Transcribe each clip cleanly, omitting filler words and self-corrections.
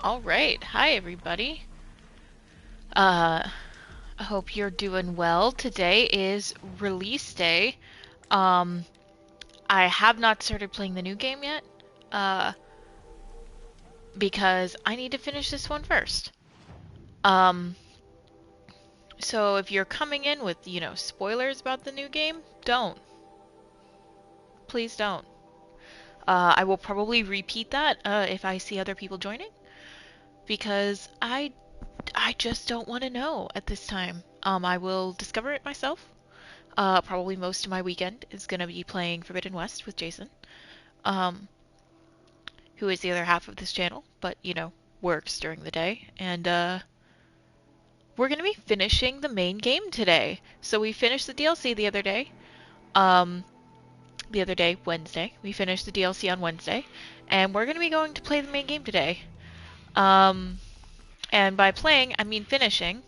All right. Hi, everybody. I hope you're doing well. Today is release day. Um, I have not started playing the new game yet, uh, because I need to finish this one first. Um, so if you're coming in with, spoilers about the new game, don't. Please don't. I will probably repeat that, if I see other people joining, because I just don't want to know at this time. I will discover it myself. Probably most of my weekend is going to be playing Forbidden West with Jason, um, who is the other half of this channel, but, works during the day. And we're going to be finishing the main game today. So we finished the DLC the other day. Wednesday. We finished the DLC on Wednesday. And we're going to be going to play the main game today. Um, and by playing, I mean finishing.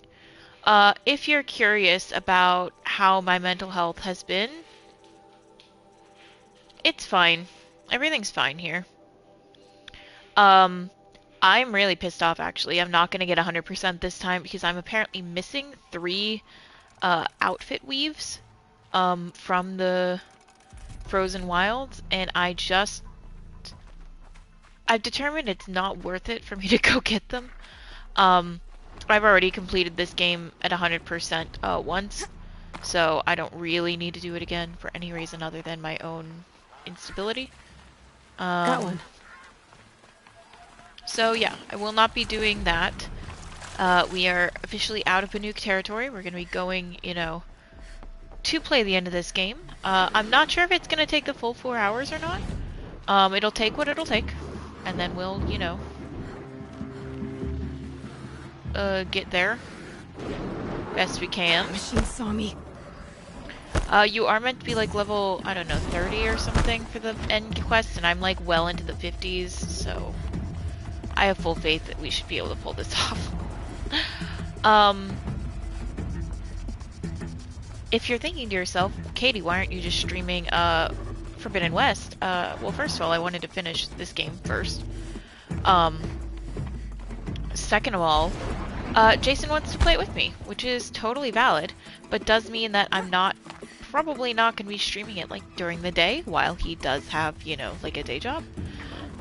If you're curious about how my mental health has been, it's fine. Everything's fine here. Um, I'm really pissed off, actually. I'm not going to get 100% this time because I'm apparently missing 3 outfit weaves from the Frozen Wilds, and I've determined it's not worth it for me to go get them. I've already completed this game at 100% once, so I don't really need to do it again for any reason other than my own instability. Got one. So yeah, I will not be doing that. We are officially out of Banuk territory. We're going to be going, to play the end of this game. I'm not sure if it's going to take the full 4 hours or not. It'll take what it'll take. And then we'll, get there best we can. That machine saw me. You are meant to be like level, I don't know, 30 or something for the end quest, and I'm like well into the 50s, so I have full faith that we should be able to pull this off. If you're thinking to yourself, Katie, why aren't you just streaming Forbidden West? Well, first of all, I wanted to finish this game first. Second of all, Jason wants to play it with me, which is totally valid, but does mean that I'm probably not going to be streaming it like during the day while he does have, like a day job.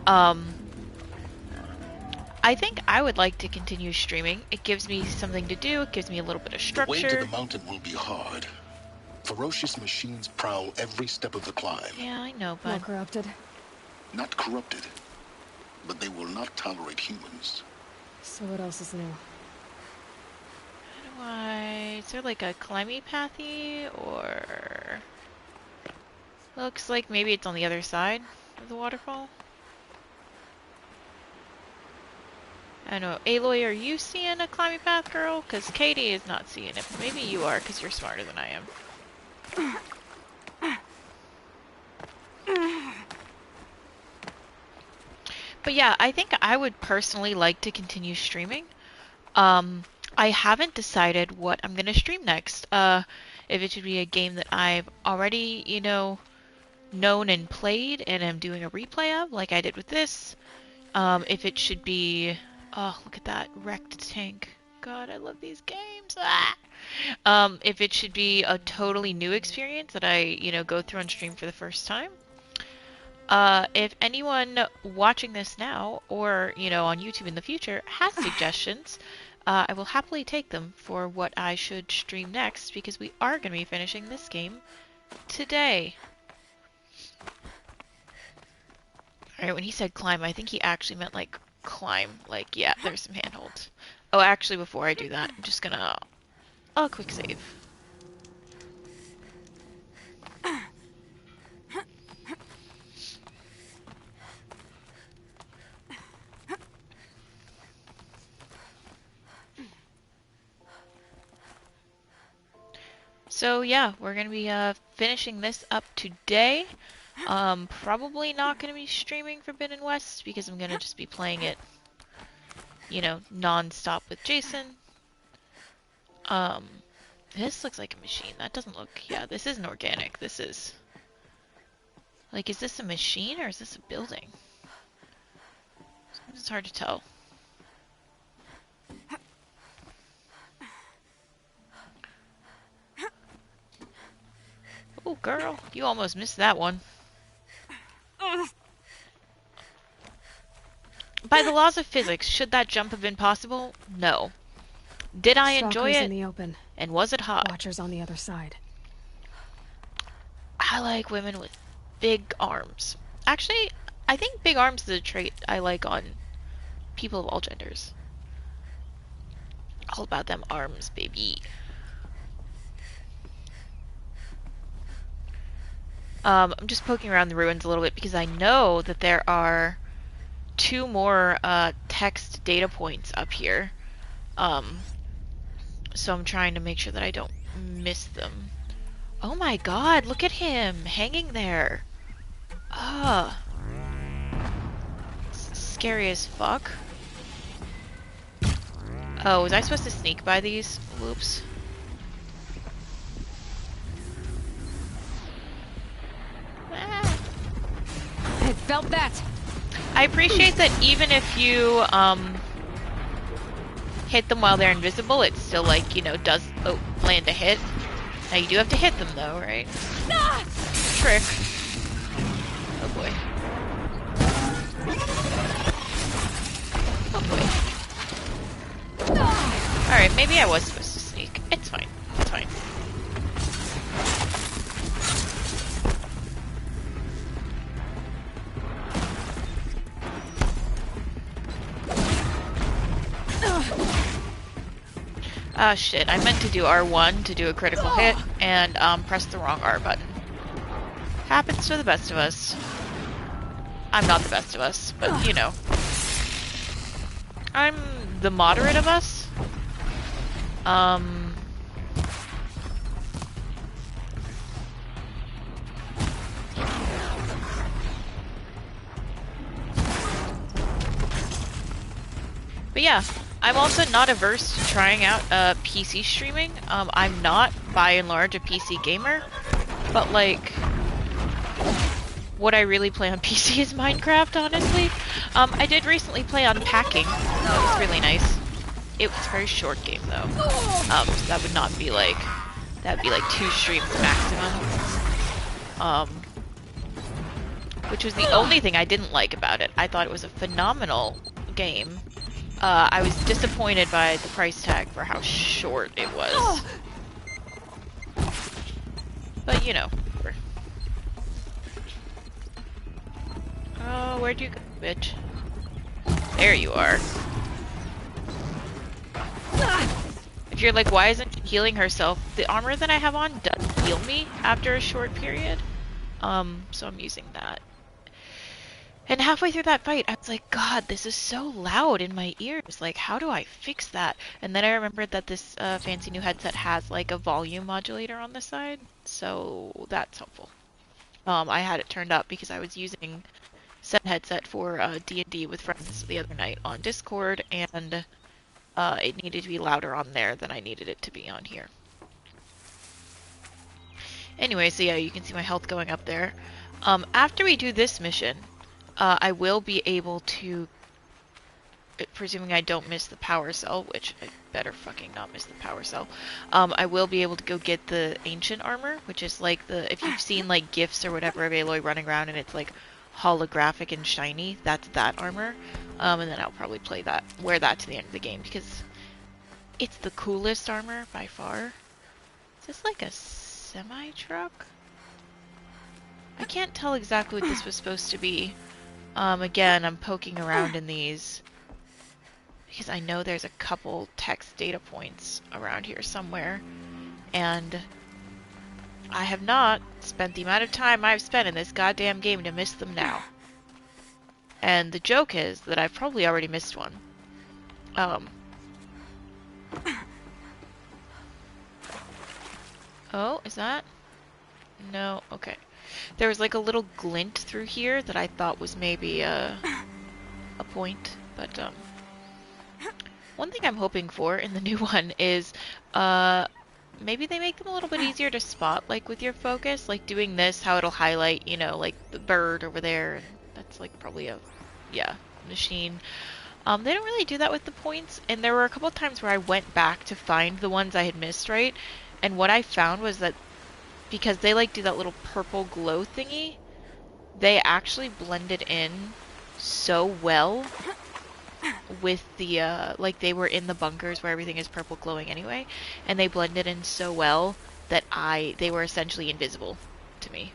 I think I would like to continue streaming. It gives me something to do. It gives me a little bit of structure. The way to the mountain will be hard. Ferocious machines prowl every step of the climb. Yeah, I know, but... Not corrupted. Not corrupted, but they will not tolerate humans. So what else is new? Is there like a climbing pathy, or... Looks like maybe it's on the other side of the waterfall. I don't know. Aloy, are you seeing a climbing path, girl? Because Katie is not seeing it. But maybe you are, because you're smarter than I am. But yeah, I think I would personally like to continue streaming. I haven't decided what I'm going to stream next. If it should be a game that I've already, known and played and am doing a replay of, like I did with this. If it should be... Oh, look at that wrecked tank. God, I love these games. Ah! If it should be a totally new experience that I, go through on stream for the first time. If anyone watching this now or, on YouTube in the future has suggestions, I will happily take them for what I should stream next, because we are going to be finishing this game today. Alright, when he said climb, I think he actually meant, like, climb. Like, yeah, there's some handholds. Oh, actually, before I do that, I'm just gonna... Oh, quick save. So yeah, we're gonna be finishing this up today. Probably not gonna be streaming Forbidden West because I'm gonna just be playing it, non-stop with Jason. This looks like a machine. That doesn't look... Yeah, this isn't organic. This is... Like, is this a machine or is this a building? It's hard to tell. Oh, girl, you almost missed that one. By the laws of physics, should that jump have been possible? No. Did I enjoy Stalkers in it? the open. And was it hot? Watchers on the other side. I like women with big arms. Actually, I think big arms is a trait I like on people of all genders. All about them arms, baby. I'm just poking around the ruins a little bit because I know that there are 2 more text data points up here. So I'm trying to make sure that I don't miss them. Oh my god, look at him hanging there. Ah. Scary as fuck. Oh, was I supposed to sneak by these? Whoops. Ah. I felt that. I appreciate that even if you hit them while they're invisible, it still, like, you know, does land a hit. Now you do have to hit them though, right? Ah! Trick. Oh boy. Oh boy. Alright, maybe I was supposed to sneak. It's fine. It's fine. Ah, shit. I meant to do R1 to do a critical hit, and press the wrong R button. Happens to the best of us. I'm not the best of us, but, you know. I'm the moderate of us. But yeah, I'm also not averse to trying out PC streaming. I'm not, by and large, a PC gamer, but like, what I really play on PC is Minecraft, honestly. I did recently play Unpacking. That was really nice. It was a very short game, though. So that would not be like, that would be like 2 streams maximum. Which was the only thing I didn't like about it. I thought it was a phenomenal game. I was disappointed by the price tag for how short it was. But, you know. Oh, where'd you go, bitch? There you are. If you're like, why isn't she healing herself? The armor that I have on does heal me after a short period. So I'm using that. And halfway through that fight, I was like, God, this is so loud in my ears. Like, how do I fix that? And then I remembered that this fancy new headset has, like, a volume modulator on the side. So that's helpful. I had it turned up because I was using said headset for D&D with friends the other night on Discord, and it needed to be louder on there than I needed it to be on here. Anyway, so yeah, you can see my health going up there. After we do this mission, I will be able to, presuming I don't miss the power cell, which I better fucking not miss the power cell, I will be able to go get the ancient armor, which is like the, if you've seen like GIFs or whatever of Aloy running around and it's like holographic and shiny, that's that armor. And then I'll probably wear that to the end of the game because it's the coolest armor by far. Is this like a semi-truck? I can't tell exactly what this was supposed to be. Again, I'm poking around in these because I know there's a couple text data points around here somewhere, and I have not spent the amount of time I've spent in this goddamn game to miss them now. And the joke is that I've probably already missed one. Oh, is that? No, okay. There was like a little glint through here that I thought was maybe a point, but one thing I'm hoping for in the new one is maybe they make them a little bit easier to spot, like with your focus, like doing this, how it'll highlight, you know, like the bird over there, and that's like probably a, yeah, machine. They don't really do that with the points, and there were a couple of times where I went back to find the ones I had missed, right? And what I found was that because they like do that little purple glow thingy, they actually blended in so well with the like they were in the bunkers where everything is purple glowing anyway, and they blended in so well that they were essentially invisible to me.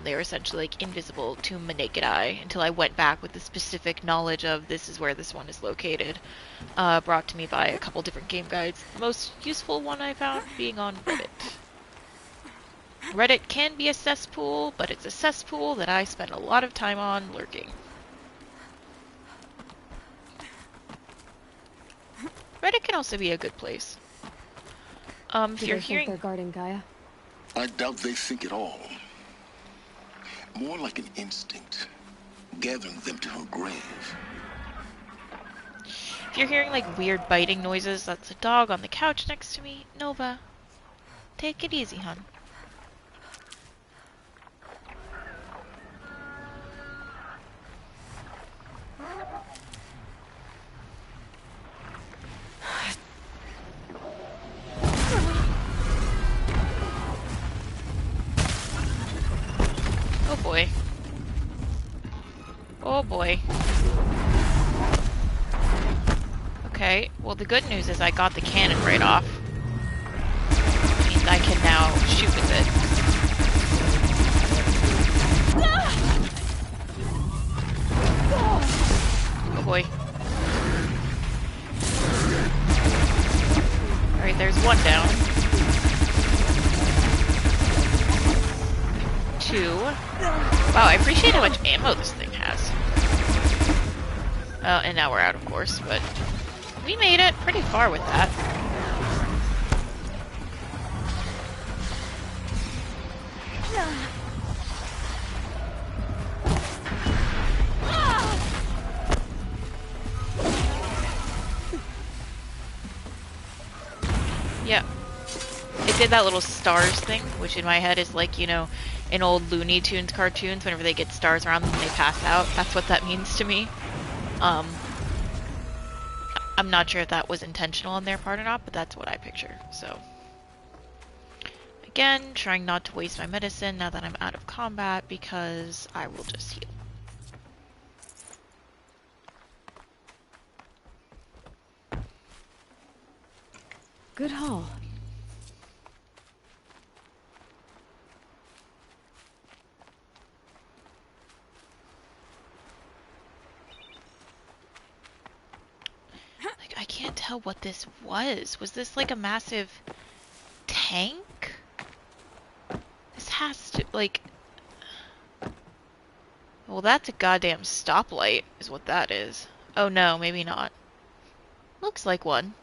They were essentially like invisible to my naked eye until I went back with the specific knowledge of this is where this one is located, brought to me by a couple different game guides. The most useful one I found being on Reddit. Reddit can be a cesspool, but it's a cesspool that I spend a lot of time on lurking. Reddit can also be a good place. If Do you're they hearing... think they're guarding Gaia? I doubt they think at all. More like an instinct, gathering them to her grave. If you're hearing like weird biting noises, that's a dog on the couch next to me. Nova, take it easy, hun. Oh boy. Oh boy. Okay, well the good news is I got the cannon right off. Which means I can now shoot with it. Oh boy. Alright, there's one down. Two. Wow, I appreciate how much ammo this thing has. And now we're out, of course, but we made it pretty far with that. Yeah. It did that little stars thing, which in my head is like, you know, in old Looney Tunes cartoons, whenever they get stars around them and they pass out. That's what that means to me. I'm not sure if that was intentional on their part or not, but that's what I picture, so. Again, trying not to waste my medicine now that I'm out of combat, because I will just heal. Good haul. Like, I can't tell what this was. Was this like a massive tank? This has to, like... Well, that's a goddamn stoplight, is what that is. Oh no, maybe not. Looks like one.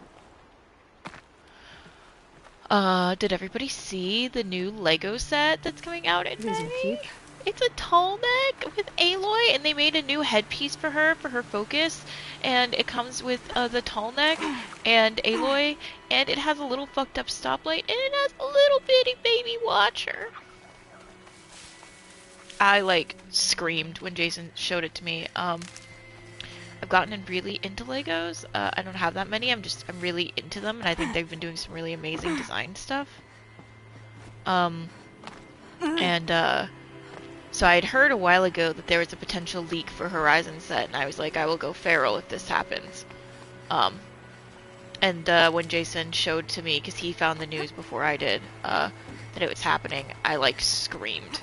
Did everybody see the new Lego set that's coming out in These are May? cute. It's a tall neck with Aloy, and they made a new headpiece for her focus, and it comes with the tall neck and Aloy, and it has a little fucked up stoplight, and it has a little bitty baby watcher. I, like, screamed when Jason showed it to me. I've gotten really into Legos. I don't have that many. I'm really into them, and I think they've been doing some really amazing design stuff. So I had heard a while ago that there was a potential leak for Horizon set, and I was like, I will go feral if this happens. When Jason showed to me, because he found the news before I did, that it was happening, I, like, screamed.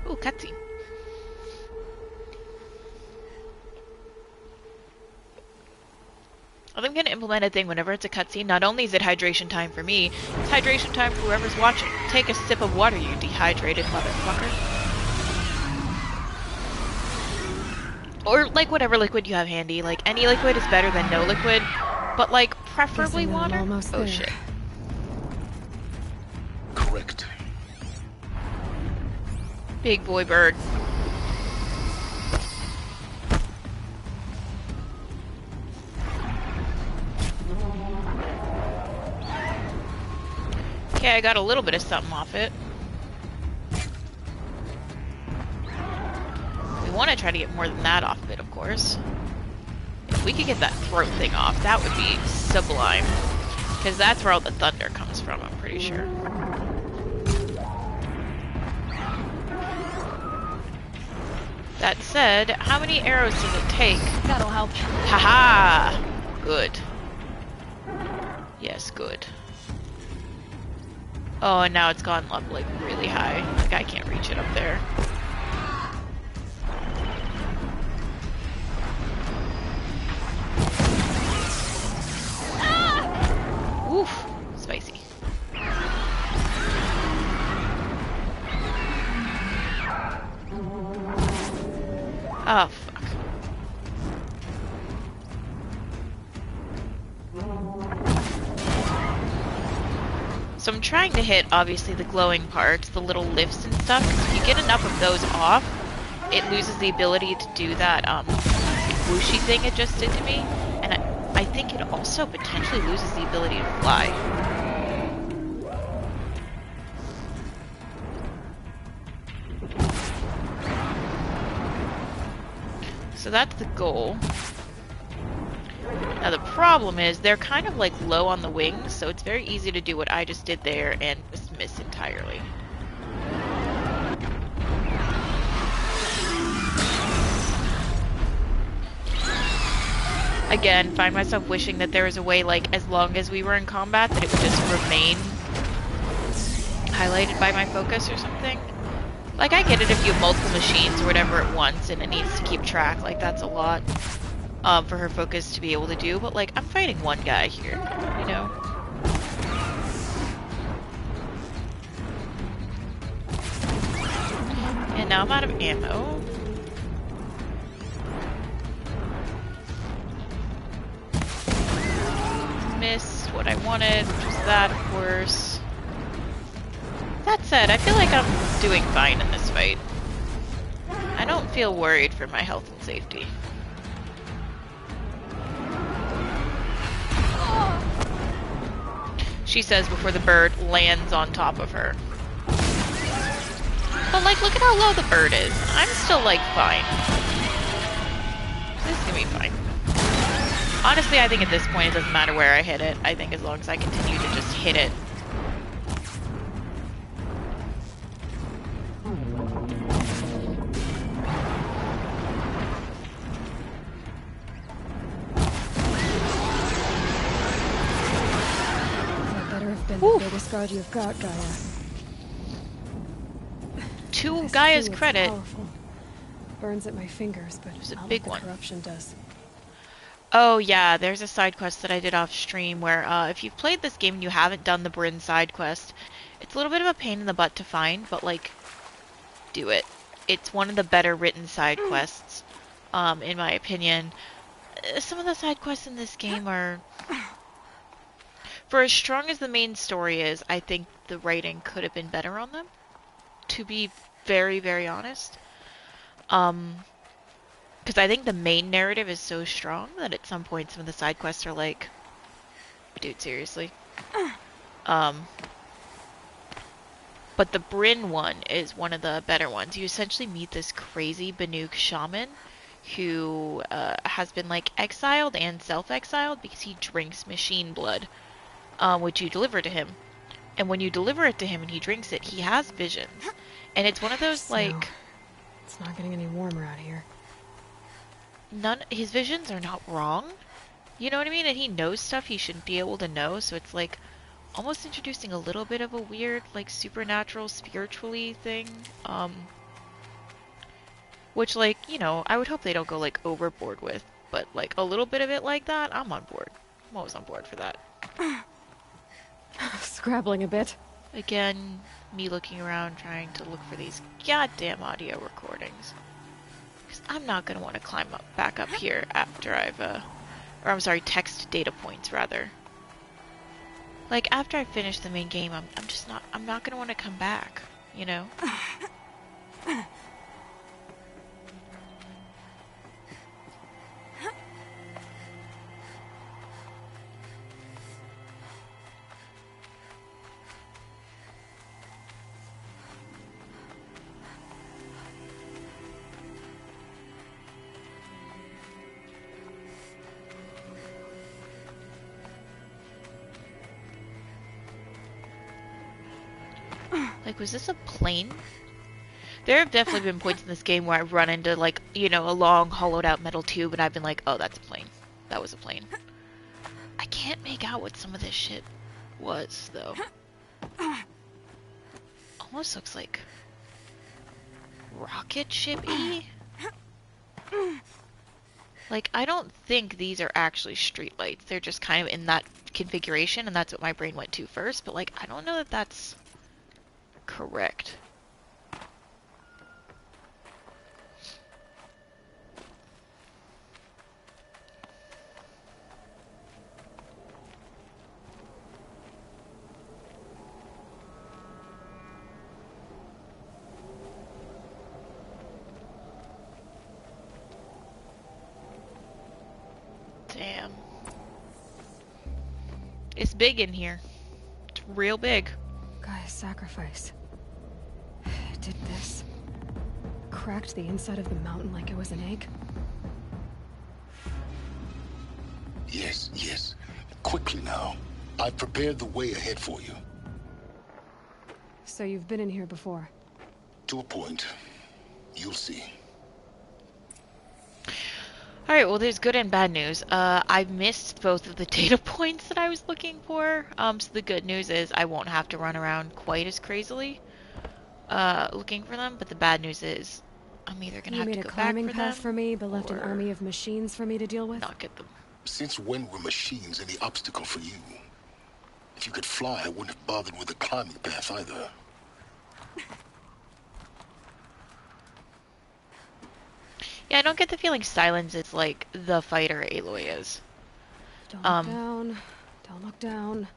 Ooh, cutscene. I think I'm gonna implement a thing whenever it's a cutscene. Not only is it hydration time for me, it's hydration time for whoever's watching. Take a sip of water, you dehydrated motherfucker. Or, like, whatever liquid you have handy. Like, any liquid is better than no liquid. But, like, preferably Guessing I'm water? almost Oh, there. shit. Correct. Big boy bird. Okay, I got a little bit of something off it. We want to try to get more than that off of it, of course. If we could get that throat thing off, that would be sublime. Because that's where all the thunder comes from, I'm pretty sure. That said, how many arrows does it take? That'll help. Haha! Good. Yes, good. Oh, and now it's gone up, like, really high. Like, I can't reach it up there. Ah! Oof. Spicy. Oh, fuck. So I'm trying to hit, obviously, the glowing parts, the little lifts and stuff, because if you get enough of those off, it loses the ability to do that, whooshy thing it just did to me, and I think it also potentially loses the ability to fly. So that's the goal. Now the problem is they're kind of like low on the wings, so it's very easy to do what I just did there and just miss entirely. Again, find myself wishing that there was a way, like, as long as we were in combat, that it would just remain highlighted by my focus or something. Like, I get it if you have multiple machines or whatever at once and it needs to keep track, like, that's a lot. For her focus to be able to do, but like, I'm fighting one guy here, you know? And now I'm out of ammo. Missed what I wanted, which was that, of course. That said, I feel like I'm doing fine in this fight. I don't feel worried for my health and safety. She says before the bird lands on top of her. But like, look at how low the bird is. I'm still like fine. This is gonna be fine. Honestly, I think at this point it doesn't matter where I hit it. I think as long as I continue to just hit it. The biggest guard you've got, Gaia. To Gaia's credit. Powerful. Burns at my fingers, but it's a not big what one. the corruption does. Oh yeah, there's a side quest that I did off stream where if you've played this game and you haven't done the Bryn side quest, it's a little bit of a pain in the butt to find, but like, do it. It's one of the better written side quests, in my opinion. Some of the side quests in this game are... For as strong as the main story is, I think the writing could have been better on them, to be very, very honest. Because I think the main narrative is so strong that at some point some of the side quests are like, dude, seriously. But the Bryn one is one of the better ones. You essentially meet this crazy Banuk shaman who has been like exiled and self-exiled because he drinks machine blood. Which you deliver to him. And when you deliver it to him and he drinks it, he has visions. And it's one of those, like... It's not getting any warmer out here. His visions are not wrong. You know what I mean? And he knows stuff he shouldn't be able to know, so it's like almost introducing a little bit of a weird, like, supernatural, spiritually thing. Which, like, you know, I would hope they don't go, like, overboard with. But, like, a little bit of it like that, I'm on board. I'm always on board for that. Scrabbling a bit. Again, me looking around trying to look for these goddamn audio recordings. Because I'm not going to want to climb back up here after I've, or I'm sorry, text data points, rather. Like, after I finish the main game, I'm not going to want to come back, you know? Like, was this a plane? There have definitely been points in this game where I've run into, like, you know, a long hollowed out metal tube and I've been like, oh, that's a plane. That was a plane. I can't make out what some of this shit was, though. Almost looks like rocket ship-y. Like, I don't think these are actually streetlights. They're just kind of in that configuration, and that's what my brain went to first. But, like, I don't know that that's correct. Damn. It's big in here. It's real big. Guy's sacrifice. It did this. Cracked the inside of the mountain like it was an egg. Yes, yes. Quickly now. I've prepared the way ahead for you. So you've been in here before? To a point. You'll see. Alright, well, there's good and bad news. I missed both of the data points that I was looking for. So the good news is I won't have to run around quite as crazily looking for them. But the bad news is I'm either going to have to go back for them. You made a climbing path for me, but left an army of machines for me to deal with? Not get them. Since when were machines any obstacle for you? If you could fly, I wouldn't have bothered with the climbing path either. Yeah, I don't get the feeling Silence is like the fighter Aloy is. Don't look down. Don't look down.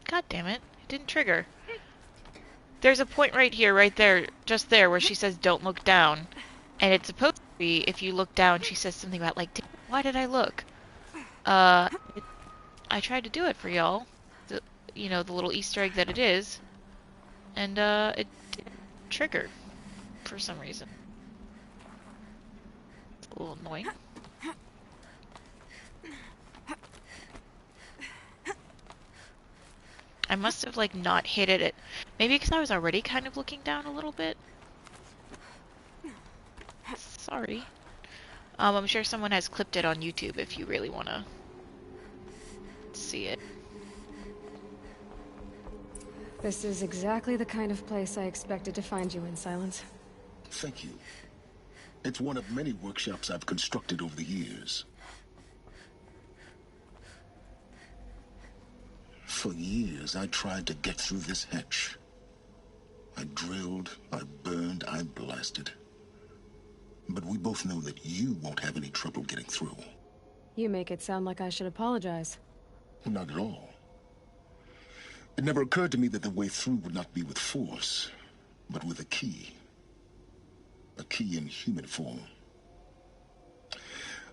God damn it. It didn't trigger. There's a point right here, right there, just there, where she says don't look down. And it's supposed to be, if you look down, she says something about like, why did I look? I tried to do it for y'all. You know, the little Easter egg that it is. And, it didn't trigger. For some reason. It's a little annoying. I must have, like, not hit it. Maybe because I was already kind of looking down a little bit. Sorry. I'm sure someone has clipped it on YouTube if you really want to see it. This is exactly the kind of place I expected to find you in, Silence. Thank you. It's one of many workshops I've constructed over the years. For years, I tried to get through this hatch. I drilled, I burned, I blasted. But we both know that you won't have any trouble getting through. You make it sound like I should apologize. Not at all. It never occurred to me that the way through would not be with force, but with a key. A key in human form.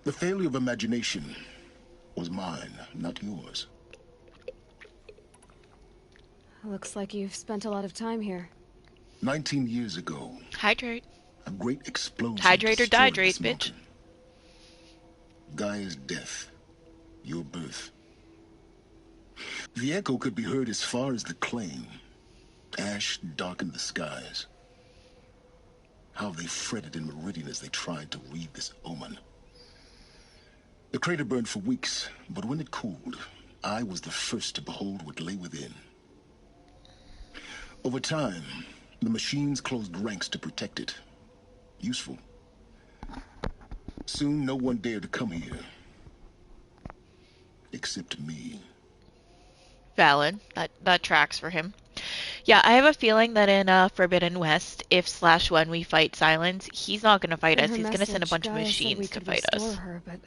The failure of imagination was mine, not yours. Looks like you've spent a lot of time here. 19 years ago, Hydrate. a great explosion Hydrate or destroyed dihydrate, this bitch. mountain. Gaia's death. Your birth. The echo could be heard as far as the claim. Ash darkened the skies. How they fretted in Meridian as they tried to read this omen. The crater burned for weeks, but when it cooled, I was the first to behold what lay within. Over time, the machines closed ranks to protect it. Useful. Soon, no one dared to come here. Except me. Valid. That tracks for him. Yeah, I have a feeling that in Forbidden West, if/when we fight Silence, he's not going to fight In us. her He's going to send a message, bunch of Gaia said we machines to could fight restore us. her, but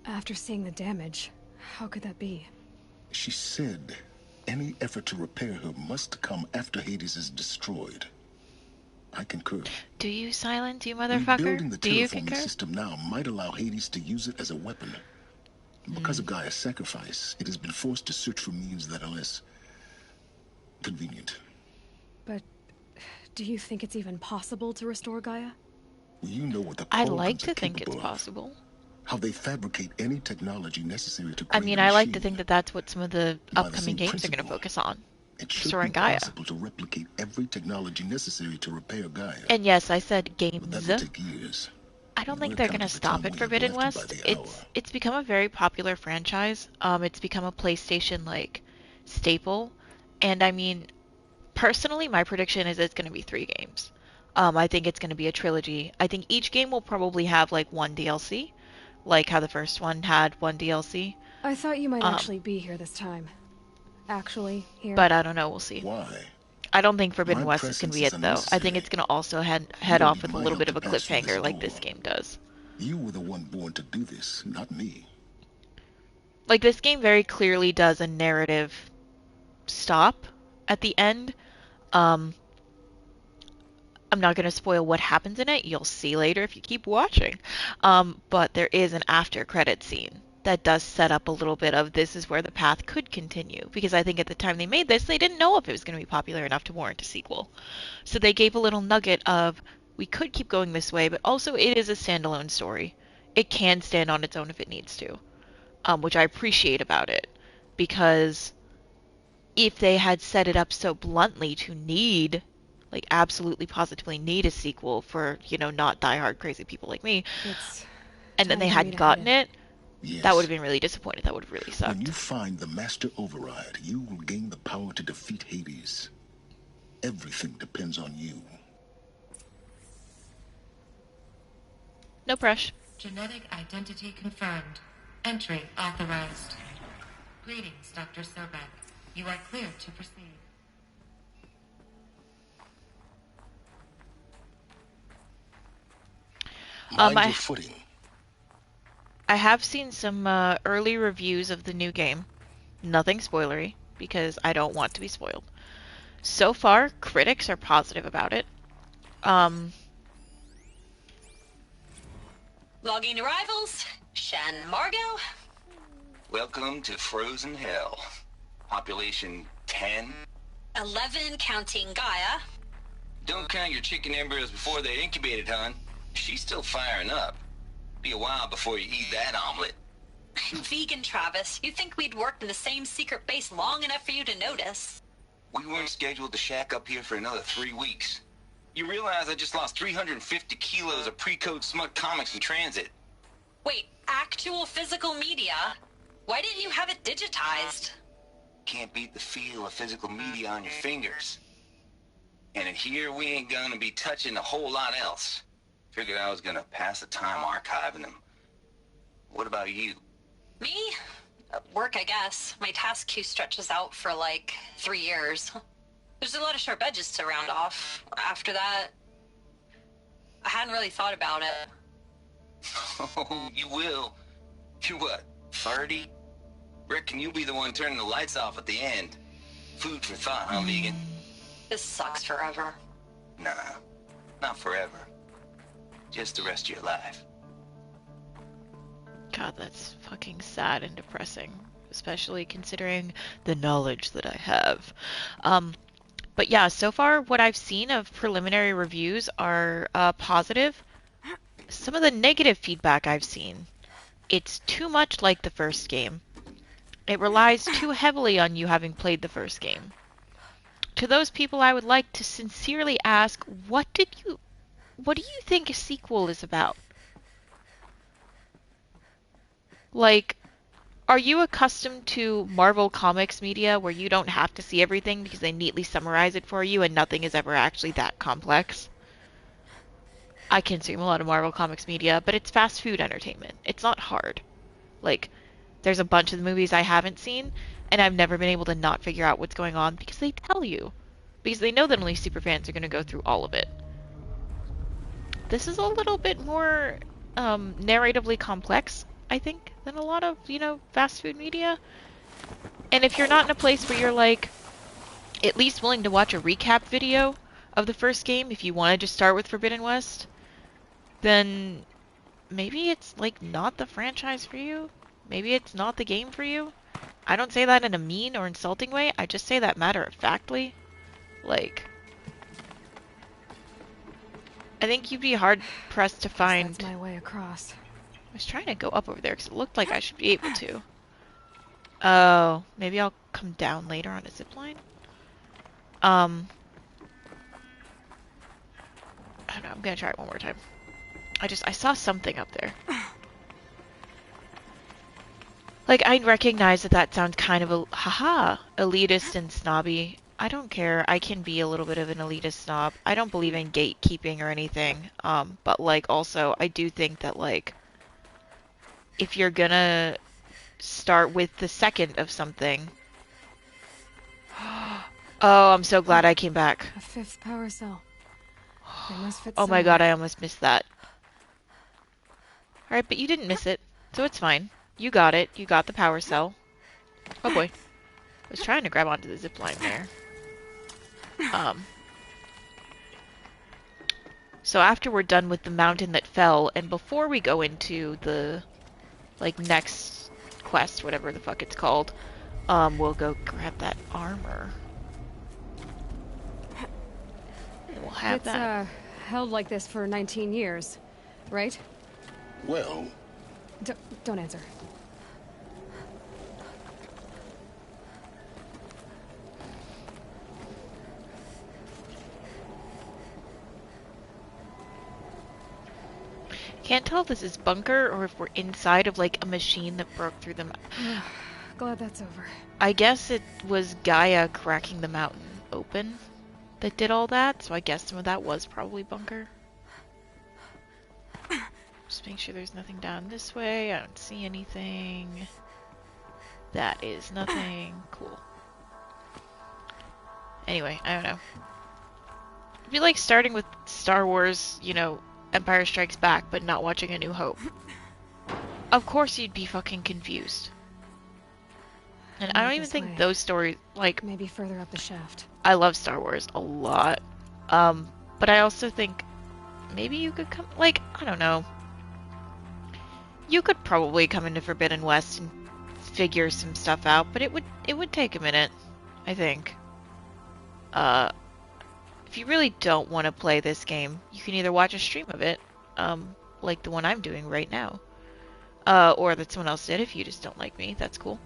After seeing the damage, how could that be? She said any effort to repair her must come after Hades is destroyed. I concur. Do you, Silence, you motherfucker? Rebuilding the Do you terraforming concur? system now might allow Hades to use it as a weapon. Because of Gaia's sacrifice, it has been forced to search for means that are less convenient. But do you think it's even possible to restore Gaia? Well, you know what the I'd like Cauldrons are to think it's capable of. possible. How they fabricate any technology necessary to I create mean, a I like to machine. think that that's what some of the By the upcoming same games are going to principle, focus on. It should Restoring be Gaia. possible to replicate every technology necessary to repair Gaia. And yes, I said But that games. would take years. I don't think We're they're going to counting the stop time it we have Forbidden left by West. the hour. It's become a very popular franchise. It's become a PlayStation like staple. And I mean, personally, my prediction is it's going to be 3 games. I think it's going to be a trilogy. I think each game will probably have like one DLC, like how the first one had one DLC. I thought you might actually be here this time. Actually, here. But I don't know, we'll see. Why? I don't think Forbidden My West is going to presence be is it though. I think unnecessary. it's going to also head You don't off need with a my little help bit to of a pass through this cliffhanger like door. this game does. You were the one born to do this, not me. Like this game very clearly does a narrative stop at the end. Um, I'm not going to spoil what happens in it. You'll see later if you keep watching. But there is an after credit scene that does set up a little bit of this is where the path could continue. Because I think at the time they made this, they didn't know if it was going to be popular enough to warrant a sequel. So they gave a little nugget of we could keep going this way, but also it is a standalone story. It can stand on its own if it needs to, which I appreciate about it. Because if they had set it up so bluntly to need like absolutely positively need a sequel for, not diehard crazy people like me, It's and then time they for me hadn't to gotten head it, Yes. that would have been really disappointed. That would have really When you sucked. find the Master Override, you will gain the power to defeat Hades. Everything depends on you. No pressure. Genetic identity confirmed. Entry authorized. Greetings, Dr. Sobek. You are clear to proceed. Mind I your footing. I have seen some early reviews of the new game. Nothing spoilery because I don't want to be spoiled. So far, critics are positive about it. Logging arrivals. Shan Margot. Welcome to Frozen Hell. Population 10. 11 counting Gaia. Don't count your chicken embryos before they're incubated, hon. She's still firing up. Be a while before you eat that omelet. Vegan Travis, you think we'd worked in the same secret base long enough for you to notice? We weren't scheduled to shack up here for another 3 weeks. You realize I just lost 350 kilos of pre-code smut comics in transit. Wait, actual physical media? Why didn't you have it digitized? Can't beat the feel of physical media on your fingers. And in here, we ain't gonna be touching a whole lot else. Figured I was gonna pass the time archiving them. What about you? Me? Work, I guess. My task queue stretches out for like 3 years. There's a lot of sharp edges to round off. After that, I hadn't really thought about it. Oh, you will. You're what, 30? Reckon you'll be the one turning the lights off at the end. Food for thought, huh, vegan? This sucks forever. Nah, not forever. Just the rest of your life. God, that's fucking sad and depressing, especially considering the knowledge that I have. But yeah, so far what I've seen of preliminary reviews are positive. Some of the negative feedback I've seen, it's too much like the first game. It relies too heavily on you having played the first game. To those people, I would like to sincerely ask, what do you think a sequel is about? Like, are you accustomed to Marvel Comics media where you don't have to see everything because they neatly summarize it for you and nothing is ever actually that complex? I consume a lot of Marvel Comics media, but it's fast food entertainment. It's not hard. Like, there's a bunch of the movies I haven't seen, and I've never been able to not figure out what's going on because they tell you. Because they know that only superfans are going to go through all of it. This is a little bit more narratively complex. I think, than a lot of, fast food media. And if you're not in a place where you're like at least willing to watch a recap video of the first game, if you want to just start with Forbidden West, then maybe it's like not the franchise for you. Maybe it's not the game for you. I don't say that in a mean or insulting way. I just say that matter of factly. Like, I think you'd be hard pressed to find. That's my way across. I was trying to go up over there because it looked like I should be able to. Oh, maybe I'll come down later on a zipline? I don't know, I'm gonna try it one more time. I saw something up there. Like, I recognize that sounds kind of elitist and snobby. I don't care. I can be a little bit of an elitist snob. I don't believe in gatekeeping or anything. But, like, also, I do think that, like, if you're gonna start with the second of something... Oh, I'm so glad I came back. A fifth power cell. They must fit Oh my somewhere. god, I almost missed that. Alright, but you didn't miss it, so it's fine. You got it. You got the power cell. Oh boy. I was trying to grab onto the zip line there. So after we're done with the mountain that fell, and before we go into the, like, next quest, whatever the fuck it's called, we'll go grab that armor. And we'll have that. It's, held like this for 19 years, right? Well, Don't answer. Can't tell if this is bunker or if we're inside of, like, a machine that broke through the... Glad that's over. I guess it was Gaia cracking the mountain open that did all that, so I guess some of that was probably bunker. Just make sure there's nothing down this way. I don't see anything. That is nothing. Cool. Anyway, I don't know. It'd be like starting with Star Wars, Empire Strikes Back, but not watching A New Hope. Of course you'd be fucking confused. And I don't even think those stories, like... Maybe further up the shaft. I love Star Wars a lot. But I also think maybe you could come... Like, I don't know. You could probably come into Forbidden West and figure some stuff out, but it would take a minute, I think. If you really don't want to play this game, you can either watch a stream of it, like the one I'm doing right now, or that someone else did. If you just don't like me, that's cool.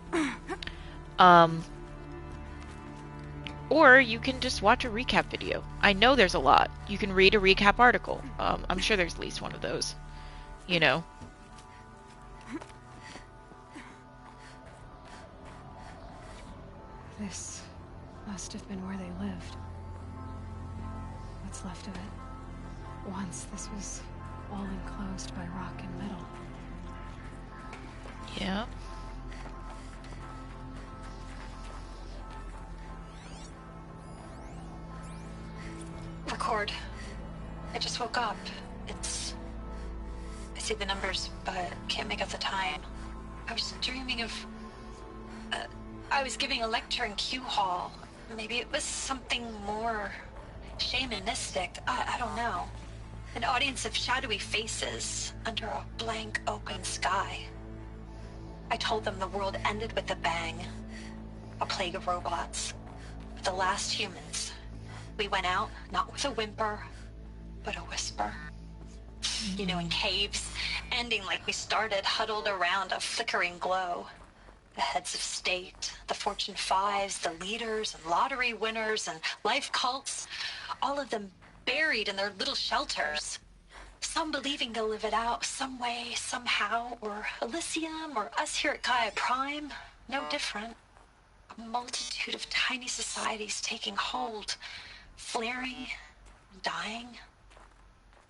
Or you can just watch a recap video. I know there's a lot. You can read a recap article. I'm sure there's at least one of those. This must have been where they lived. What's left of it. Once this was all enclosed by rock and metal. Yeah. Record. I just woke up. I see the numbers, but can't make out the time. I was dreaming of... I was giving a lecture in Q Hall. Maybe it was something more shamanistic. I don't know. An audience of shadowy faces under a blank open sky. I told them the world ended with a bang. A plague of robots. The last humans. We went out, not with a whimper, but a whisper. In caves, ending like we started, huddled around a flickering glow. The heads of state, the Fortune 5s, the leaders and lottery winners and life cults, all of them buried in their little shelters. Some believing they'll live it out some way, somehow, or Elysium, or us here at Gaia Prime, no different. A multitude of tiny societies taking hold, flaring, dying.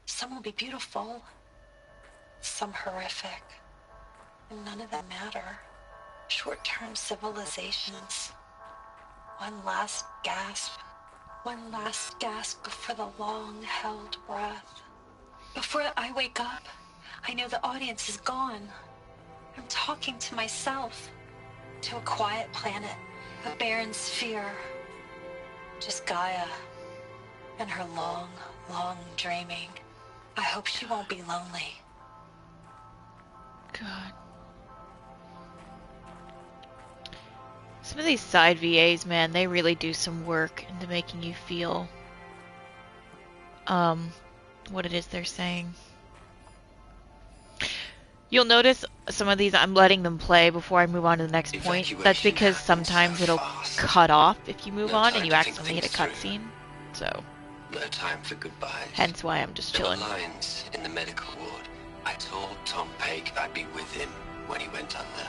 Some will be beautiful, some horrific, and none of them matter. Short-term civilizations. One last gasp before the long-held breath. Before I wake up, I know the audience is gone. I'm talking to myself. To a quiet planet. A barren sphere. Just Gaia. And her long, long dreaming. I hope she won't be lonely. God. Some of these side VAs, man, they really do some work into making you feel what it is they're saying. You'll notice some of these I'm letting them play before I move on to the next point. That's because sometimes it'll cut off if you move on and you accidentally hit a cutscene. So, no time for goodbyes. Hence why I'm just chilling. There were lines in the medical ward. I told Tom Pake I'd be with him when he went under.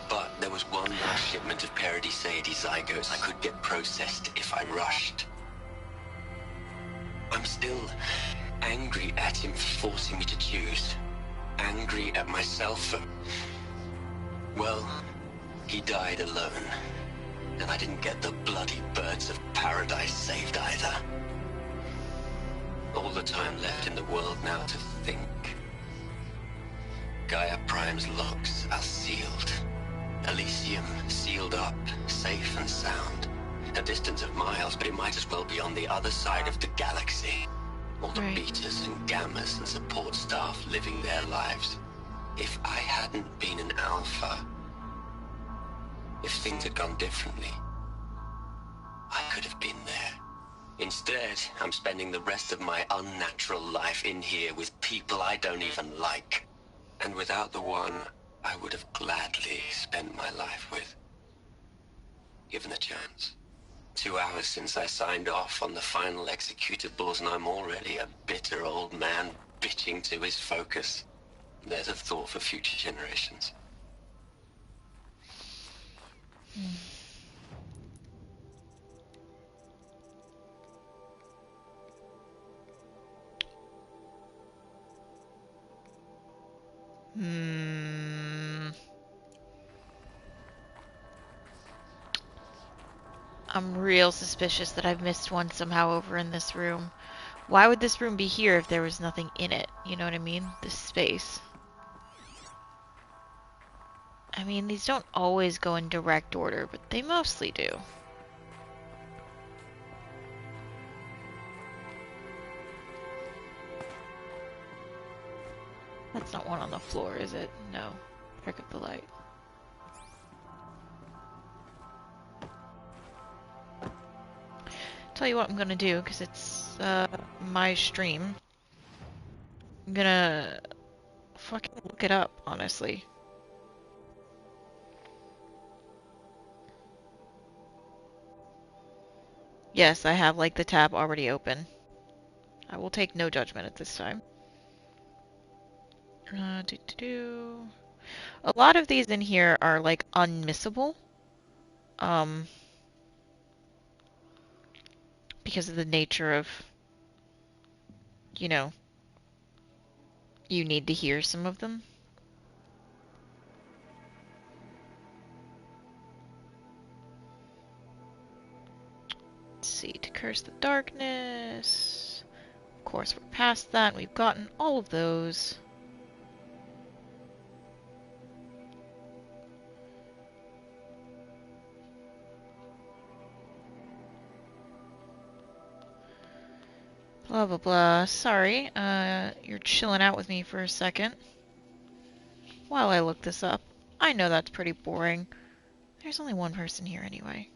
But there was one last shipment of Paradis-Sadie zygotes I could get processed if I rushed. I'm still angry at him for forcing me to choose. Angry at myself for... Well, he died alone. And I didn't get the bloody birds of paradise saved either. All the time left in the world now to think. Gaia Prime's logs are sealed. Elysium sealed up, safe and sound. A distance of miles, but it might as well be on the other side of the galaxy. All the betas and gammas and support staff living their lives. If I hadn't been an alpha, if things had gone differently, I could have been there. Instead, I'm spending the rest of my unnatural life in here with people I don't even like. And without the one I would have gladly spent my life with. Given the chance. 2 hours since I signed off on the final executables, and I'm already a bitter old man bitching to his focus. There's a thought for future generations. I'm real suspicious that I've missed one somehow over in this room. Why would this room be here if there was nothing in it? You know what I mean? This space. I mean, these don't always go in direct order, but they mostly do. That's not one on the floor, is it? No. Pick up the light. Tell you what I'm gonna do, because it's my stream. I'm gonna fucking look it up, honestly. Yes, I have like the tab already open. I will take no judgment at this time. A lot of these in here are like unmissable. Because of the nature of, you know, you need to hear some of them. Let's see, to curse the darkness. Of course, we're past that. We've gotten all of those. Blah, blah, blah. Sorry, you're chilling out with me for a second while I look this up. I know that's pretty boring. There's only one person here anyway.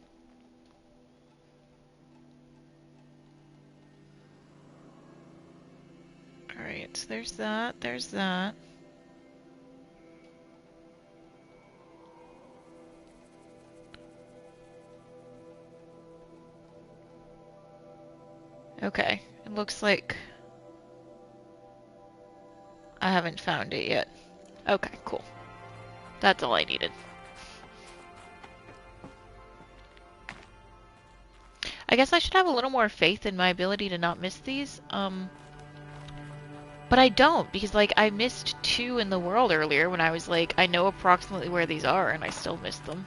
Alright, so there's that, there's that. Okay, it looks like I haven't found it yet. Okay, cool. That's all I needed. I guess I should have a little more faith in my ability to not miss these. But I don't, because like I missed 2 in the world earlier when I was like, I know approximately where these are, and I still missed them.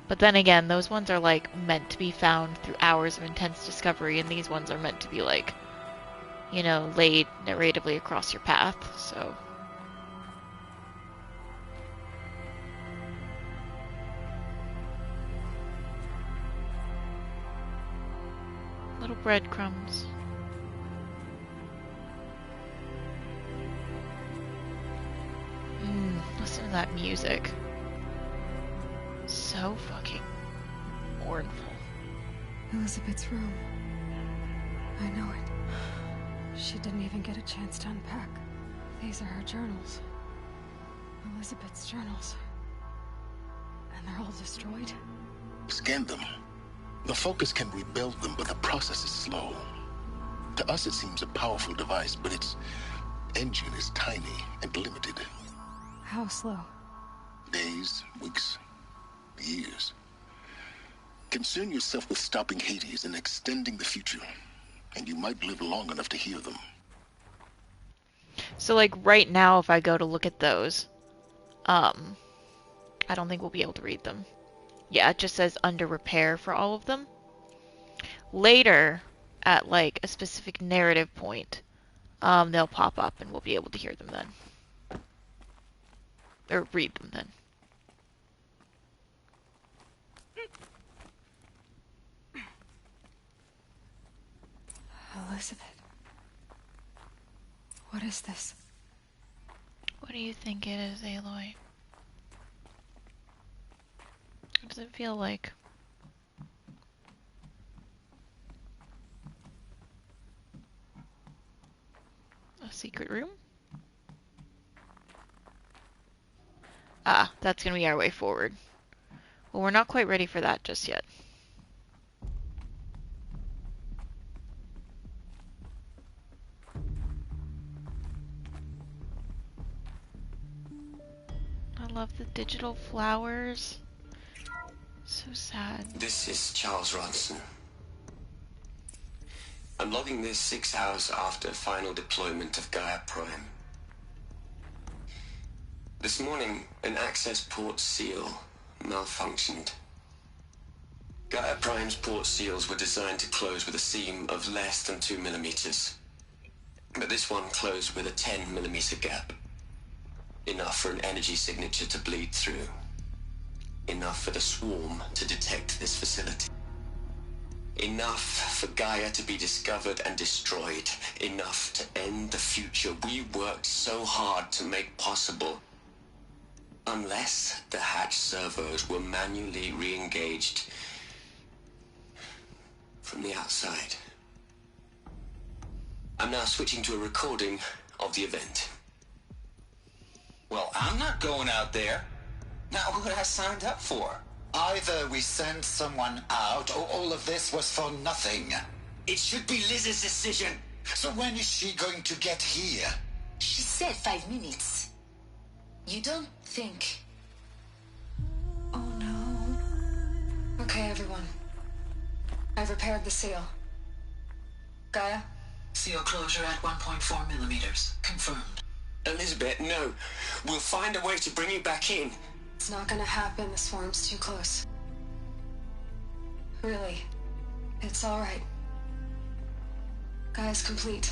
But then again, those ones are like meant to be found through hours of intense discovery, and these ones are meant to be like, you know, laid narratively across your path, so. Little breadcrumbs. Listen to that music. So fucking mournful. Elizabeth's room. I know it. She didn't even get a chance to unpack. These are her journals. Elizabeth's journals. And they're all destroyed? Scan them. The Focus can rebuild them, but the process is slow. To us, it seems a powerful device, but its engine is tiny and limited. How slow? Days, weeks, years. Concern yourself with stopping Hades and extending the future, and you might live long enough to hear them. So, like, right now, if I go to look at those, I don't think we'll be able to read them. Yeah, it just says under repair for all of them. Later, at, like, a specific narrative point, they'll pop up and we'll be able to hear them then. Or read them then. Elizabeth. What is this? What do you think it is, Aloy? What does it feel like? A secret room? Ah, that's gonna be our way forward. Well, we're not quite ready for that just yet. I love the digital flowers. So sad. This is Charles Ronson. I'm logging this 6 hours after final deployment of Gaia Prime. This morning, an access port seal malfunctioned. Gaia Prime's port seals were designed to close with a seam of less than 2 millimeters. But this one closed with a 10 millimeter gap. Enough for an energy signature to bleed through. Enough for the swarm to detect this facility. Enough for Gaia to be discovered and destroyed. Enough to end the future we worked so hard to make possible. Unless the hatch servos were manually re-engaged from the outside. I'm now switching to a recording of the event. Well, I'm not going out there. Not what I signed up for. Either we send someone out, or all of this was for nothing. It should be Liz's decision. So when is she going to get here? She said 5 minutes. You don't think... Oh no. Okay, everyone. I've repaired the seal. Gaia? Seal closure at 1.4 millimeters. Confirmed. Elizabeth, no. We'll find a way to bring you back in. It's not gonna happen. The swarm's too close. Really. It's alright. Gaia's complete.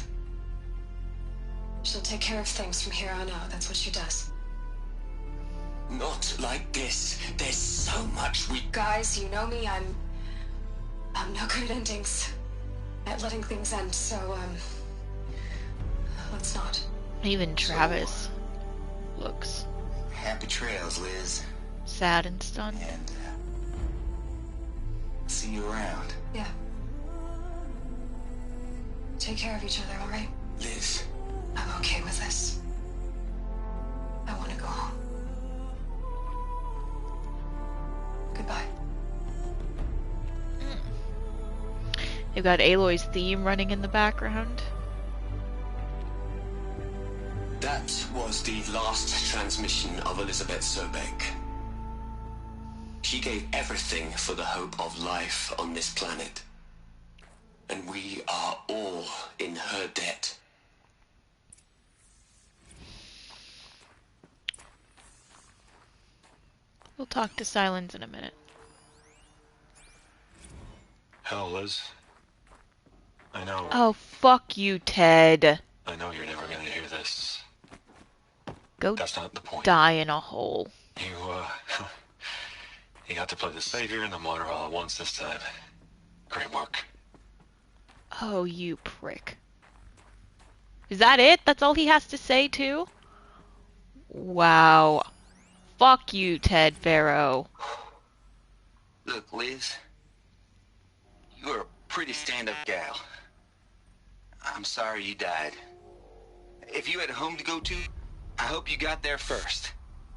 She'll take care of things from here on out. That's what she does. Not like this. There's so much we... Guys, you know me. I'm no good at endings. At letting things end, so, let's not. Even Travis looks Happy trails, Liz. sad and stunned. And see you around. Yeah. Take care of each other, alright? Liz. I'm okay with this. I want to go home. Goodbye. They've got Aloy's theme running in the background. That was the last transmission of Elizabeth Sobek. She gave everything for the hope of life on this planet. And we are all in her debt. We'll talk to Silence in a minute. Hell, Liz. I know. Oh, fuck you, Ted. I know you're never gonna hear this. Go That's not the point. die in a hole. You got to play the savior and the martyr all at once this time. Great work. Oh, you prick. Is that it? That's all he has to say, too? Wow. Fuck you, Ted FARO. Look, Liz, you're a pretty stand-up gal. I'm sorry you died. If you had a home to go to, I hope you got there first.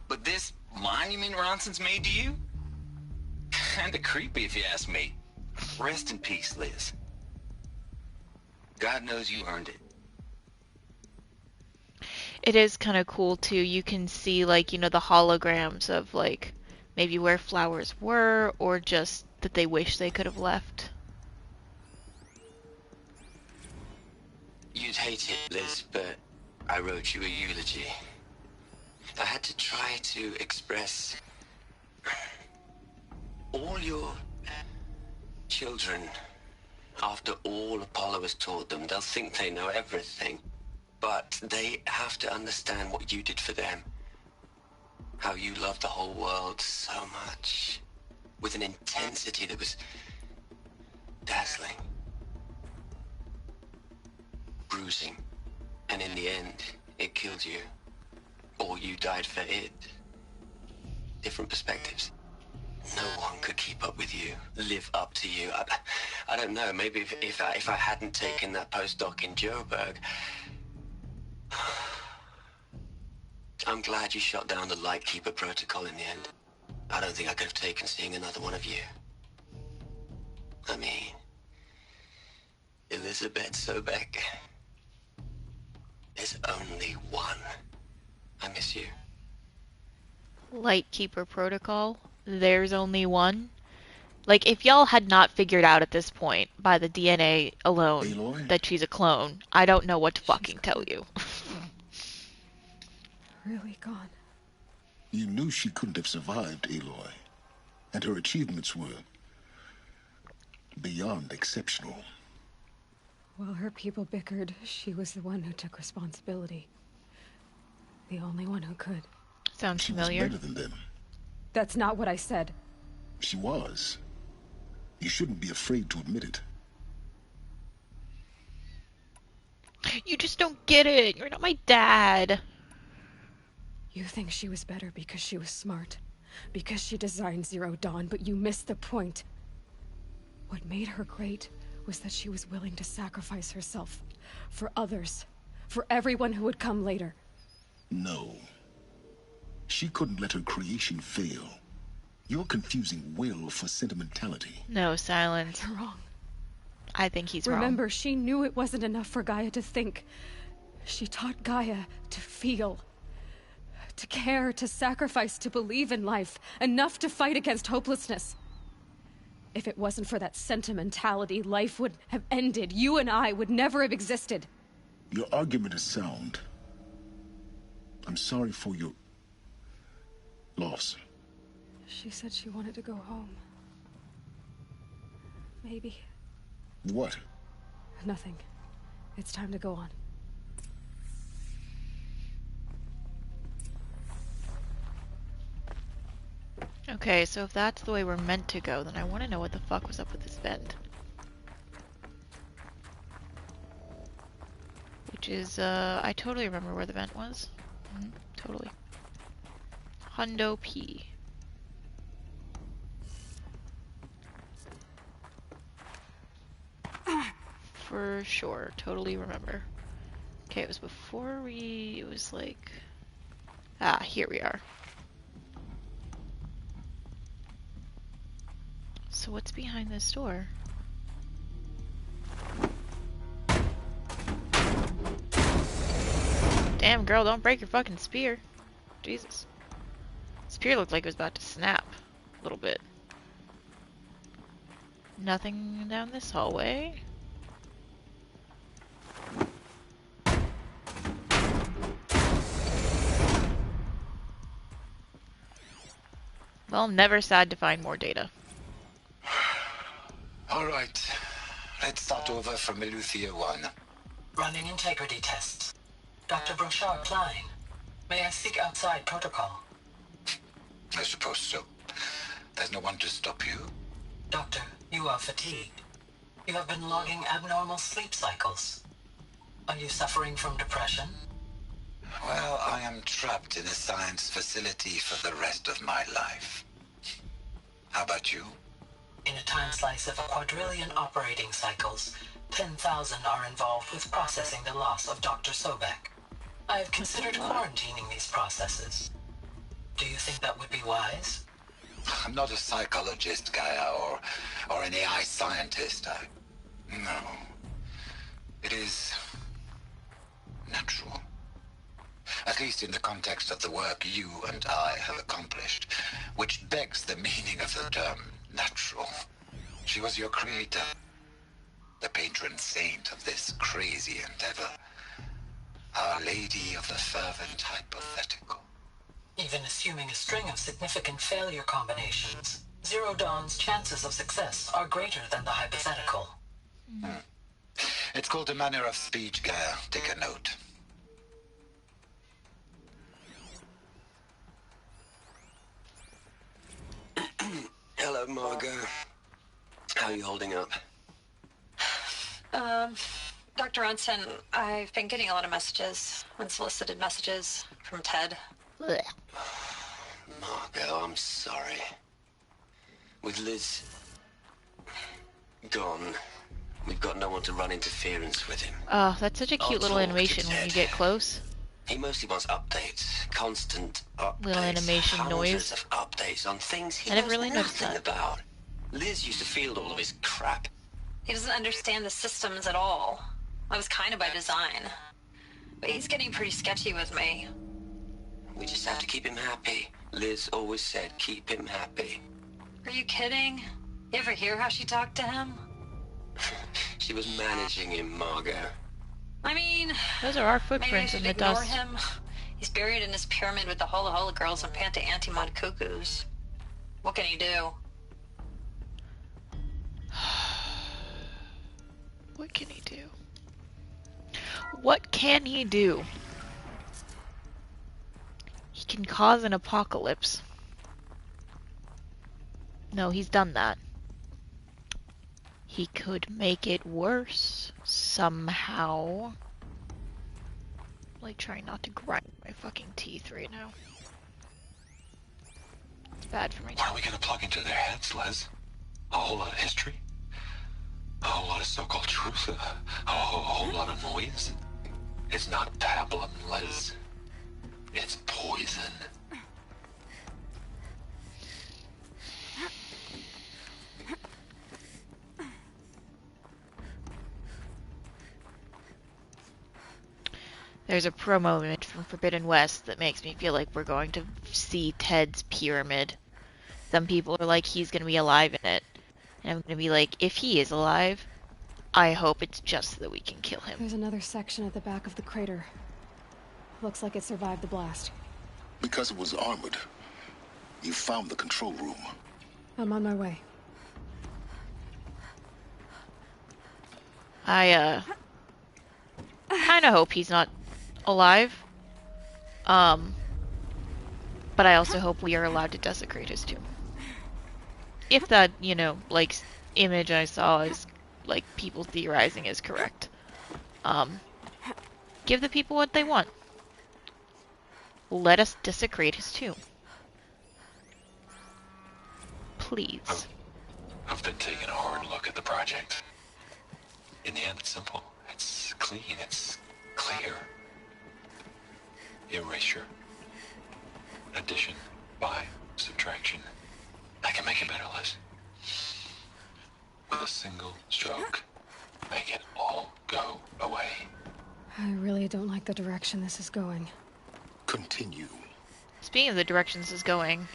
But this monument Ronson's made to you? Kinda creepy if you ask me. Rest in peace, Liz. God knows you earned it. It is kind of cool, too. You can see, like, you know, the holograms of, like, maybe where flowers were, or just that they wish they could have left. You'd hate it, Liz, but I wrote you a eulogy. I had to try to express all your children. After all Apollo has taught them, they'll think they know everything. But they have to understand what you did for them. How you loved the whole world so much. With an intensity that was dazzling. Bruising. And in the end, it killed you. Or you died for it. Different perspectives. No one could keep up with you, live up to you. I don't know, maybe if I hadn't taken that postdoc in Joburg. I'm glad you shot down the Lightkeeper protocol in the end. I don't think I could have taken seeing another one of you. I mean, Elizabeth Sobek. There's only one. I miss you. Lightkeeper protocol. There's only one. Like, if y'all had not figured out at this point, by the DNA alone, Aloy? that she's a clone, I don't know what to fucking tell you. Really gone. You knew she couldn't have survived, Aloy. And her achievements were beyond exceptional. While her people bickered, she was the one who took responsibility. The only one who could. Sounds She familiar. was better than them. That's not what I said. She was. You shouldn't be afraid to admit it. You just don't get it. You're not my dad. You think she was better because she was smart. Because she designed Zero Dawn, but you missed the point. What made her great was that she was willing to sacrifice herself. For others. For everyone who would come later. No. She couldn't let her creation fail. You're confusing will for sentimentality. No, silence. You're wrong. I think he's wrong. Remember, she knew it wasn't enough for Gaia to think. She taught Gaia to feel. To care, to sacrifice, to believe in life. Enough to fight against hopelessness. If it wasn't for that sentimentality, life would have ended. You and I would never have existed. Your argument is sound. I'm sorry for your loss. She said she wanted to go home. Maybe. What? Nothing. It's time to go on. Okay, so if that's the way we're meant to go, then I want to know what the fuck was up with this vent. Which is, I totally remember where the vent was. Totally. Hundo P. For sure, totally remember. Okay, it was before it was like... Ah, here we are. So what's behind this door? Damn, girl, don't break your fucking spear. Jesus. Spear looked like it was about to snap. A little bit. Nothing down this hallway. Well, never sad to find more data. All right. Let's start over from Eleuthia 1. Running integrity tests. Dr. Brochard Klein. May I speak outside protocol? I suppose so. There's no one to stop you. Doctor, you are fatigued. You have been logging abnormal sleep cycles. Are you suffering from depression? Well, I am trapped in a science facility for the rest of my life. How about you? In a time slice of a quadrillion operating cycles, 10,000 are involved with processing the loss of Dr. Sobek. I have considered quarantining these processes. Do you think that would be wise? I'm not a psychologist, Gaia, or an AI scientist. No. It is natural. At least in the context of the work you and I have accomplished, which begs the meaning of the term natural. She was your creator, the patron saint of this crazy endeavor, Our Lady of the Fervent Hypothetical. Even assuming a string of significant failure combinations, Zero Dawn's chances of success are greater than the hypothetical. It's called a manner of speech, Gaia. Take a note. Hello, Margot. How are you holding up? Dr. Ronson, I've been getting a lot of messages, unsolicited messages from Ted. Blech. Margot, I'm sorry. With Liz gone, we've got no one to run interference with him. Oh, that's such a cute little talk to animation when you Ted. get close. He mostly wants updates, constant updates. Little animation hundreds noise. of updates on things he I never knows really noticed nothing that. about. Liz used to field all of his crap. He doesn't understand the systems at all. That was kind of by design. But he's getting pretty sketchy with me. We just have to keep him happy. Liz always said, keep him happy. Are you kidding? You ever hear how she talked to him? She was managing him, Margot. I mean, Those are our maybe I footprints should in the ignore dust. him. He's buried in his pyramid with the Hola Hola girls and Panta Antimod cuckoos. What can he do? What can he do? What can he do? He can cause an apocalypse. No, he's done that. He could make it worse somehow. Like trying not to grind my fucking teeth right now. It's bad for my What teeth. are we gonna plug into their heads, Liz? A whole lot of history? A whole lot of so-called truth? A whole lot of noise? It's not pablum, Liz. It's poison. There's a promo image from Forbidden West that makes me feel like we're going to see Ted's pyramid. Some people are like, he's gonna be alive in it. And I'm gonna be like, if he is alive, I hope it's just so that we can kill him. There's another section at the back of the crater. Looks like it survived the blast. Because it was armored, you found the control room. I'm on my way. I, kinda hope he's not alive. But I also hope we are allowed to desecrate his tomb. If that, you know, like, image I saw is, like, people theorizing is correct. Give the people what they want. Let us desecrate his tomb. Please. I've been taking a hard look at the project. In the end, it's simple. It's clean. It's clear. Erasure. Addition. By subtraction. I can make it better, Liz. With a single stroke. Make it all go away. I really don't like the direction this is going. Continue. Speaking of the directions this is going,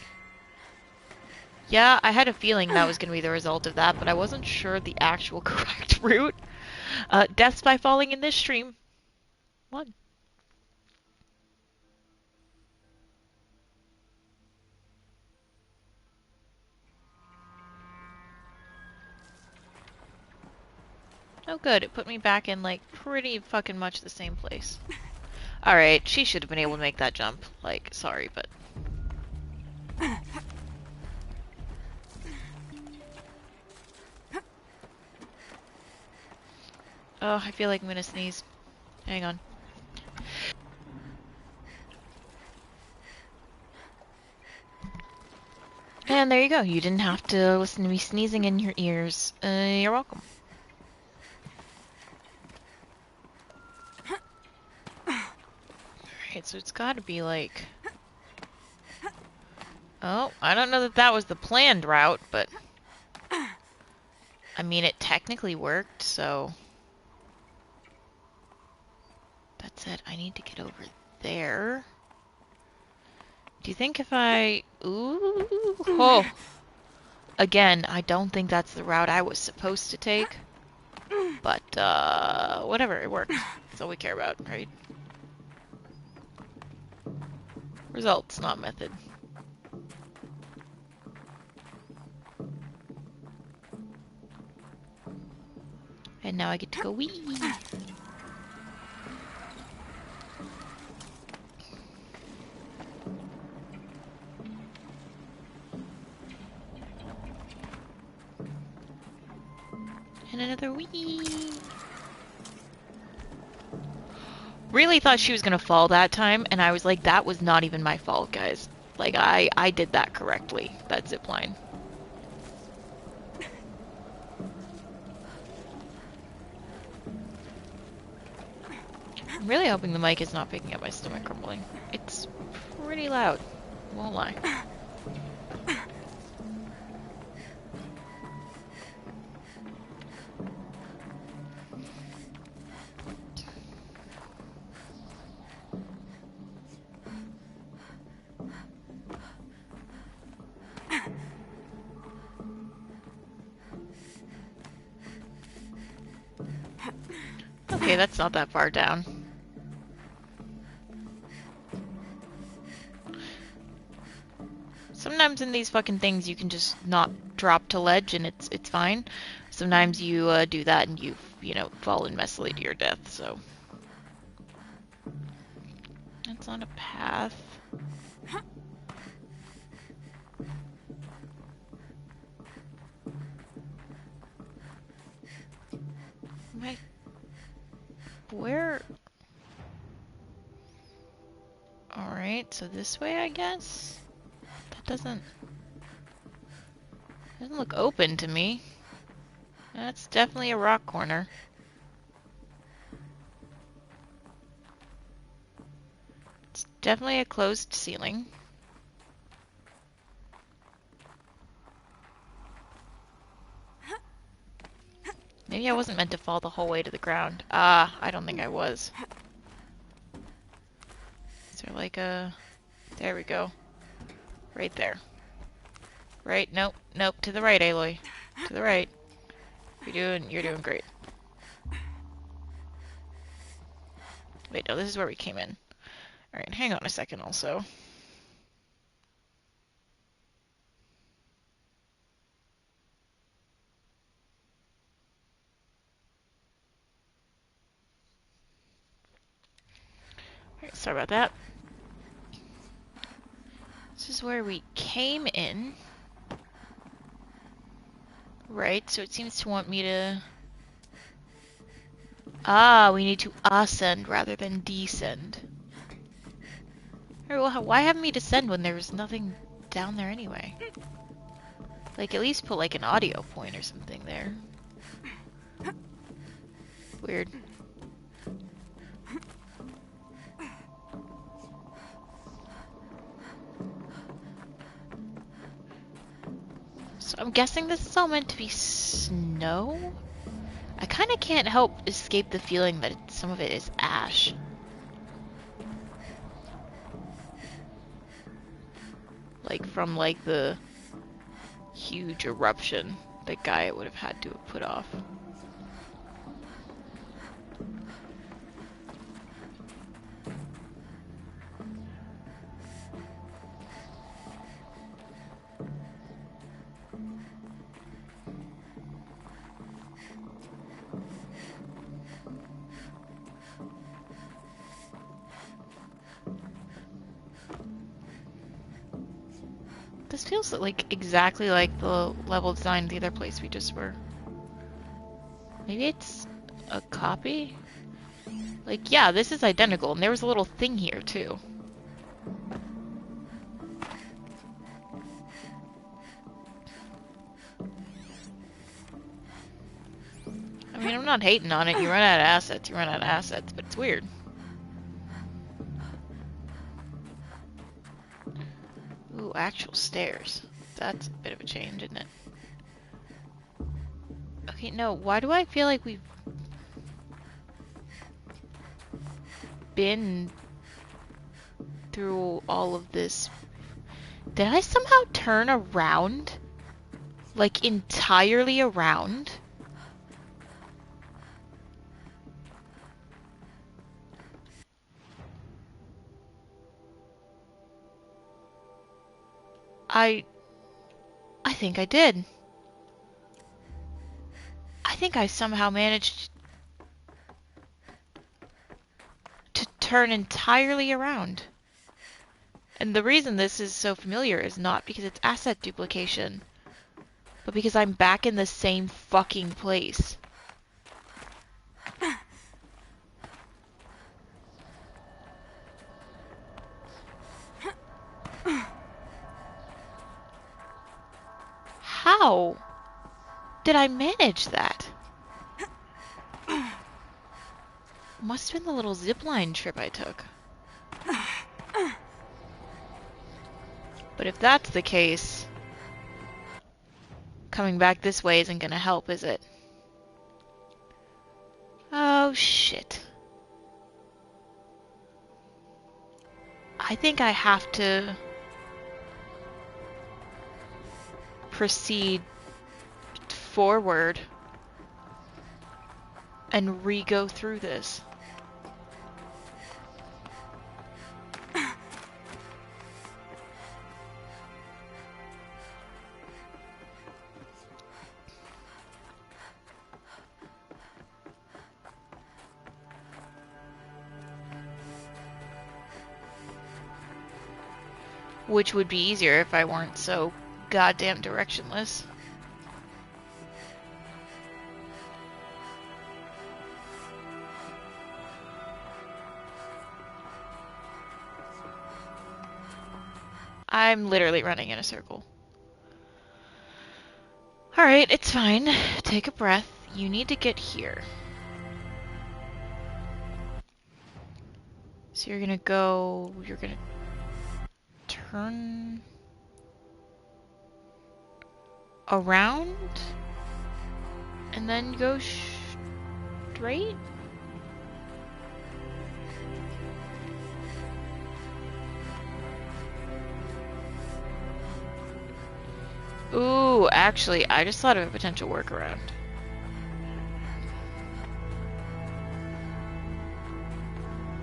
yeah, I had a feeling that was going to be the result of that, but I wasn't sure the actual correct route. Deaths by falling in this stream. 1. Oh good, it put me back in, like, pretty fucking much the same place. Alright, she should have been able to make that jump. Like, sorry, but... Oh, I feel like I'm gonna sneeze. Hang on. And there you go. You didn't have to listen to me sneezing in your ears. You're welcome. Alright, so it's gotta be like... Oh, I don't know that that was the planned route, but... I mean, it technically worked, so... That said, I need to get over there. Do you think if I... Ooh... Oh! Again, I don't think that's the route I was supposed to take. But, whatever, it worked. That's all we care about, right? Results, not method. And now I get to go wee! And another wee! Really thought she was gonna fall that time, and I was like, that was not even my fault, guys. Like, I did that correctly, that zipline. I'm really hoping the mic is not picking up my stomach grumbling. It's pretty loud, won't lie. Okay, that's not that far down. Sometimes in these fucking things you can just not drop to ledge and it's fine. Sometimes you do that and you know, fall messily to your death, so. That's not a path. Where? Alright, so this way, I guess? That doesn't look open to me. That's definitely a rock corner. It's definitely a closed ceiling. Maybe I wasn't meant to fall the whole way to the ground. Ah, I don't think I was. Is there like a... There we go. Right there. Right? Nope. Nope. To the right, Aloy. To the right. You're doing great. Wait, no, this is where we came in. Alright, hang on a second also. Alright, sorry about that. This is where we came in. Right, so it seems to want me to... Ah, we need to ascend rather than descend. Alright, well, why have me descend when there's nothing down there anyway? Like, at least put like an audio point or something there. Weird. So I'm guessing this is all meant to be snow? I kind of can't help escape the feeling that some of it is ash. Like from like the huge eruption that Gaia would have had to have put off. This feels like exactly like the level design of the other place we just were. Maybe it's a copy? Like, yeah, this is identical, and there was a little thing here, too. I mean, I'm not hating on it. You run out of assets, you run out of assets, but it's weird. Ooh, actual stairs. That's a bit of a change, isn't it? Okay, no, why do I feel like we've been through all of this? Did I somehow turn around? Like, entirely around? I think I did. I think I somehow managed to turn entirely around. And the reason this is so familiar is not because it's asset duplication, but because I'm back in the same fucking place. How did I manage that? Must have been the little zipline trip I took. But if that's the case, coming back this way isn't gonna help, is it? Oh, shit. I think I have to proceed forward and re-go through this. Which would be easier if I weren't so goddamn directionless. I'm literally running in a circle. Alright, it's fine. Take a breath. You need to get here. So you're gonna turn around and then go straight? Ooh, actually, I just thought of a potential workaround.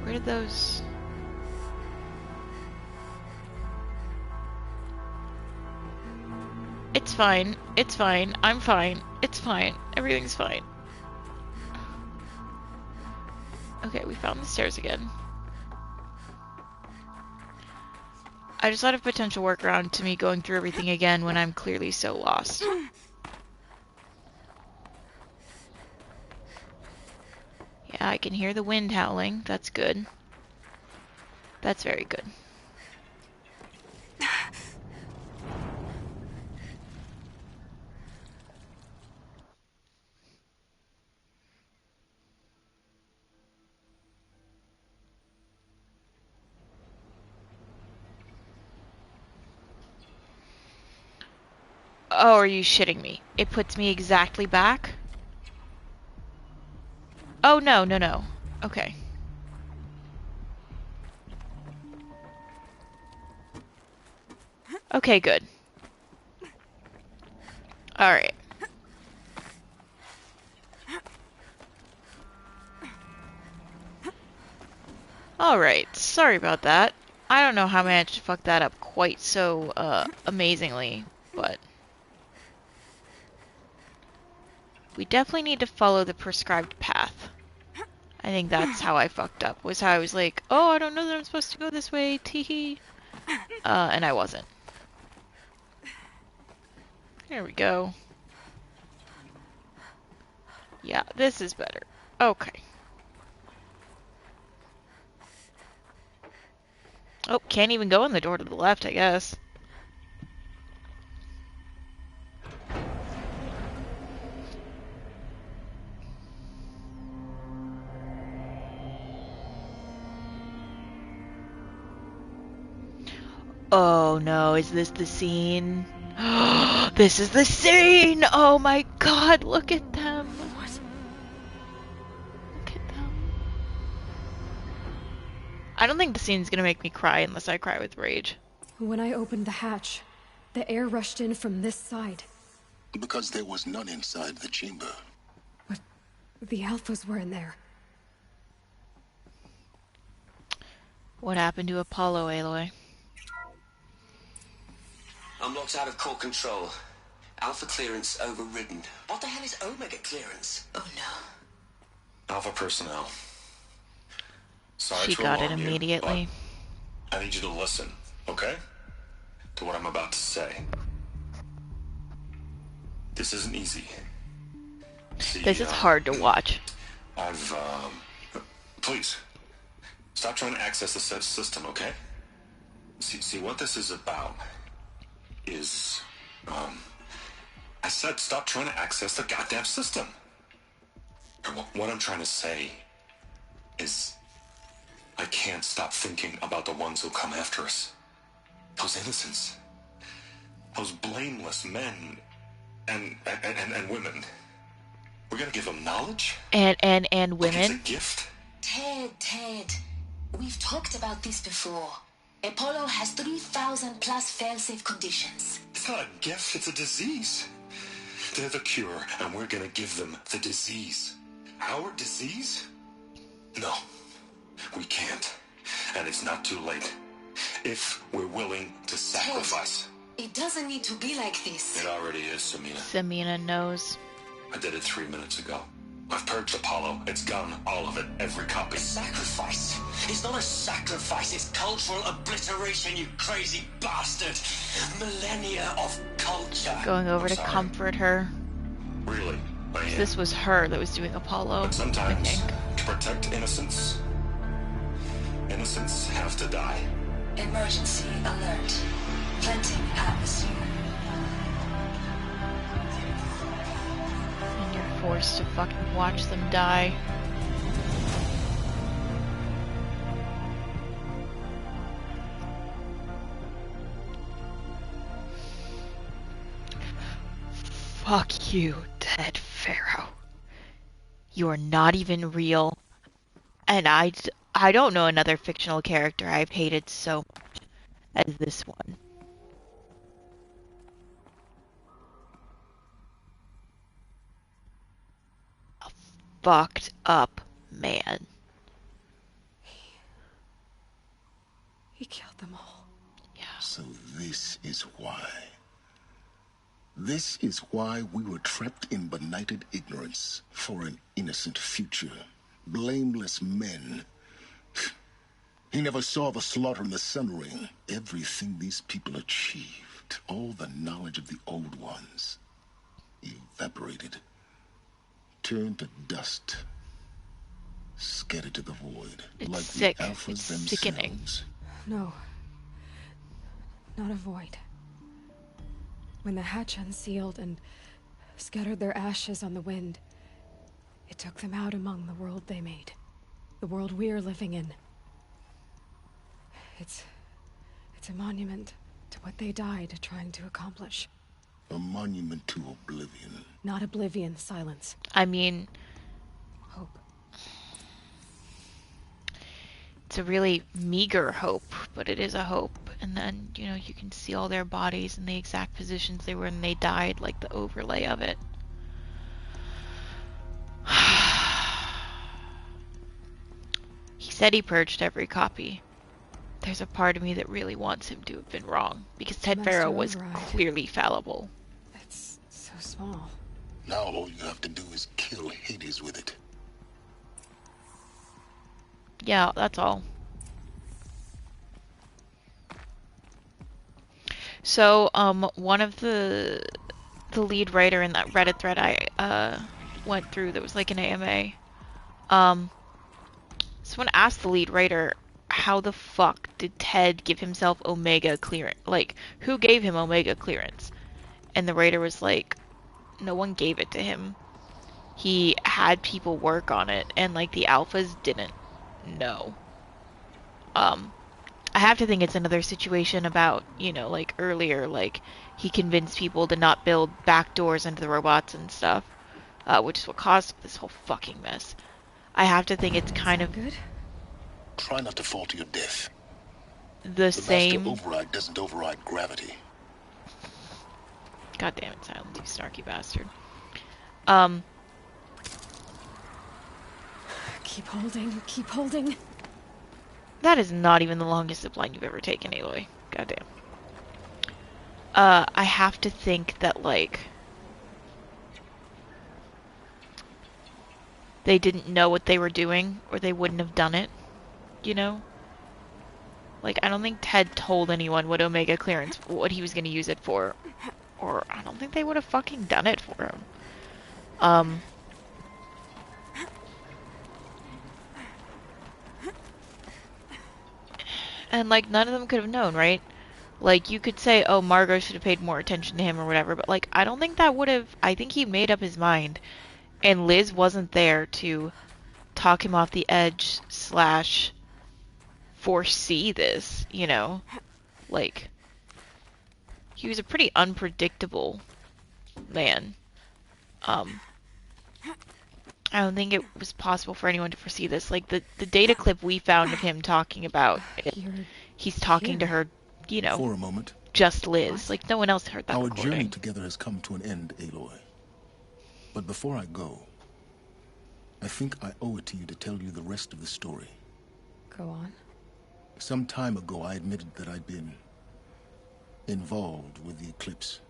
Where did those... It's fine. It's fine. I'm fine. It's fine. Everything's fine. Okay, we found the stairs again. I just thought of potential workaround to me going through everything again when I'm clearly so lost. Yeah, I can hear the wind howling. That's good. That's very good. Oh, are you shitting me? It puts me exactly back? Oh, no, no, no. Okay. Okay, good. Alright. Alright, sorry about that. I don't know how I managed to fuck that up quite so, amazingly, but... We definitely need to follow the prescribed path. I think that's how I fucked up, was how I was like, oh, I don't know that I'm supposed to go this way, teehee. And I wasn't. There we go. Yeah, this is better. Okay. Oh, can't even go in the door to the left, I guess. Oh no, is this the scene? This is the scene! Oh my god, look at them! What? Look at them. I don't think the scene's gonna make me cry unless I cry with rage. When I opened the hatch, the air rushed in from this side. Because there was none inside the chamber. But the Alphas were in there. What happened to Apollo, Aloy? I'm locked out of core control. Alpha clearance overridden. What the hell is Omega clearance? Oh no. Alpha personnel. Sorry She to got it alarm you, immediately. but I need you to listen, okay? To what I'm about to say. This isn't easy. See, This is hard to watch. Please, stop trying to access the system, okay? See, what this is about is, I said stop trying to access the goddamn system. What I'm trying to say is, I can't stop thinking about the ones who come after us. Those innocents. Those blameless men and women. We're gonna give them knowledge? And Like it's a women? gift? Ted, we've talked about this before. Apollo has 3,000 plus fail-safe conditions. It's not a gift, it's a disease. They're the cure, and we're gonna give them the disease. Our disease? No, we can't. And it's not too late. If we're willing to sacrifice. It doesn't need to be like this. It already is, Samina. Samina knows. I did it 3 minutes ago. I've purged Apollo. It's gone, all of it, every copy. Sacrifice? It's not a sacrifice, it's cultural obliteration, you crazy bastard! Millennia of culture! Going over I'm to sorry. comfort her. Really? I am. This was her that was doing Apollo, But I sometimes, think. to protect innocence, innocents have to die. Emergency alert. Planting atmosphere. And you're forced to fucking watch them die. Fuck you, dead Pharaoh. You are not even real. And I don't know another fictional character I've hated so much as this one. A fucked up man. He killed them all. Yeah. So this is why. This is why we were trapped in benighted ignorance for an innocent future. Blameless men. He never saw the slaughter in the Sun Ring. Everything these people achieved, all the knowledge of the old ones, evaporated, turned to dust, scattered to the void, It's like sick. the Alphas It's themselves. sickening. No. Not a void. When the hatch unsealed and scattered their ashes on the wind, it took them out among the world they made. The world we're living in. It's a monument to what they died trying to accomplish. A monument to oblivion. Not oblivion, silence. I mean, Hope. it's a really meager hope, but it is a hope. And then, you know, you can see all their bodies in the exact positions they were when they died, like the overlay of it. He said he purged every copy. There's a part of me that really wants him to have been wrong, because Ted Master Farrow was override. clearly fallible. It's so small. Now all you have to do is kill Hades with it. Yeah, that's all. So, one of the lead writer in that Reddit thread I went through that was like an AMA, Um, Someone asked the lead writer, how the fuck did Ted give himself Omega clearance? Like, who gave him Omega clearance? And the writer was like, no one gave it to him. He had people work on it, and like the alphas didn't know. Um, I have to think it's another situation about, like earlier, like he convinced people to not build back doors into the robots and stuff, which is what caused this whole fucking mess. I have to think it's kind of good. Try not to fall to your death. the The master same. override doesn't override gravity. God damn it, Silence, you snarky bastard. Keep holding, keep holding. That is not even the longest zipline you've ever taken, Aloy. Goddamn. I have to think that, like, they didn't know what they were doing, or they wouldn't have done it, you know? Like, I don't think Ted told anyone what Omega clearance, what he was going to use it for, or I don't think they would have fucking done it for him. And, like, none of them could have known, right? Like, you could say, oh, Margot should have paid more attention to him or whatever, but, like, I don't think that would have... I think he made up his mind, and Liz wasn't there to talk him off the edge / foresee this, you know? Like, he was a pretty unpredictable man. I don't think it was possible for anyone to foresee this. Like, the data clip we found of him talking about it, he's talking to her, you know, For a moment, just Liz. Like, no one else heard that our recording. journey together has come to an end, Aloy. But before I go, I think I owe it to you to tell you the rest of the story. Go on. Some time ago, I admitted that I'd been involved with the eclipse.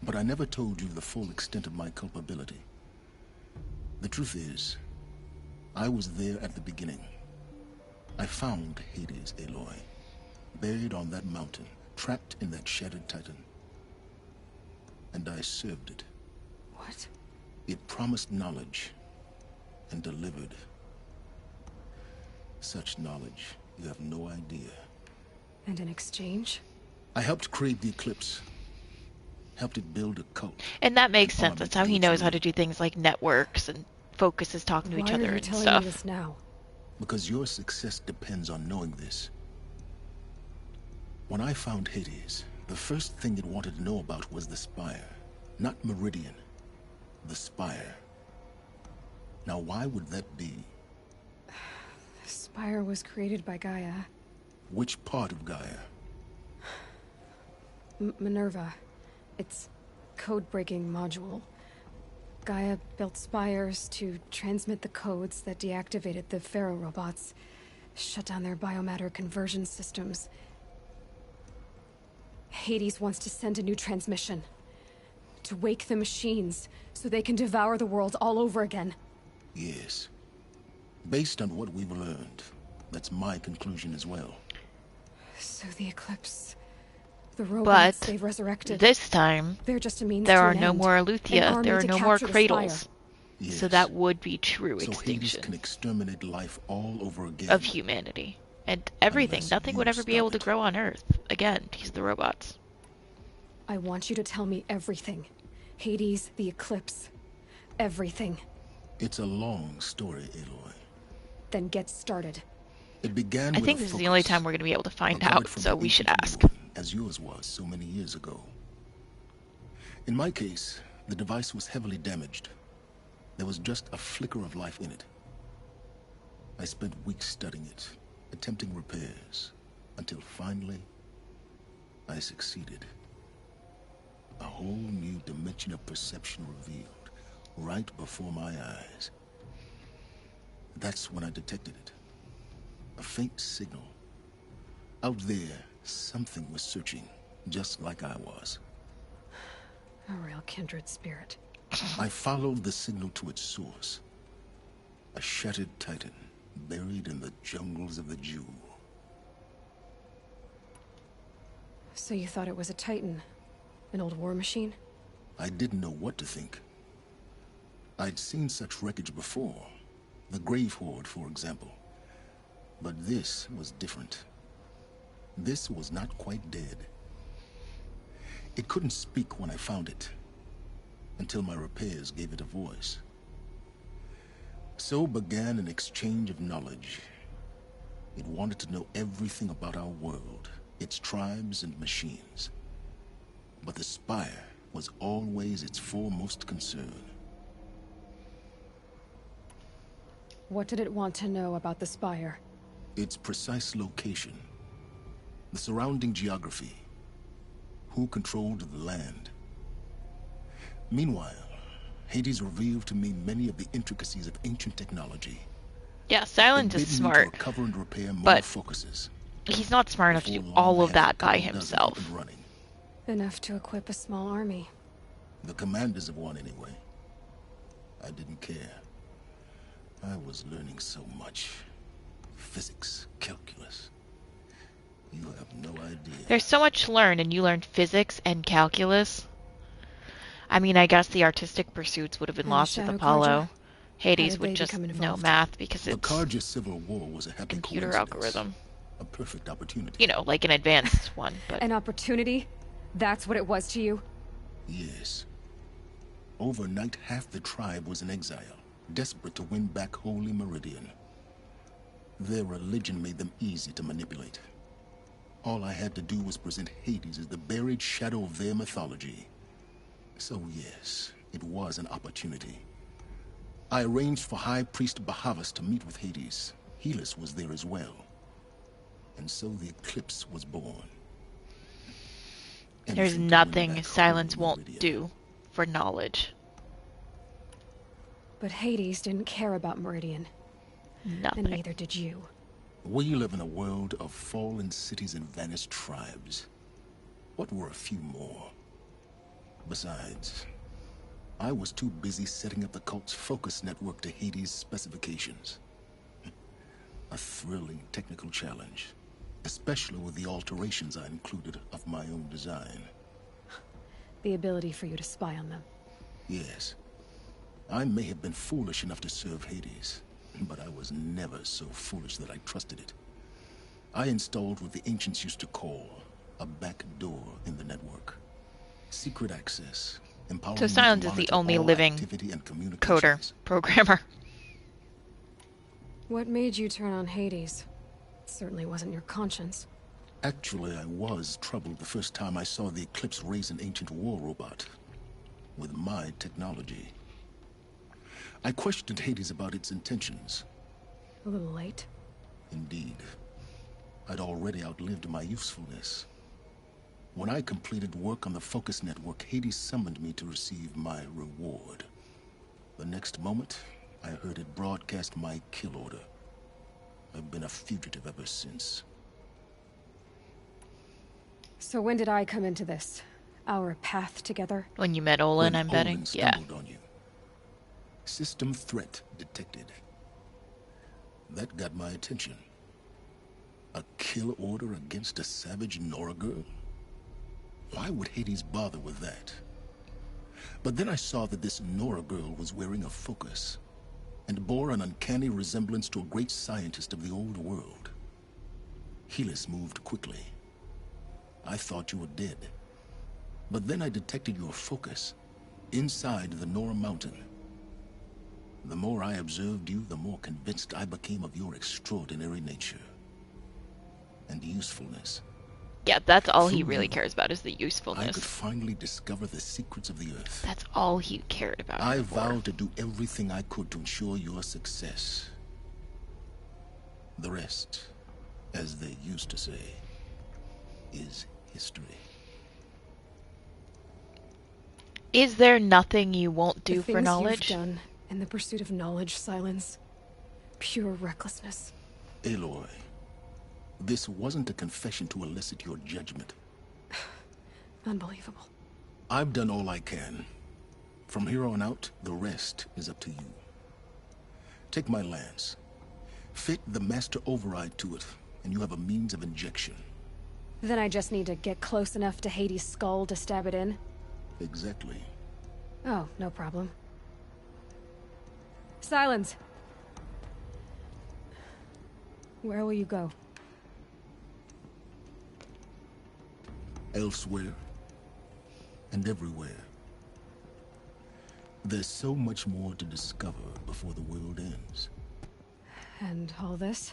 But I never told you the full extent of my culpability. The truth is, I was there at the beginning. I found Hades, Aloy, buried on that mountain, trapped in that shattered titan. And I served it. What? It promised knowledge and delivered. Such knowledge, you have no idea. And in exchange? I helped create the eclipse. Helped it build a cult. And that makes sense. That's how he knows how to do things like networks and focuses talking to each other and Why are you telling stuff. me this now? Because your success depends on knowing this. When I found Hades, the first thing it wanted to know about was the Spire. Not Meridian. The Spire. Now why would that be? The Spire was created by Gaia. Which part of Gaia? Minerva. It's code-breaking module. Gaia built spires to transmit the codes that deactivated the FARO robots, shut down their biomatter conversion systems. Hades wants to send a new transmission. To wake the machines, so they can devour the world all over again. Yes. Based on what we've learned, that's my conclusion as well. So the Eclipse... The robots But they've resurrected. this time, They're just a means there to are an no end. more An Aletheia. army There are to no more capture the cradles. Spire. Yes. So that would be true So Hades extinction can exterminate life all over again. of humanity. And everything. Unless Nothing would you ever be stop able to it. grow on Earth. Again, he's the robots. I want you to tell me everything. Hades, the Eclipse. Everything. It's a long story, Aloy. Then get started. It began I with think a this is the only focus, time we're going to be able to find a guide out, from so the we should ancient ask. one, as yours was so many years ago. In my case, the device was heavily damaged. There was just a flicker of life in it. I spent weeks studying it, attempting repairs, until finally, I succeeded. A whole new dimension of perception revealed, right before my eyes. That's when I detected it. A faint signal. Out there, something was searching, just like I was. A real kindred spirit. I followed the signal to its source. A shattered titan, buried in the jungles of the Jew. So you thought it was a Titan? An old war machine? I didn't know what to think. I'd seen such wreckage before, The Grave Horde, for example. But this was different. This was not quite dead. It couldn't speak when I found it, until my repairs gave it a voice. So began an exchange of knowledge. It wanted to know everything about our world, its tribes and machines. But the Spire was always its foremost concern. What did it want to know about the Spire? Its precise location, the surrounding geography, who controlled the land. Meanwhile, Hades revealed to me many of the intricacies of ancient technology. Yeah, Silence is smart, recover and repair more but focuses. he's not smart enough to do all of that by himself. Enough to equip a small army. The commanders of one, anyway. I didn't care. I was learning so much. Physics, calculus. You have no idea. There's so much to learn, and you learned physics and calculus. I mean, I guess the artistic pursuits would have been lost with Apollo. Hades would just know math because it's the Carja Civil War was a happy computer algorithm. A perfect opportunity. You know, like an advanced one, but an opportunity? That's what it was to you? Yes. Overnight, half the tribe was in exile, desperate to win back Holy Meridian. Their religion made them easy to manipulate. All I had to do was present Hades as the buried shadow of their mythology. So yes, it was an opportunity. I arranged for High Priest Bahavas to meet with Hades. Helis was there as well. And so the eclipse was born. There's nothing Silence won't do for knowledge. But Hades didn't care about Meridian. Nothing. And neither did you. We live in a world of fallen cities and vanished tribes. What were a few more? Besides, I was too busy setting up the cult's focus network to Hades' specifications. A thrilling technical challenge, especially with the alterations I included of my own design. The ability for you to spy on them. Yes. I may have been foolish enough to serve Hades, but I was never so foolish that I trusted it. I installed what the ancients used to call a back door in the network. Secret access. So Silence is the only living coder, programmer. What made you turn on Hades? It certainly wasn't your conscience. Actually, I was troubled the first time I saw the Eclipse raise an ancient war robot with my technology. I questioned Hades about its intentions. A little late. Indeed. I'd already outlived my usefulness. When I completed work on the Focus Network, Hades summoned me to receive my reward. The next moment, I heard it broadcast my kill order. I've been a fugitive ever since. So when did I come into this? Our path together? When you met Olin, I'm betting? Yeah. On you. System threat detected. That got my attention. A kill order against a savage Nora girl? Why would Hades bother with that? But then I saw that this Nora girl was wearing a focus and bore an uncanny resemblance to a great scientist of the old world. Helis moved quickly. I thought you were dead. But then I detected your focus inside the Nora mountain. The more I observed you, the more convinced I became of your extraordinary nature and usefulness. Yeah, that's all he really cares about is the usefulness. I could finally discover the secrets of the Earth. That's all he cared about. I vowed to do everything I could to ensure your success. The rest, as they used to say, is history. Is there nothing you won't do for knowledge? You've done in the pursuit of knowledge, Silence. Pure recklessness. Aloy, this wasn't a confession to elicit your judgment. Unbelievable. I've done all I can. From here on out, the rest is up to you. Take my lance. Fit the master override to it, and you have a means of injection. Then I just need to get close enough to Hades' skull to stab it in? Exactly. Oh, no problem. Silence. Where will you go? Elsewhere and everywhere. There's so much more to discover before the world ends. And all this?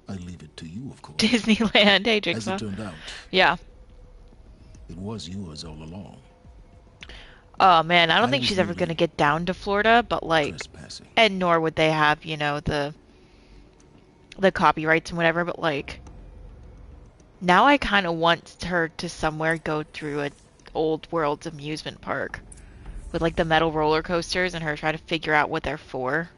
I leave it to you, of course. Disneyland, hey, As Jigsaw. it turned out, Yeah. it was yours all along. Oh man, I don't I think was she's ever merely gonna get down to Florida, but like, trespassing. and nor would they have, you know, the copyrights and whatever, but like, now I kind of want her to somewhere go through a old world's amusement park with like the metal roller coasters and her try to figure out what they're for.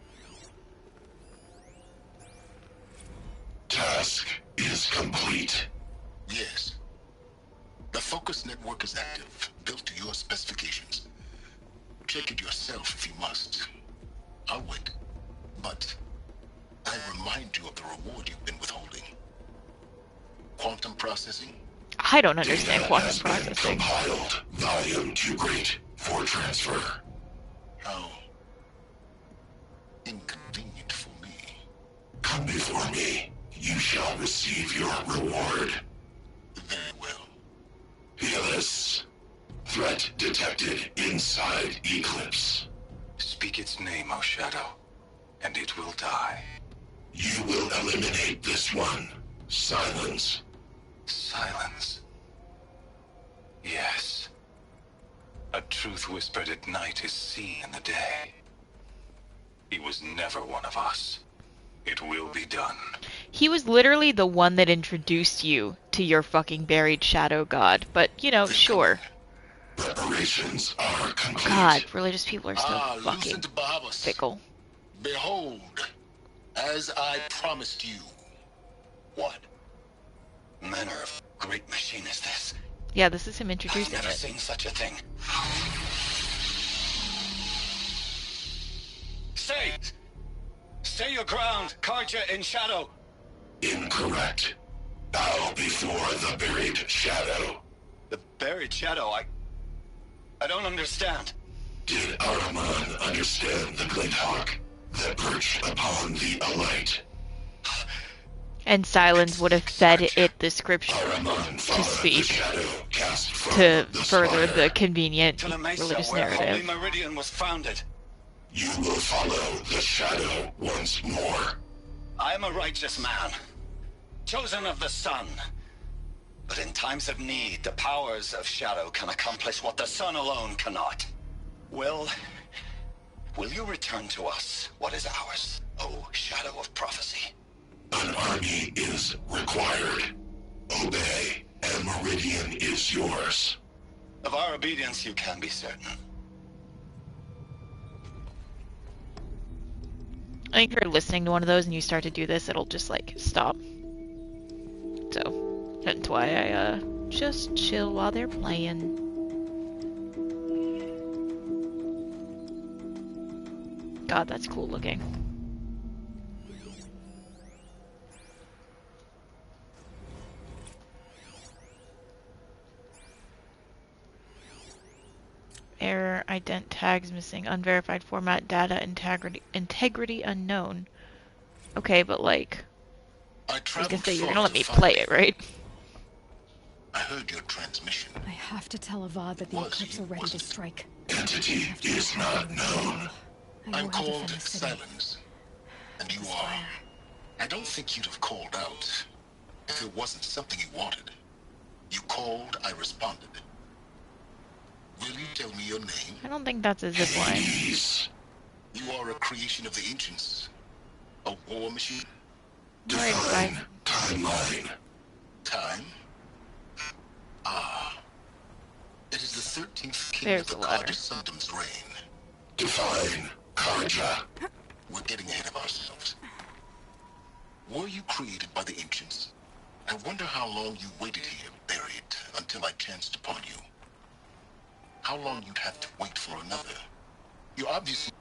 Task is complete. Yes. The focus network is active, built to your specifications. Check it yourself if you must. I'll wait. But I remind you of the reward you've been withholding. Quantum processing? I don't understand Data quantum has been processing. compiled. Volume too great for transfer. How inconvenient for me. Come before me. You shall receive your reward. Very well. Helis. Threat detected inside Eclipse. Speak its name, O Shadow, and it will die. You will eliminate this one. Silence. Silence. Yes. A truth whispered at night is seen in the day. He was never one of us. It will be done. He was literally the one that introduced you to your fucking buried shadow god, but you know, sure. Preparations are complete. God, religious people are so fucking Lucent Bahavas. fickle. Behold, as I promised you. What manner of great machine is this? Yeah, this is him I've introducing never it. seen such a thing. Stay! Stay your ground, Karja in shadow. Incorrect. Bow before the buried shadow. The buried shadow, I don't understand. Did Araman understand the glint hawk that perched upon the alight? And Silence would have fed it the scripture Araman to followed the speak shadow cast from to the further spire. the convenient To the mesa religious where Holy narrative. Meridian was founded. You will follow the shadow once more. I am a righteous man, chosen of the sun. But in times of need, the powers of shadow can accomplish what the sun alone cannot. Will you return to us what is ours, O shadow of prophecy? An army is required. Obey, and Meridian is yours. Of our obedience you can be certain. I think if you're listening to one of those and you start to do this, it'll just like stop. So that's why I just chill while they're playing. God, that's cool looking. Error, ident tags missing, unverified format, data integrity unknown. Okay, but like, I I was gonna say, you're far gonna let to me find play you. it, right? I heard your transmission. I have to tell Avad that the Was Eclipse you, are ready to wasn't it? strike. Entity is not known. I know I'm how to called defend the city. Silence. And you This are. fire. I don't think you'd have called out if it wasn't something you wanted. You called, I responded. Will you tell me your name? I don't think that's a zip line. Hades. You are a creation of the ancients. A war machine? Alright, Define bye. timeline. Time? Ah. It is the 13th king There's of the the ladder. Karja Sundam's reign. Define Karja. We're getting ahead of ourselves. Were you created by the ancients? I wonder how long you waited here, buried, until I chanced upon you. How long you'd have to wait for another. You obviously...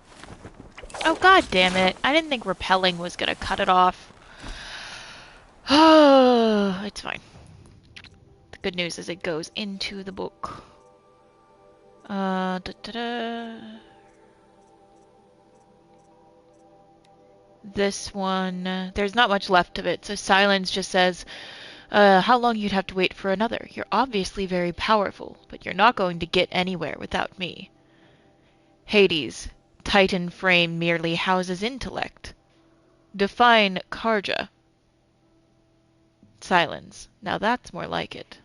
Oh god damn it. I didn't think repelling was gonna cut it off. Oh, it's fine. The good news is it goes into the book. Da-da-da. This one, there's not much left of it, so Silence just says, how long you'd have to wait for another. You're obviously very powerful, but you're not going to get anywhere without me. Hades, Titan frame merely houses intellect. Define Karja. Silence. Now that's more like it.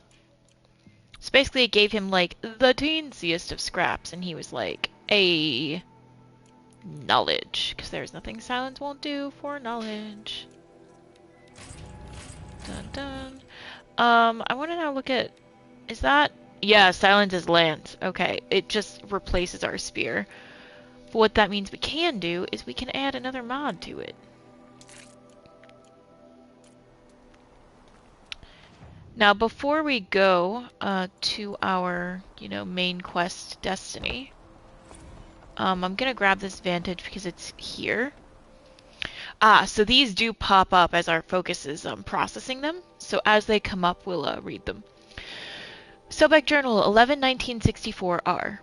So basically it gave him like the teensiest of scraps, and he was like, a knowledge. Because there's nothing Silence won't do for knowledge. Dun dun. I want to now look at, is that, yeah, Silence is Lance. Okay, it just replaces our spear. But what that means we can do is we can add another mod to it. Now, before we go to our, main quest destiny, I'm gonna grab this Vantage because it's here. So these do pop up as our focus is processing them. So as they come up, we'll read them. Sobek Journal 11-1964-R.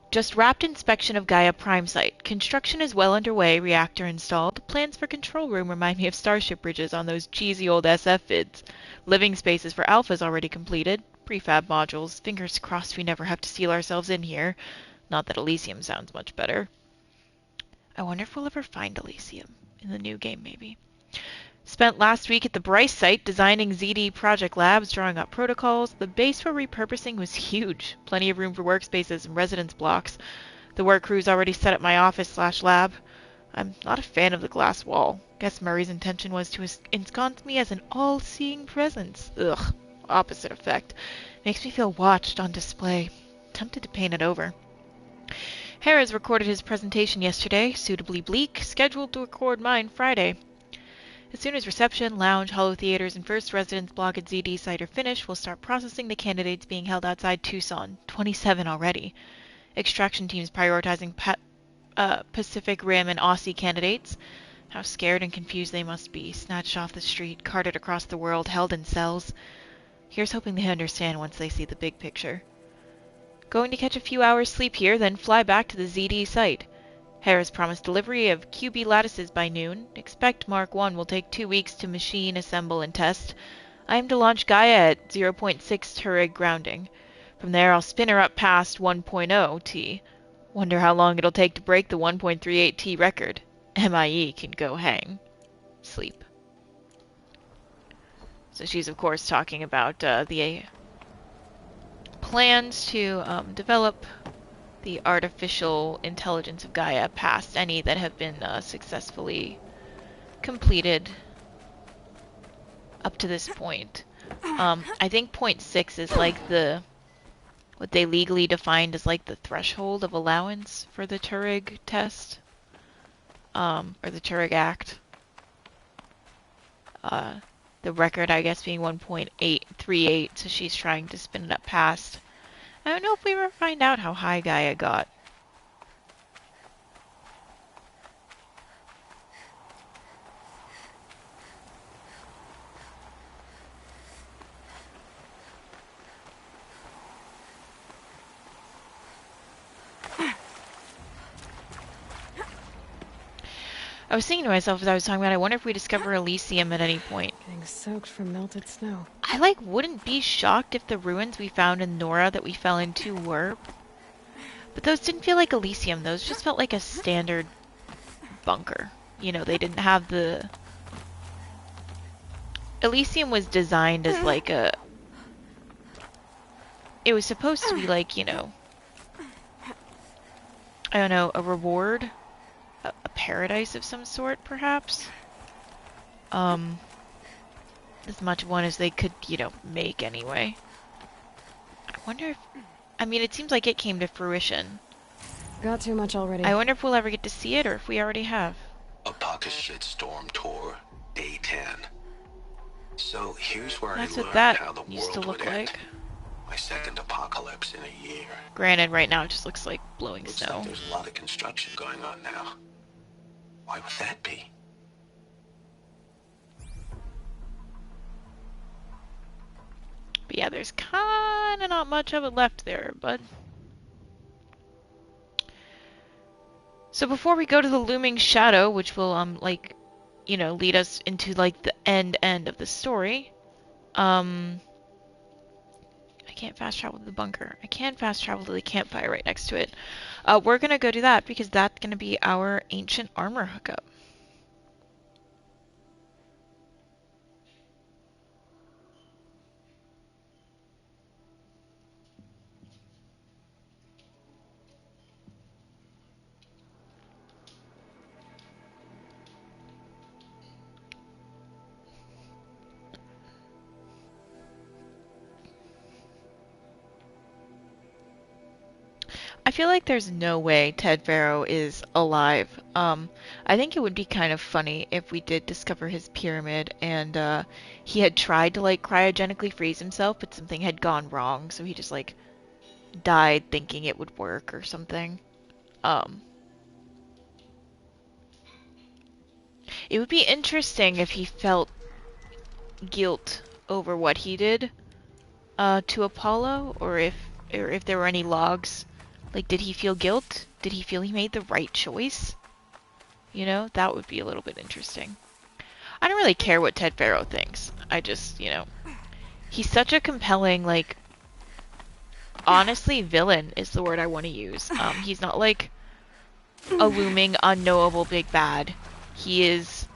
Just wrapped inspection of Gaia Prime Site. Construction is well underway, reactor installed. Plans for control room remind me of Starship bridges on those cheesy old SF vids. Living spaces for Alpha's already completed. Prefab modules. Fingers crossed we never have to seal ourselves in here. Not that Elysium sounds much better. I wonder if we'll ever find Elysium. In the new game, maybe. Spent last week at the Bryce site designing ZD project labs, drawing up protocols. The base for repurposing was huge. Plenty of room for workspaces and residence blocks. The work crew's already set up my office/lab. I'm not a fan of the glass wall. Guess Murray's intention was to ensconce me as an all-seeing presence. Ugh, opposite effect. Makes me feel watched on display. Tempted to paint it over. Harris recorded his presentation yesterday, suitably bleak, scheduled to record mine Friday. As soon as reception, lounge, holo theaters, and first residence block at ZD site are finished, we'll start processing the candidates being held outside Tucson. 27 already. Extraction teams prioritizing Pacific Rim and Aussie candidates. How scared and confused they must be. Snatched off the street, carted across the world, held in cells. Here's hoping they understand once they see the big picture. Going to catch a few hours sleep here, then fly back to the ZD site. Harris promised delivery of QB lattices by noon. Expect Mark 1 will take 2 weeks to machine, assemble, and test. I am to launch Gaia at 0.6 Turig grounding. From there, I'll spin her up past 1.0 T. Wonder how long it'll take to break the 1.38 T record. MIE can go hang. Sleep. So she's, of course, talking about the plans to develop the artificial intelligence of Gaia past any that have been successfully completed up to this point. I think 0.6 is like what they legally defined as like the threshold of allowance for the Turing test, or the Turing Act. The record, I guess, being 1.838, so she's trying to spin it up past. I don't know if we ever find out how high Gaia got. I was thinking to myself as I was talking about, I wonder if we discover Elysium at any point. Getting soaked from melted snow. I, wouldn't be shocked if the ruins we found in Nora that we fell into were. But those didn't feel like Elysium. Those just felt like a standard bunker. You know, they didn't have the... Elysium was designed as like a... It was supposed to be like, I don't know, a reward? A paradise of some sort, perhaps? As much one as they could, make anyway. I wonder if... I mean, it seems like it came to fruition. Got too much already. I wonder if we'll ever get to see it, or if we already have. Alpaca Shitstorm Tour, Day 10. So here's where That's I what learned that how the used to world look would end. like. My second apocalypse in a year. Granted, right now it just looks like blowing Looks snow. like there's a lot of construction going on now. Why would that be? But yeah, there's kinda not much of it left there, but... So before we go to the looming shadow, which will like, lead us into like the end of the story, I can't fast travel to the bunker. I can fast travel to the campfire right next to it. We're gonna go do that because that's gonna be our ancient armor hookup. I feel like there's no way Ted Faro is alive. I think it would be kind of funny if we did discover his pyramid and he had tried to like cryogenically freeze himself, but something had gone wrong, so he just like died thinking it would work or something. It would be interesting if he felt guilt over what he did to Apollo, or if there were any logs. Like, did he feel guilt? Did he feel he made the right choice? That would be a little bit interesting. I don't really care what Ted Faro thinks. I just, he's such a compelling, like, honestly, villain is the word I want to use. He's not like a looming, unknowable big bad. He is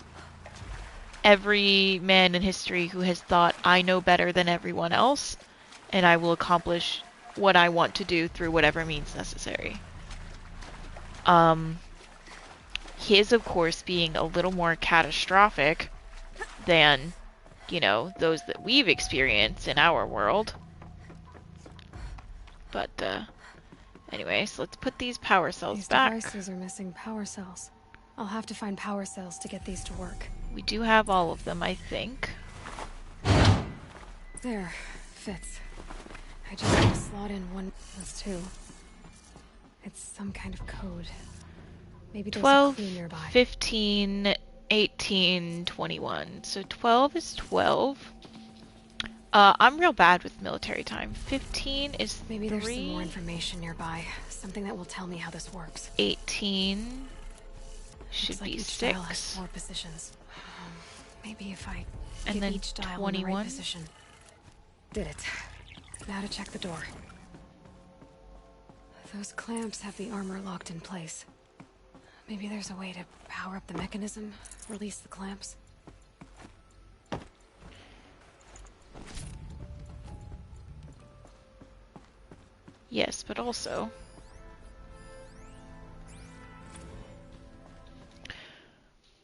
every man in history who has thought, I know better than everyone else, and I will accomplish what I want to do through whatever means necessary. His, of course, being a little more catastrophic than, those that we've experienced in our world. But, anyway, so let's put these power cells back. These devices are missing power cells. I'll have to find power cells to get these to work. We do have all of them, I think. There. Fits. I just have to slot in one. That's two. It's some kind of code. Maybe there's 12, a clue nearby. 15, 18, 21. So 12 is 12. I'm real bad with military time. 15 is Maybe 3. there's some more information nearby. Something that will tell me how this works. 18 should Looks like be each 6. dial has 4 positions. Maybe if I And get then each dial in the 21. right position. Did it. Now to check the door. Those clamps have the armor locked in place. Maybe there's a way to power up the mechanism, release the clamps. Yes, but also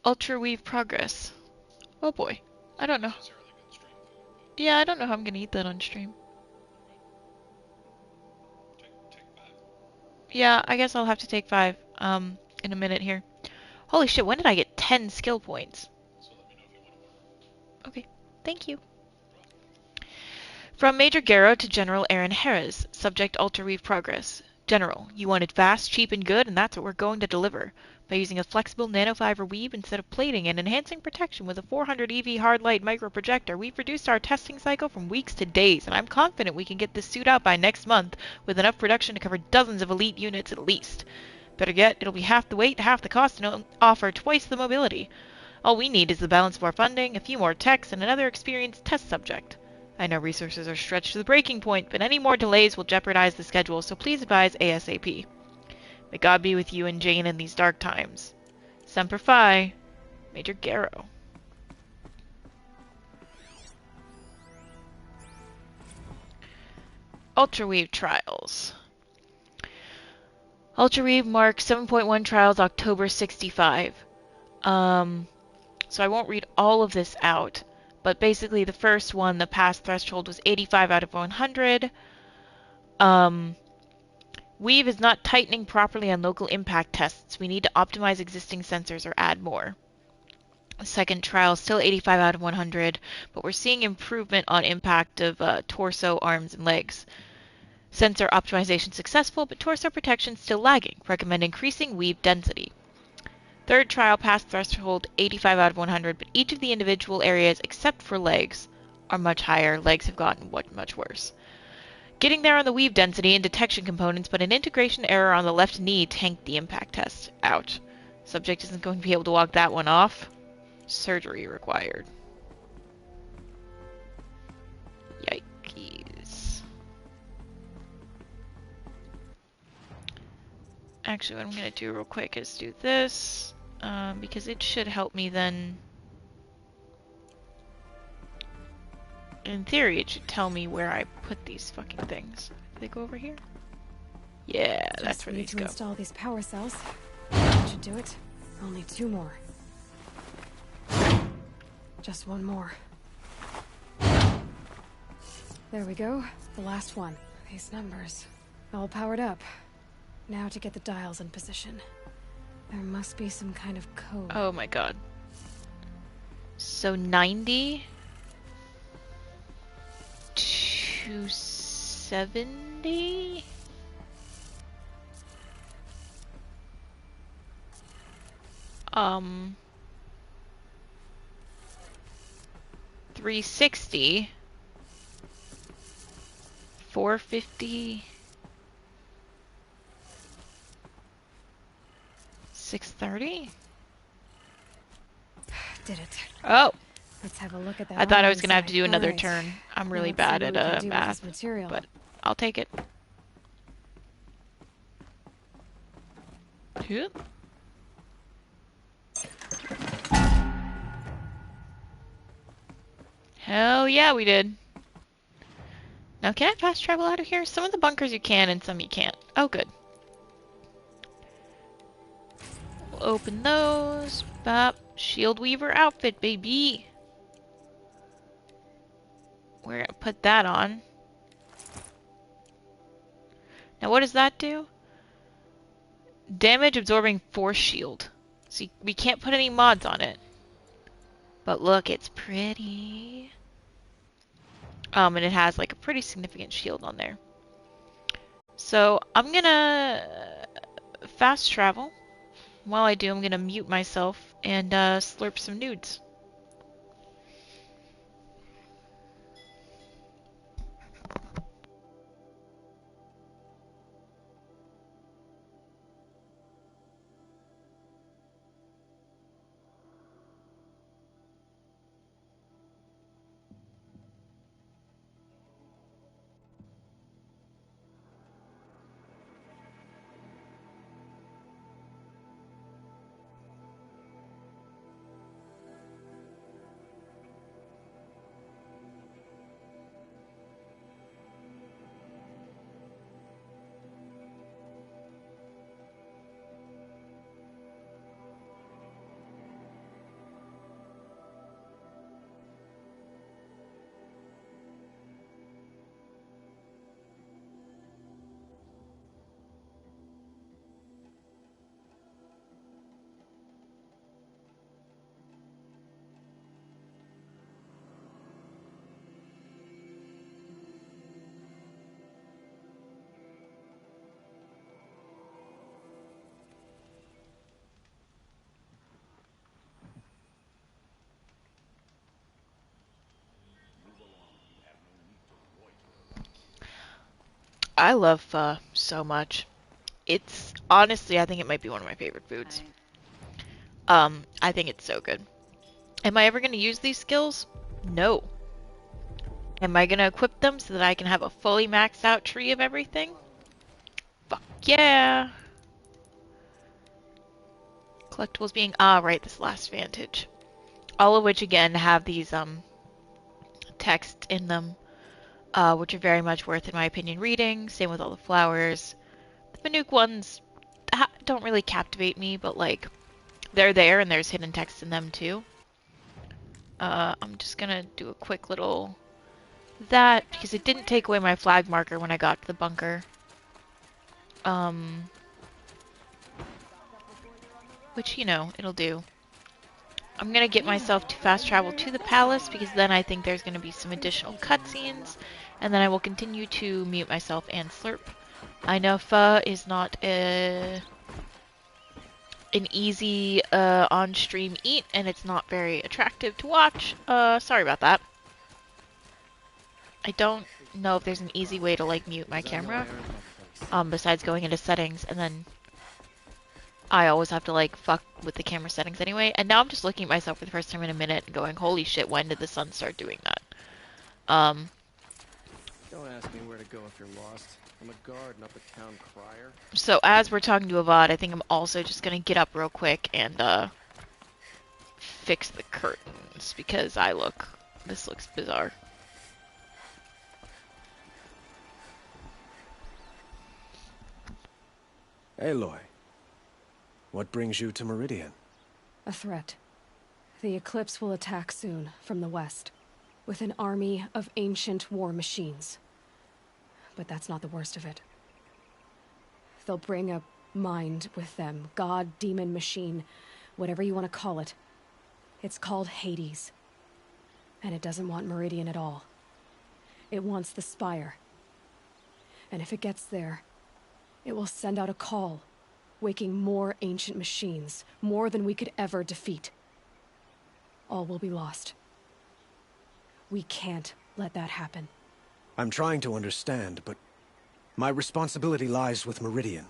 Ultra Weave Progress. Oh boy. I don't know. Yeah, I don't know how I'm gonna eat that on stream. Yeah, I guess I'll have to take 5 in a minute here. Holy shit, when did I get 10 skill points? Okay, thank you. From Major Garrow to General Aaron Harris, subject Ultra Weave Progress. General, you wanted fast, cheap, and good, and that's what we're going to deliver. By using a flexible nanofiber weave instead of plating and enhancing protection with a 400 EV hard light microprojector, we've reduced our testing cycle from weeks to days, and I'm confident we can get this suit out by next month with enough production to cover dozens of elite units at least. Better yet, it'll be half the weight, half the cost, and offer twice the mobility. All we need is the balance of our funding, a few more techs, and another experienced test subject. I know resources are stretched to the breaking point, but any more delays will jeopardize the schedule, so please advise ASAP. May God be with you and Jane in these dark times. Semper Fi, Major Garrow. Ultraweave Trials. Ultraweave Mark 7.1 Trials October 65. So I won't read all of this out, but basically the first one, the pass threshold was 85 out of 100. Weave is not tightening properly on local impact tests. We need to optimize existing sensors or add more. Second trial, still 85 out of 100, but we're seeing improvement on impact of torso, arms, and legs. Sensor optimization successful, but torso protection still lagging. Recommend increasing weave density. Third trial, pass threshold 85 out of 100, but each of the individual areas except for legs are much higher. Legs have gotten much worse. Getting there on the weave density and detection components, but an integration error on the left knee tanked the impact test. Ouch. Subject isn't going to be able to walk that one off. Surgery required. Yikes. Actually, what I'm going to do real quick is do this, because it should help me then. In theory, it should tell me where I put these fucking things. Do they go over here? Yeah, that's where these go. Just install these power cells. That should do it. Only 2 more. Just 1 more. There we go. The last one. These numbers. All powered up. Now to get the dials in position. There must be some kind of code. Oh my god. So 90 to 70? Um, 360, 450, 630? Did it. Oh! Let's have a look at that. I thought I was gonna have to do another Alright. turn. I'm really Let's see bad what we at can do with math, this material. but I'll take it. Yep. Hell yeah, we did. Now, can I fast travel out of here? Some of the bunkers you can, and some you can't. Oh, good. We'll open those. Bop. Shield Weaver outfit, baby. We're gonna put that on. Now, what does that do? Damage absorbing force shield. See, we can't put any mods on it. But look, it's pretty. And it has like a pretty significant shield on there. So I'm gonna fast travel. While I do, I'm gonna mute myself and slurp some nudes. I love pho so much. It's honestly, I think it might be one of my favorite foods. I think it's so good. Am I ever going to use these skills? No. Am I going to equip them so that I can have a fully maxed out tree of everything? Fuck yeah. Collectibles being, right, this last vantage. All of which again have these text in them, which are very much worth, in my opinion, reading. Same with all the flowers. The Fanuc ones don't really captivate me, but like they're there and there's hidden text in them too. I'm just gonna do a quick little that because it didn't take away my flag marker when I got to the bunker. Which, you know, it'll do. I'm gonna get myself to fast travel to the palace because then I think there's gonna be some additional cutscenes, and then I will continue to mute myself and slurp. I know pho is not an easy on-stream eat, and it's not very attractive to watch. Sorry about that. I don't know if there's an easy way to like mute my camera, besides going into settings, and then I always have to like fuck with the camera settings anyway. And now I'm just looking at myself for the first time in a minute and going, holy shit, when did the sun start doing that? Don't ask me where to go if you're lost. I'm a guard, not the town crier. So as we're talking to Avad, I think I'm also just gonna get up real quick and fix the curtains because this looks bizarre. Aloy, what brings you to Meridian? A threat. The Eclipse will attack soon, from the west, with an army of ancient war machines. But that's not the worst of it. They'll bring a mind with them, god, demon, machine, whatever you want to call it. It's called Hades. And it doesn't want Meridian at all. It wants the Spire. And if it gets there, it will send out a call, waking more ancient machines, more than we could ever defeat. All will be lost. We can't let that happen. I'm trying to understand, but my responsibility lies with Meridian.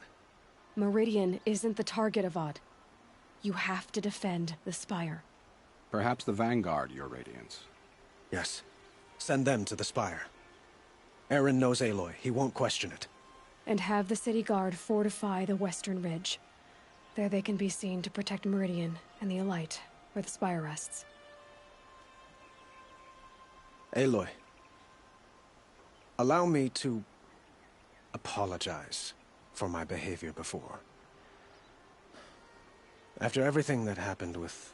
Meridian isn't the target, Avad. You have to defend the Spire. Perhaps the Vanguard, Your Radiance. Yes. Send them to the Spire. Aaron knows Aloy. He won't question it. And have the city guard fortify the western ridge. There they can be seen to protect Meridian and the Elite, where the Spire rests. Aloy, allow me to apologize for my behavior before. After everything that happened with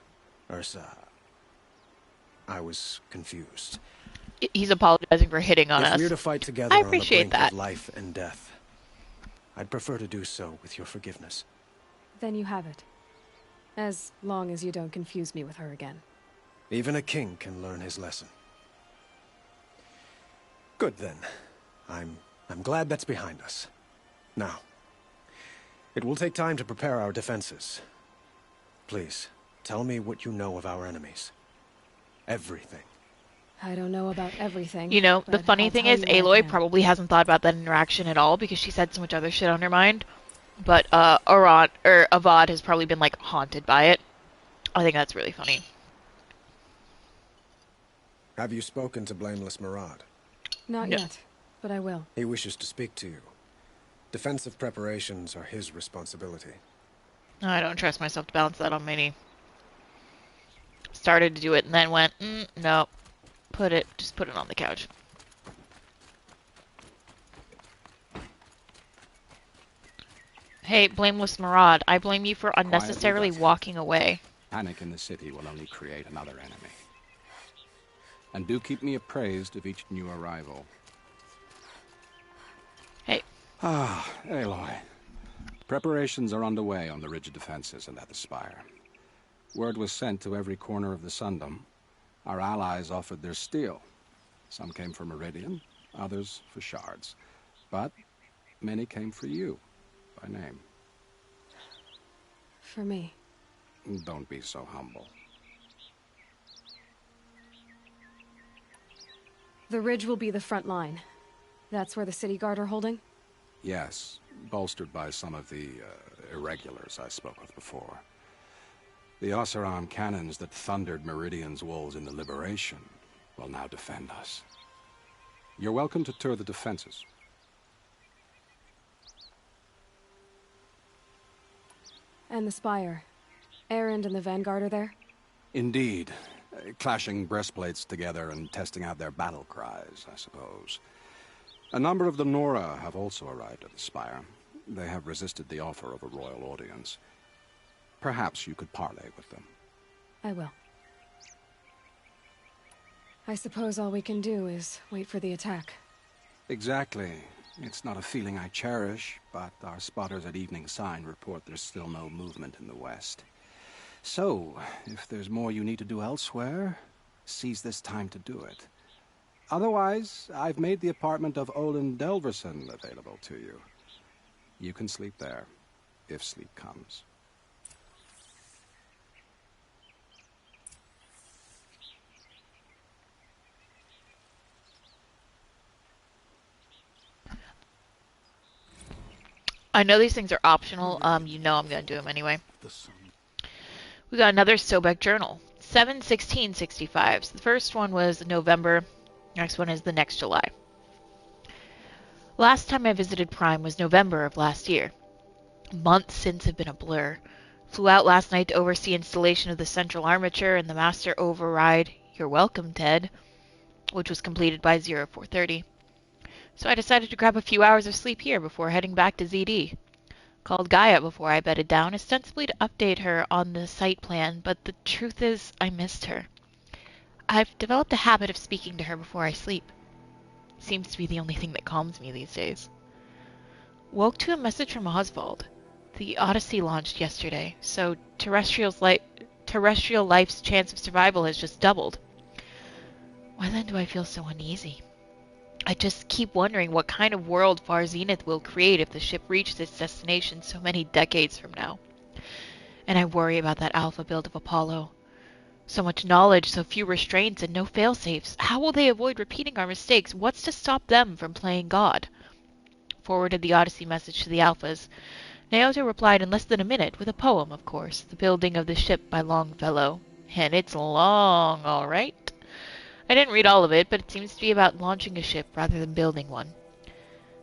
Ursa, I was confused. He's apologizing for hitting on us. If we're to fight together I on the appreciate brink that. of life and death, I'd prefer to do so with your forgiveness. Then you have it. As long as you don't confuse me with her again. Even a king can learn his lesson. Good then. I'm glad that's behind us. Now, it will take time to prepare our defenses. Please, tell me what you know of our enemies. Everything. I don't know about everything. You know, the but funny I'll thing tell is, you what I Aloy can. probably hasn't thought about that interaction at all because she's had so much other shit on her mind. But Avad has probably been like haunted by it. I think that's really funny. Have you spoken to Blameless Marad? Not No. yet, but I will. He wishes to speak to you. Defensive preparations are his responsibility. I don't trust myself to balance that on Minnie. Started to do it and then went, no. Just put it on the couch. Hey, Blameless Marad, I blame you for unnecessarily but- walking away. Panic in the city will only create another enemy. And do keep me appraised of each new arrival. Hey. Ah, Aloy. Preparations are underway on the ridge of defenses and at the Spire. Word was sent to every corner of the Sundom. Our allies offered their steel. Some came for Meridian, others for shards. But many came for you, by name. For me. Don't be so humble. The ridge will be the front line. That's where the city guard are holding? Yes, bolstered by some of the irregulars I spoke of before. The Oseram cannons that thundered Meridian's walls in the Liberation will now defend us. You're welcome to tour the defenses. And the Spire. Erend and the Vanguard are there? Indeed. Clashing breastplates together and testing out their battle cries, I suppose. A number of the Nora have also arrived at the Spire. They have resisted the offer of a royal audience. Perhaps you could parley with them. I will. I suppose all we can do is wait for the attack. Exactly. It's not a feeling I cherish, but our spotters at Evening Sign report there's still no movement in the west. So, if there's more you need to do elsewhere, seize this time to do it. Otherwise, I've made the apartment of Olin Delverson available to you. You can sleep there, if sleep comes. I know these things are optional. You know I'm going to do them anyway. We got another Sobek journal. 7/16/65. So the first one was November. Next one is the next July. Last time I visited Prime was November of last year. Months since have been a blur. Flew out last night to oversee installation of the central armature and the master override, you're welcome, Ted, which was completed by 0430. So I decided to grab a few hours of sleep here before heading back to ZD. Called Gaia before I bedded down, ostensibly to update her on the site plan, but the truth is I missed her. I've developed a habit of speaking to her before I sleep. Seems to be the only thing that calms me these days. Woke to a message from Oswald. The Odyssey launched yesterday, so terrestrial life's chance of survival has just doubled. Why then do I feel so uneasy? I just keep wondering what kind of world Far Zenith will create if the ship reaches its destination so many decades from now. And I worry about that alpha build of Apollo. So much knowledge, so few restraints, and no failsafes. How will they avoid repeating our mistakes? What's to stop them from playing God? Forwarded the Odyssey message to the Alphas. Naoto replied in less than a minute, with a poem, of course, The Building of the Ship by Longfellow. And it's long, all right. I didn't read all of it, but it seems to be about launching a ship rather than building one.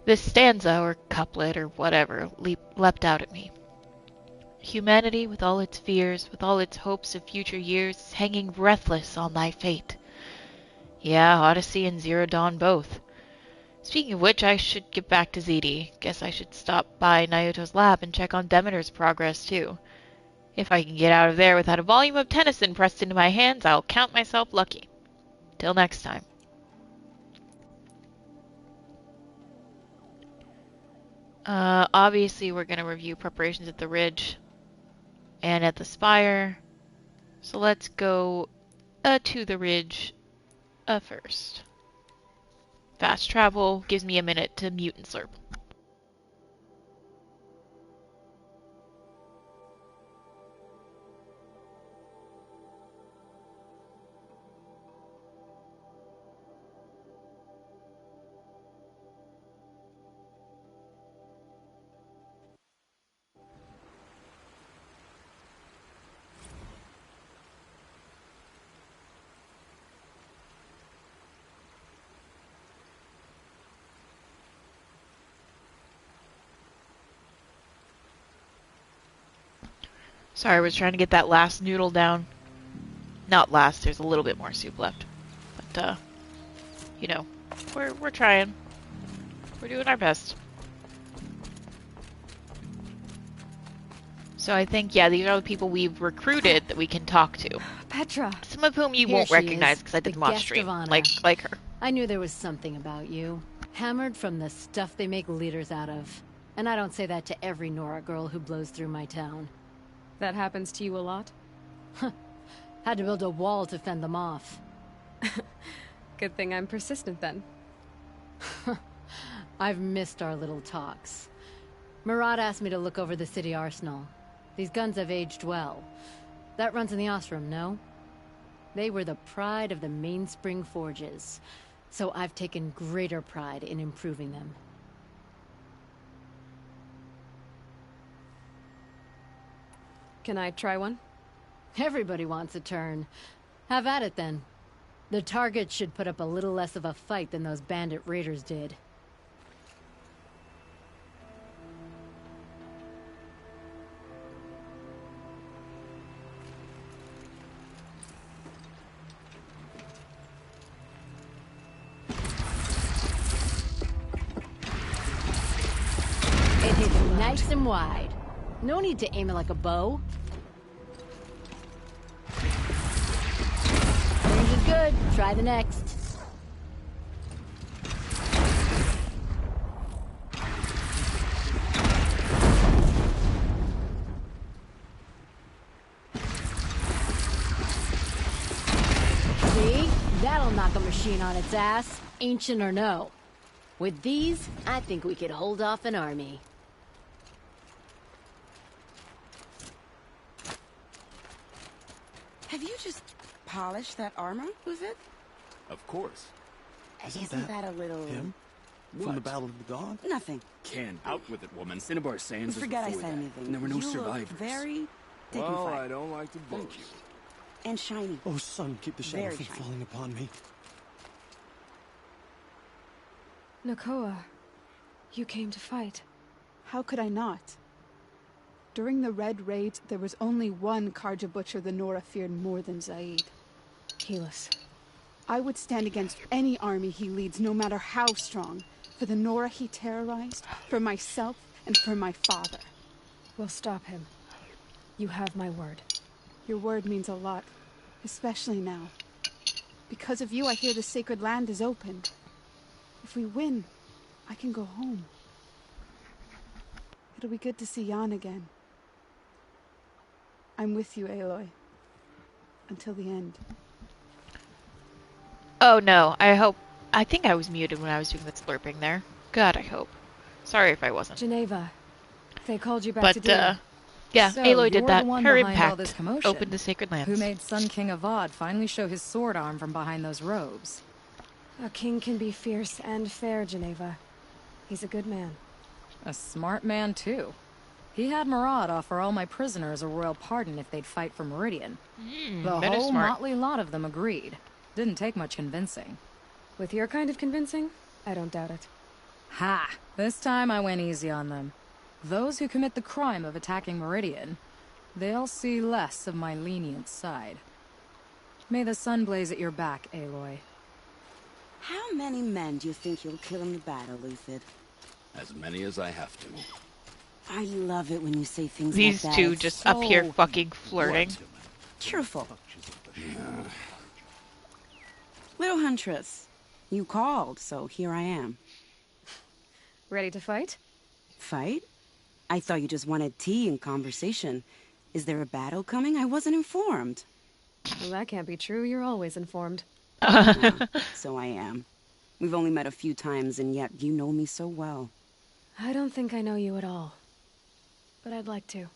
This stanza, or couplet, or whatever, leapt out at me. Humanity, with all its fears, with all its hopes of future years, is hanging breathless on thy fate. Yeah, Odyssey and Zero Dawn both. Speaking of which, I should get back to ZD. Guess I should stop by Naoto's lab and check on Demeter's progress, too. If I can get out of there without a volume of Tennyson pressed into my hands, I'll count myself lucky. Till next time. Obviously we're going to review preparations at the Ridge and at the Spire. So let's go to the Ridge first. Fast travel gives me a minute to mute and slurp. Sorry, I was trying to get that last noodle down. Not last, there's a little bit more soup left. But, you know, we're trying. We're doing our best. So I think, yeah, these are the people we've recruited that we can talk to. Petra. Some of whom you Here won't she recognize is, because I did the them on guest stream, of honor. like her. I knew there was something about you. Hammered from the stuff they make leaders out of. And I don't say that to every Nora girl who blows through my town. That happens to you a lot? Had to build a wall to fend them off. Good thing I'm persistent then. I've missed our little talks. Murad asked me to look over the city arsenal. These guns have aged well. That runs in the Osram, no? They were the pride of the Mainspring Forges, so I've taken greater pride in improving them. Can I try one? Everybody wants a turn. Have at it then. The target should put up a little less of a fight than those bandit raiders did. It hits nice and wide. No need to aim it like a bow. Range is good. Try the next. See? That'll knock a machine on its ass, ancient or no. With these, I think we could hold off an army. Have you just polished that armor, was it? Of course. Isn't that a little... him? From the Battle of the Dawn? Nothing. Can't be. Out with it, woman. Cinnabar Sands was Forget I before said that. anything. And there were no You look survivors. very Well, dignified. I don't like to boast. Thank you. And shiny. Oh, son, keep the shadow Very from shiny. falling upon me. Nakoa, you came to fight. How could I not? During the Red Raids, there was only one Karja butcher the Nora feared more than Zaid. Keyless. I would stand against any army he leads, no matter how strong. For the Nora he terrorized, for myself, and for my father. We'll stop him. You have my word. Your word means a lot, especially now. Because of you, I hear the sacred land is opened. If we win, I can go home. It'll be good to see Jan again. I'm with you, Aloy. Until the end. Oh no, I think I was muted when I was doing the slurping there. God, I hope. Sorry if I wasn't. Geneva. They called you back But, to do it. yeah, So, Aloy did you're that. the one Her behind all impact this commotion. opened the Sacred Lands. Who made Sun King Avad finally show his sword arm from behind those robes? A king can be fierce and fair, Geneva. He's a good man. A smart man, too. He had Murad offer all my prisoners a royal pardon if they'd fight for Meridian. The better whole smart. motley lot of them agreed. Didn't take much convincing. With your kind of convincing, I don't doubt it. Ha! This time I went easy on them. Those who commit the crime of attacking Meridian, they'll see less of my lenient side. May the sun blaze at your back, Aloy. How many men do you think you'll kill in the battle, Luthid? As many as I have to. I love it when you say things These like that. two It's just so up here fucking flirting. cheerful. Little Huntress, you called, so here I am. Ready to fight? Fight? I thought you just wanted tea and conversation. Is there a battle coming? I wasn't informed. Well, that can't be true. You're always informed. So I am. We've only met a few times, and yet you know me so well. I don't think I know you at all. But I'd like to.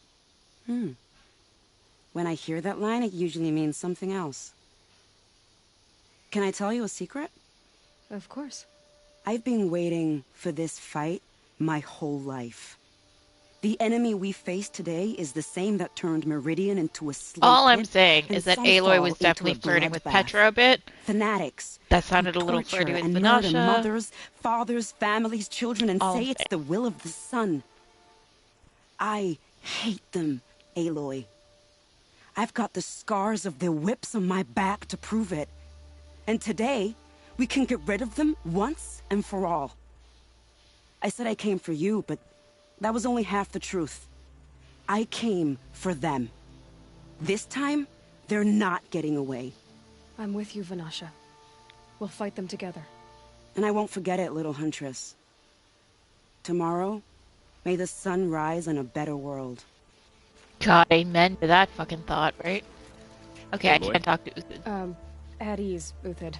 When I hear that line, it usually means something else. Can I tell you a secret? Of course. I've been waiting for this fight my whole life. The enemy we face today is the same that turned Meridian into a slave All I'm pit saying and is that Sunfall Aloy was into definitely a flirting with bloodbath. Petra a bit. Fanatics. That sounded a who little torture flirty with and murder Vanasha. mothers, fathers, families, children, and All say I'm it's the will of the sun. I hate them, Aloy. I've got the scars of their whips on my back to prove it. And today, we can get rid of them once and for all. I said I came for you, but that was only half the truth. I came for them. This time, they're not getting away. I'm with you, Vanasha. We'll fight them together. And I won't forget it, little Huntress. Tomorrow, may the sun rise in a better world. God, amen to that fucking thought, right? Okay, I Aloy? can't talk to Uthid. At ease, Uthid.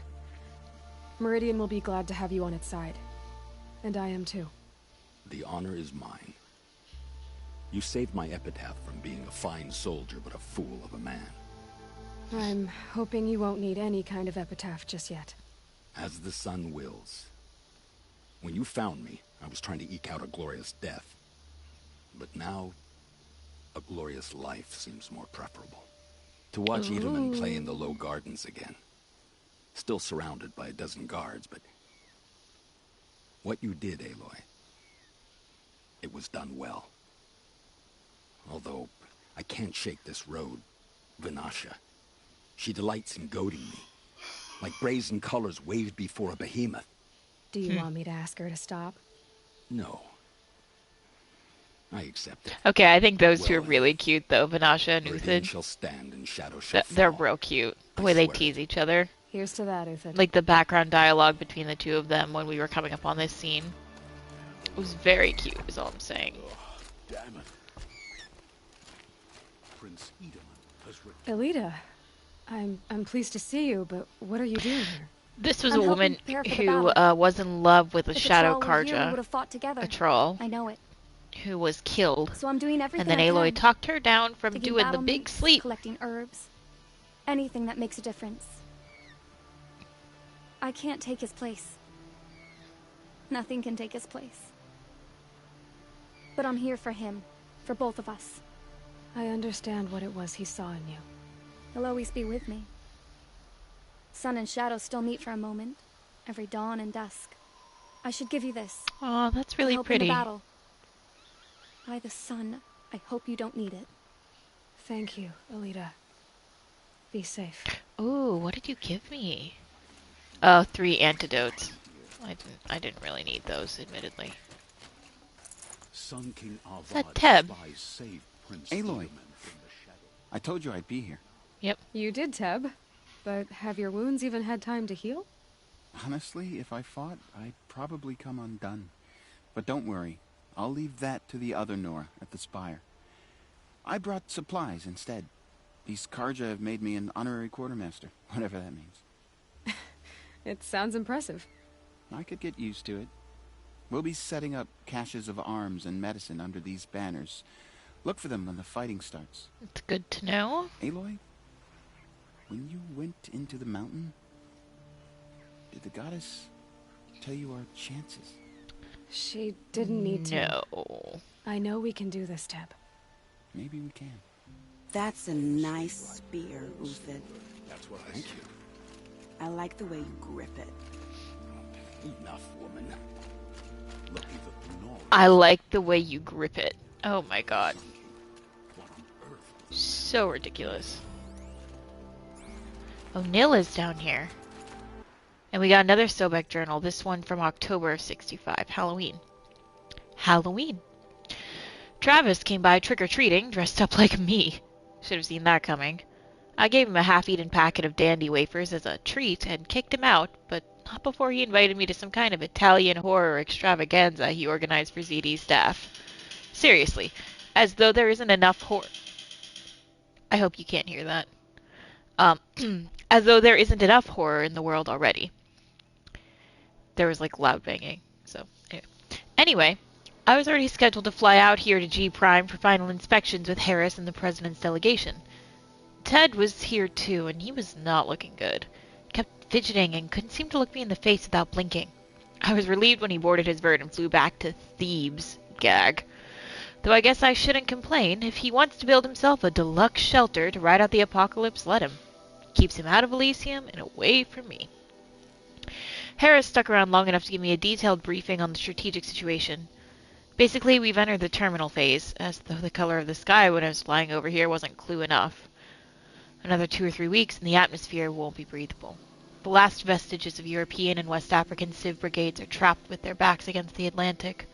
Meridian will be glad to have you on its side. And I am too. The honor is mine. You saved my epitaph from being a fine soldier, but a fool of a man. I'm hoping you won't need any kind of epitaph just yet. As the sun wills. When you found me, I was trying to eke out a glorious death. But now, a glorious life seems more preferable. To watch Edelman play in the low gardens again. Still surrounded by a dozen guards, but... what you did, Aloy, it was done well. Although, I can't shake this road, Vanasha. She delights in goading me. Like brazen colors waved before a behemoth. Do you want me to ask her to stop? No. I accept it. Okay, I think those two are really cute, though, Vanasha and Meridian Uthid. shall stand and shadow shall They're fall. real cute. The way they swear. tease each other. Here's to that, Uthid. Like the background dialogue between the two of them when we were coming up on this scene. It was very cute, is all I'm saying. Damn it. Prince Edelman has Elita, I'm pleased to see you, but what are you doing here? This was I'm a woman helping prepare for the who battle. was in love with a If Shadow troll were here, we Karja, would have fought together. a troll, I know it. who was killed. So I'm doing everything And then I Aloy can. talked her down from Digging doing the battle big moose, sleep. collecting herbs, anything that makes a difference. I can't take his place. Nothing can take his place. But I'm here for him. For both of us. I understand what it was he saw in you. He'll always be with me. Sun and shadow still meet for a moment. Every dawn and dusk. I should give you this. Oh, that's really help pretty. In the battle. By the sun, I hope you don't need it. Thank you, Alita. Be safe. Ooh, what did you give me? Oh, 3 antidotes. I didn't really need those, admittedly. Sun King Is that Teb? Aloy, I told you I'd be here. Yep. You did, Teb. But have your wounds even had time to heal? Honestly, if I fought, I'd probably come undone. But don't worry, I'll leave that to the other Nora at the Spire. I brought supplies instead. These Karja have made me an honorary quartermaster, whatever that means. It sounds impressive. I could get used to it. We'll be setting up caches of arms and medicine under these banners. Look for them when the fighting starts. It's good to know. Aloy, when you went into the mountain, did the goddess tell you our chances? She didn't need to. No. I know we can do this, Teb. Maybe we can. That's a nice spear, Uthid. That's what I said. I like the way you grip it. Enough, woman. Lucky the Nora. I like the way you grip it. Oh my god. So ridiculous. Oh, Nilla's down here. And we got another Sobek journal, this one from October of 65, Halloween. Halloween. Travis came by trick-or-treating, dressed up like me. Should have seen that coming. I gave him a half-eaten packet of dandy wafers as a treat and kicked him out, but not before he invited me to some kind of Italian horror extravaganza he organized for ZD's staff. Seriously, as though there isn't enough horror. I hope you can't hear that. As though there isn't enough horror in the world already. There was like loud banging, so anyway, I was already scheduled to fly out here to G Prime for final inspections with Harris and the President's delegation. Ted was here too, and he was not looking good. Kept fidgeting and couldn't seem to look me in the face without blinking. I was relieved when he boarded his bird and flew back to Thebes. Gag. Though I guess I shouldn't complain. If he wants to build himself a deluxe shelter to ride out the apocalypse, let him. Keeps him out of Elysium and away from me. Harris stuck around long enough to give me a detailed briefing on the strategic situation. Basically, we've entered the terminal phase, as though the color of the sky when I was flying over here wasn't clue enough. Another 2 or 3 weeks and the atmosphere won't be breathable. The last vestiges of European and West African civ brigades are trapped with their backs against the Atlantic.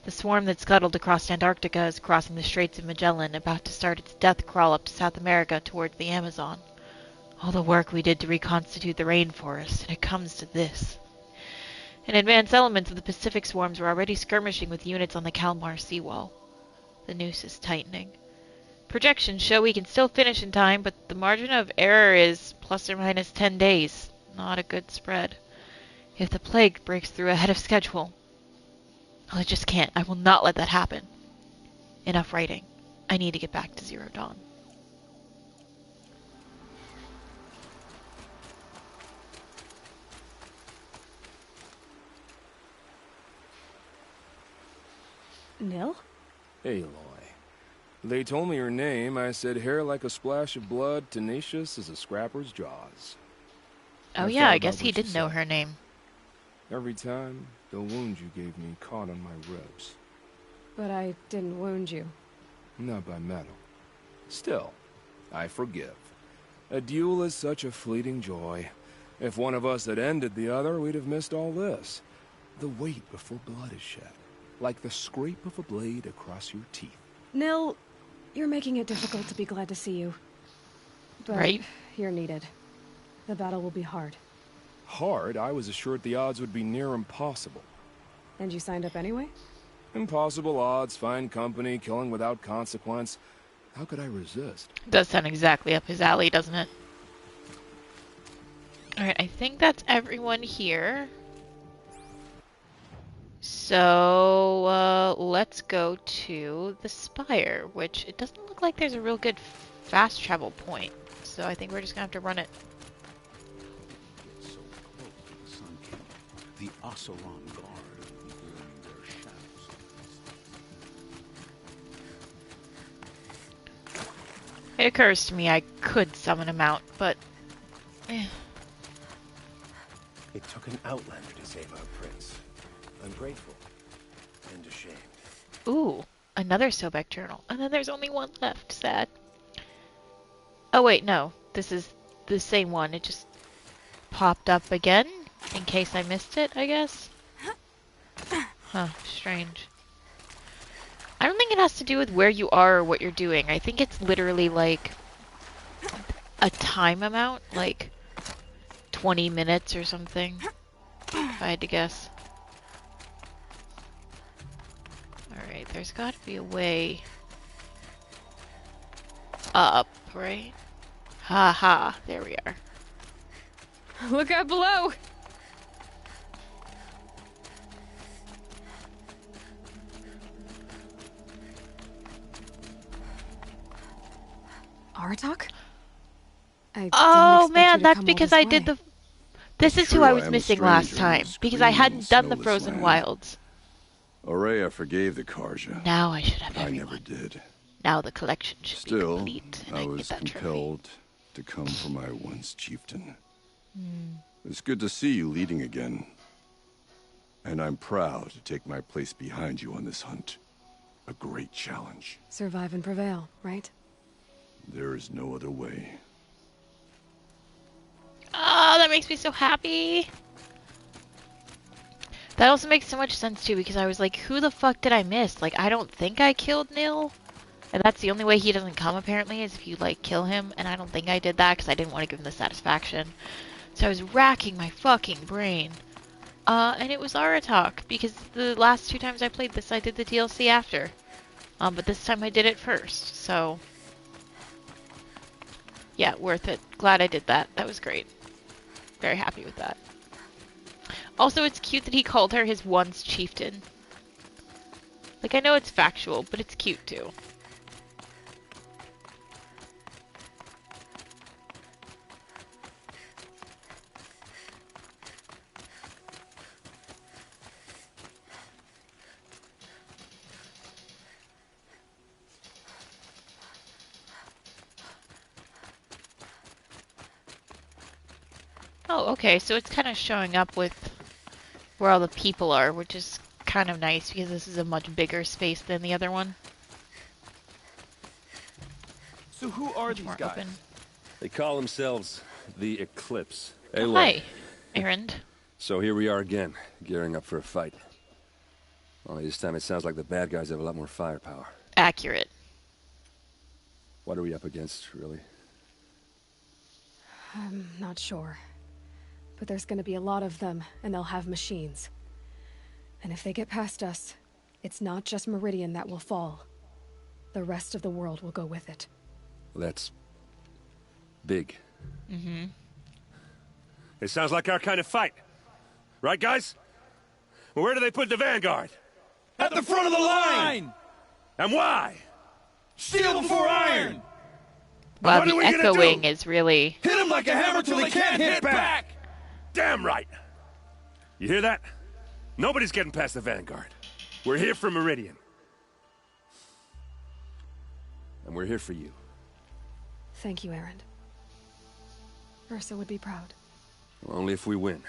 The swarm that scuttled across Antarctica is crossing the Straits of Magellan, about to start its death crawl up to South America towards the Amazon. All the work we did to reconstitute the rainforest, and it comes to this. And advanced elements of the Pacific swarms were already skirmishing with units on the Kalmar seawall. The noose is tightening. Projections show we can still finish in time, but the margin of error is plus or minus 10 days. Not a good spread. If the plague breaks through ahead of schedule... I just can't. I will not let that happen. Enough writing. I need to get back to Zero Dawn. Nil? Aloy. They told me your name. I said hair like a splash of blood, tenacious as a scrapper's jaws. Oh yeah, I guess he did know her name. Every time, the wound you gave me caught on my ribs. But I didn't wound you. Not by metal. Still, I forgive. A duel is such a fleeting joy. If one of us had ended the other, we'd have missed all this. The wait before blood is shed. Like the scrape of a blade across your teeth. Nil, you're making it difficult to be glad to see you. But right? You're needed. The battle will be hard. Hard? I was assured the odds would be near impossible. And you signed up anyway? Impossible odds, fine company, killing without consequence. How could I resist? Does sound exactly up his alley, doesn't it? Alright, I think that's everyone here. So, let's go to the Spire, which it doesn't look like there's a real good fast travel point. So I think we're just gonna have to run it. The Oseram Guard. It occurs to me I could summon him out, but... eh. It took an outlander to save our prince. I'm grateful. And ashamed. Ooh, another Sobek journal. And then there's only one left. Sad. Oh wait, no. This is the same one. It just popped up again, in case I missed it, I guess. Huh, strange. I don't think it has to do with where you are or what you're doing. I think it's literally like a time amount, like 20 minutes or something, if I had to guess. Alright, there's gotta be a way up, right? Ha ha, there we are. Look out below! Aratak? Oh man, that's because I did the... This is who I was missing last time, because I hadn't done the Frozen Wilds. Aurea forgave the Karja. Now I should have I everyone. never did. Now the collection should be Still, complete, and I can was get that trophy. compelled to come for my once chieftain. Hmm. It's good to see you leading again. And I'm proud to take my place behind you on this hunt. A great challenge. Survive and prevail, right? There is no other way. Oh, that makes me so happy. That also makes so much sense too, because I was like, who the fuck did I miss? Like, I don't think I killed Nil. And that's the only way he doesn't come, apparently, is if you, like, kill him. And I don't think I did that, because I didn't want to give him the satisfaction. So I was racking my fucking brain. And it was Aratak, because the last 2 times I played this, I did the DLC after. But this time I did it first, so... yeah, worth it. Glad I did that. That was great. Very happy with that. Also, it's cute that he called her his once chieftain. Like, I know it's factual, but it's cute too. Oh, okay, so it's kind of showing up with where all the people are, which is kind of nice because this is a much bigger space than the other one. So who are Much these more guys? open. They call themselves the Eclipse. Oh, hi, Erend. So here we are again, gearing up for a fight. Only this time it sounds like the bad guys have a lot more firepower. Accurate. What are we up against, really? I'm not sure. But there's gonna be a lot of them, and they'll have machines. And if they get past us, it's not just Meridian that will fall. The rest of the world will go with it. Well, that's... big. Mm-hmm. It sounds like our kind of fight. Right, guys? Well, where do they put the Vanguard? At the front of the line! And why? Steel before iron! Wow, What are the we gonna echoing do? is really... Hit them like a hammer till they can't hit back! Damn right! You hear that? Nobody's getting past the Vanguard. We're here for Meridian. And we're here for you. Thank you, Erend. Ursa would be proud. Well, only if we win.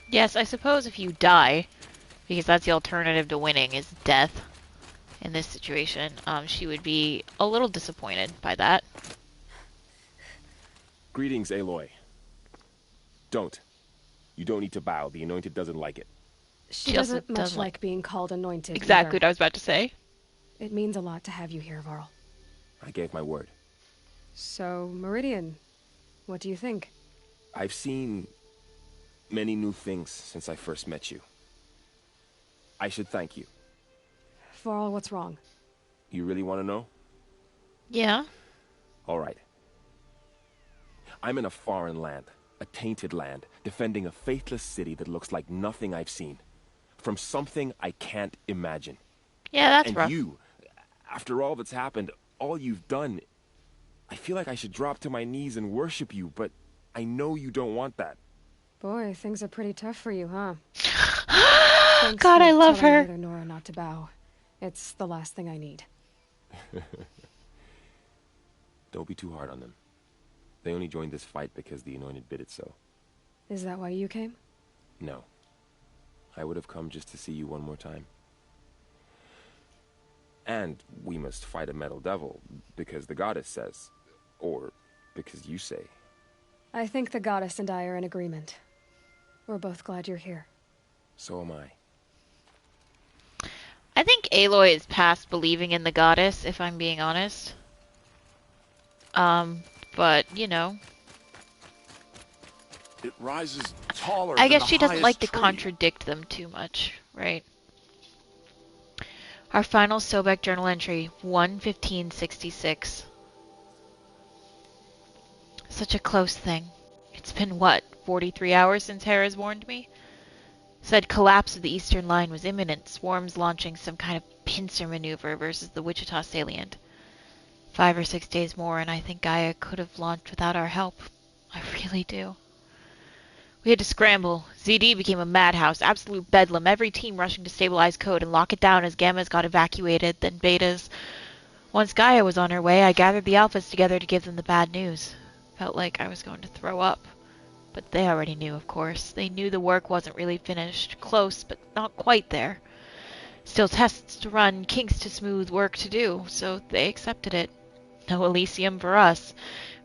Yes, I suppose if you die, because that's the alternative to winning, is death in this situation, she would be a little disappointed by that. Greetings, Aloy. Don't. You don't need to bow. The Anointed doesn't like it. She doesn't much like being called anointed. Exactly either. what I was about to say. It means a lot to have you here, Varl. I gave my word. So, Meridian, what do you think? I've seen many new things since I first met you. I should thank you. Varl, what's wrong? You really want to know? Yeah. All right. I'm in a foreign land, a tainted land, defending a faithless city that looks like nothing I've seen. From something I can't imagine. Yeah, that's and rough. You, after all that's happened, all you've done, I feel like I should drop to my knees and worship you, but I know you don't want that. Boy, things are pretty tough for you, huh? Thanks God, for I love telling her. Mother Nora not to bow. It's the last thing I need. Don't be too hard on them. They only joined this fight because the Anointed bid it so. Is that why you came? No. I would have come just to see you one more time. And we must fight a metal devil, because the goddess says. Or because you say. I think the goddess and I are in agreement. We're both glad you're here. So am I. I think Aloy is past believing in the goddess, if I'm being honest. But, you know. It rises taller I than guess the she doesn't like highest to tree. contradict them too much, right? Our final Sobek journal entry, 1:15:66. Such a close thing. It's been, what, 43 hours since Hera's warned me? Said collapse of the eastern line was imminent, swarms launching some kind of pincer maneuver versus the Wichita salient. 5 or 6 days more, and I think Gaia could have launched without our help. I really do. We had to scramble. ZD became a madhouse, absolute bedlam, every team rushing to stabilize code and lock it down as Gammas got evacuated, then Betas. Once Gaia was on her way, I gathered the Alphas together to give them the bad news. Felt like I was going to throw up. But they already knew, of course. They knew the work wasn't really finished. Close, but not quite there. Still tests to run, kinks to smooth, work to do, so they accepted it. No Elysium for us.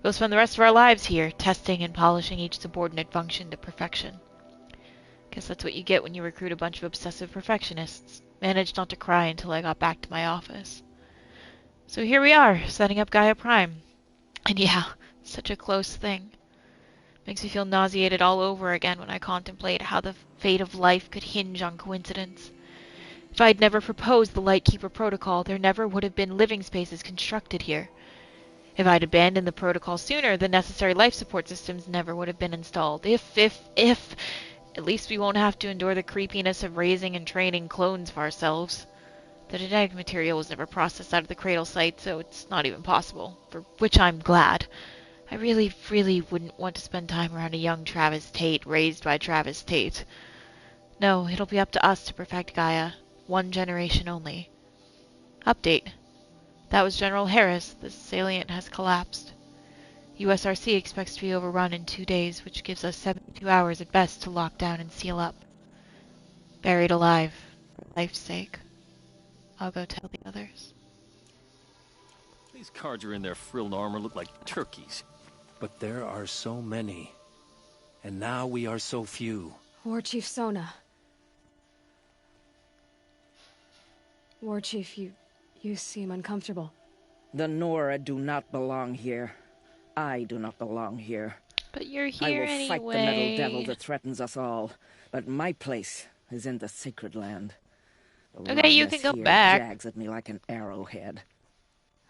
We'll spend the rest of our lives here, testing and polishing each subordinate function to perfection. Guess that's what you get when you recruit a bunch of obsessive perfectionists. Managed not to cry until I got back to my office. So here we are, setting up Gaia Prime. And yeah, such a close thing. Makes me feel nauseated all over again when I contemplate how the fate of life could hinge on coincidence. If I'd never proposed the Lightkeeper Protocol, there never would have been living spaces constructed here. If I'd abandoned the protocol sooner, the necessary life support systems never would have been installed. If, at least we won't have to endure the creepiness of raising and training clones of ourselves. The genetic material was never processed out of the cradle site, so it's not even possible, for which I'm glad. I really, really wouldn't want to spend time around a young Travis Tate raised by Travis Tate. No, it'll be up to us to perfect Gaia. 1 generation only. Update. That was General Harris. The salient has collapsed. USRC expects to be overrun in 2 days, which gives us 72 hours at best to lock down and seal up. Buried alive, for life's sake. I'll go tell the others. These cards are in their frilled armor look like turkeys. But there are so many. And now we are so few. War Chief Sona. War Chief, you seem uncomfortable. The Nora do not belong here. I do not belong here. But you're here anyway. I will fight the metal devil that threatens us all. But my place is in the sacred land. Okay, you can go here back. Jags at me like an arrowhead.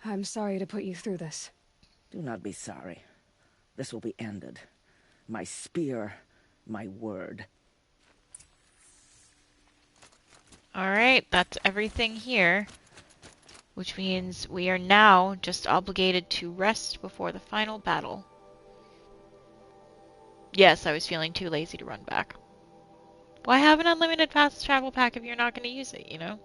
I'm sorry to put you through this. Do not be sorry. This will be ended. My spear, my word. Alright, that's everything here. Which means we are now just obligated to rest before the final battle. Yes, I was feeling too lazy to run back. Why have an unlimited fast travel pack if you're not going to use it, you know?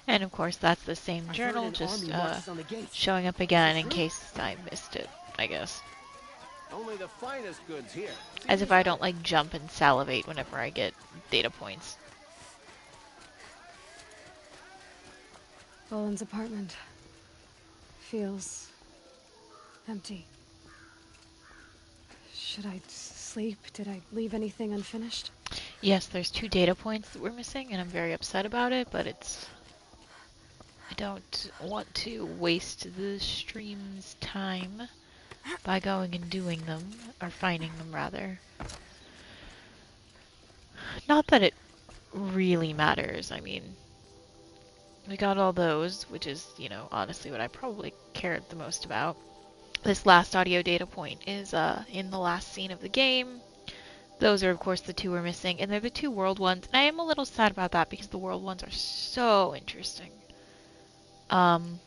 And of course that's the same journal, just showing up again in case I missed it, I guess. Only the finest goods here. As if I don't like jump and salivate whenever I get data points. Boland's apartment feels empty. Should I sleep? Did I leave anything unfinished? Yes, there's 2 data points that we're missing, and I'm very upset about it, but it's... I don't want to waste the stream's time by going and doing them, or finding them, rather. Not that it really matters, I mean... we got all those, which is, you know, honestly what I probably cared the most about. This last audio data point is in the last scene of the game. Those are, of course, the two we're missing, and they're the two world ones, and I am a little sad about that because the world ones are so interesting. The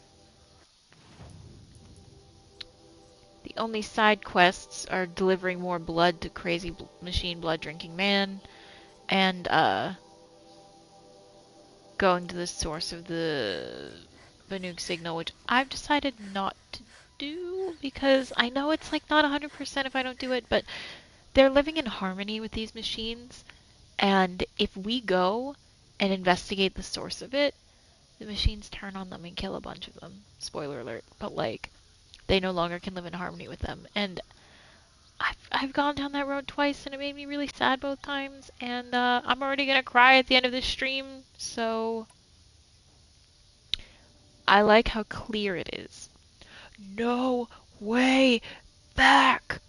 only side quests are delivering more blood to crazy machine blood drinking man, and going to the source of the Banuk signal, which I've decided not to do because I know it's like not 100% if I don't do it, but they're living in harmony with these machines, and if we go and investigate the source of it, the machines turn on them and kill a bunch of them. Spoiler alert, but like they no longer can live in harmony with them, and I've gone down that road twice, and it made me really sad both times, and I'm already gonna cry at the end of this stream, so I like how clear it is. No way back!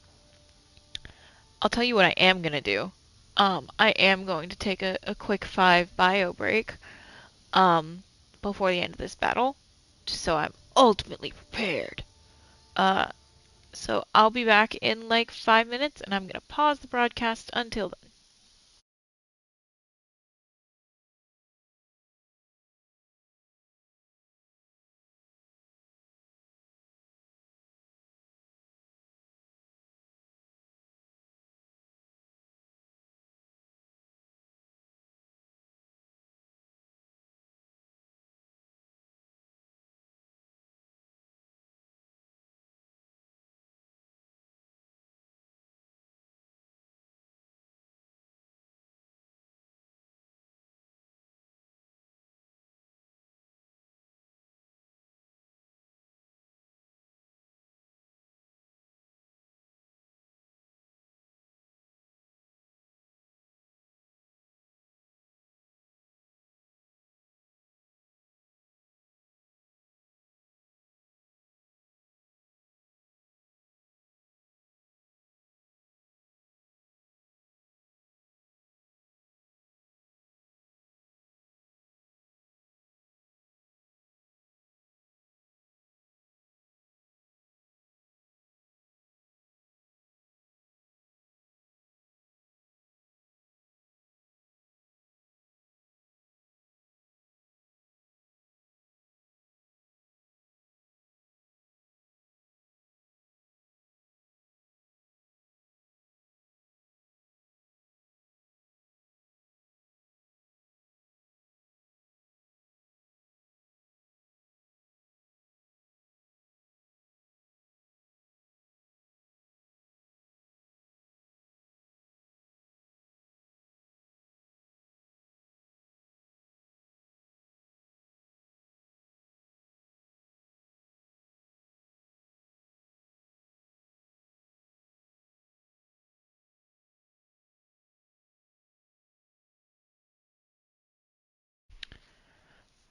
I'll tell you what I am gonna do. I am going to take a quick 5 bio break, before the end of this battle, just so I'm ultimately prepared. So I'll be back in like 5 minutes, and I'm gonna pause the broadcast until then.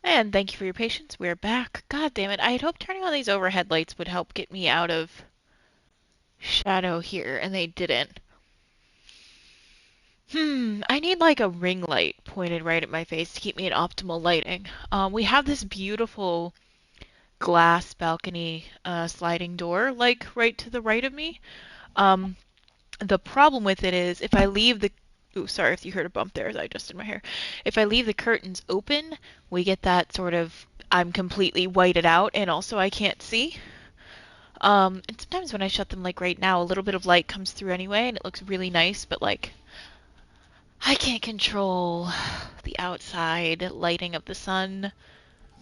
And thank you for your patience. We're back. God damn it. I had hoped turning on these overhead lights would help get me out of shadow here, and they didn't. I need like a ring light pointed right at my face to keep me in optimal lighting. We have this beautiful glass balcony sliding door, like right to the right of me. The problem with it is if I leave the Ooh, sorry if you heard a bump there as I adjusted my hair. If I leave the curtains open, we get that sort of I'm completely whited out and also I can't see. And sometimes when I shut them like right now, a little bit of light comes through anyway and it looks really nice, but like I can't control the outside lighting of the sun.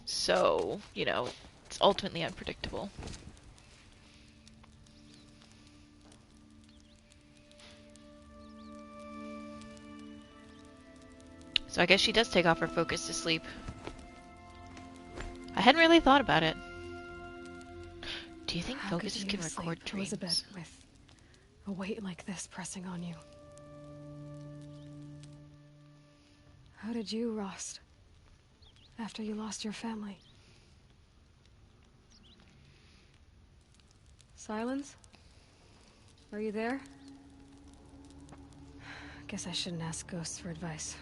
So, you know, it's ultimately unpredictable. So I guess she does take off her focus to sleep. I hadn't really thought about it. Do you think How could focuses you can be asleep, record dreams? Elizabeth, with a weight like this pressing on you? How did you rust after you lost your family? Silence? Are you there? Guess I shouldn't ask ghosts for advice.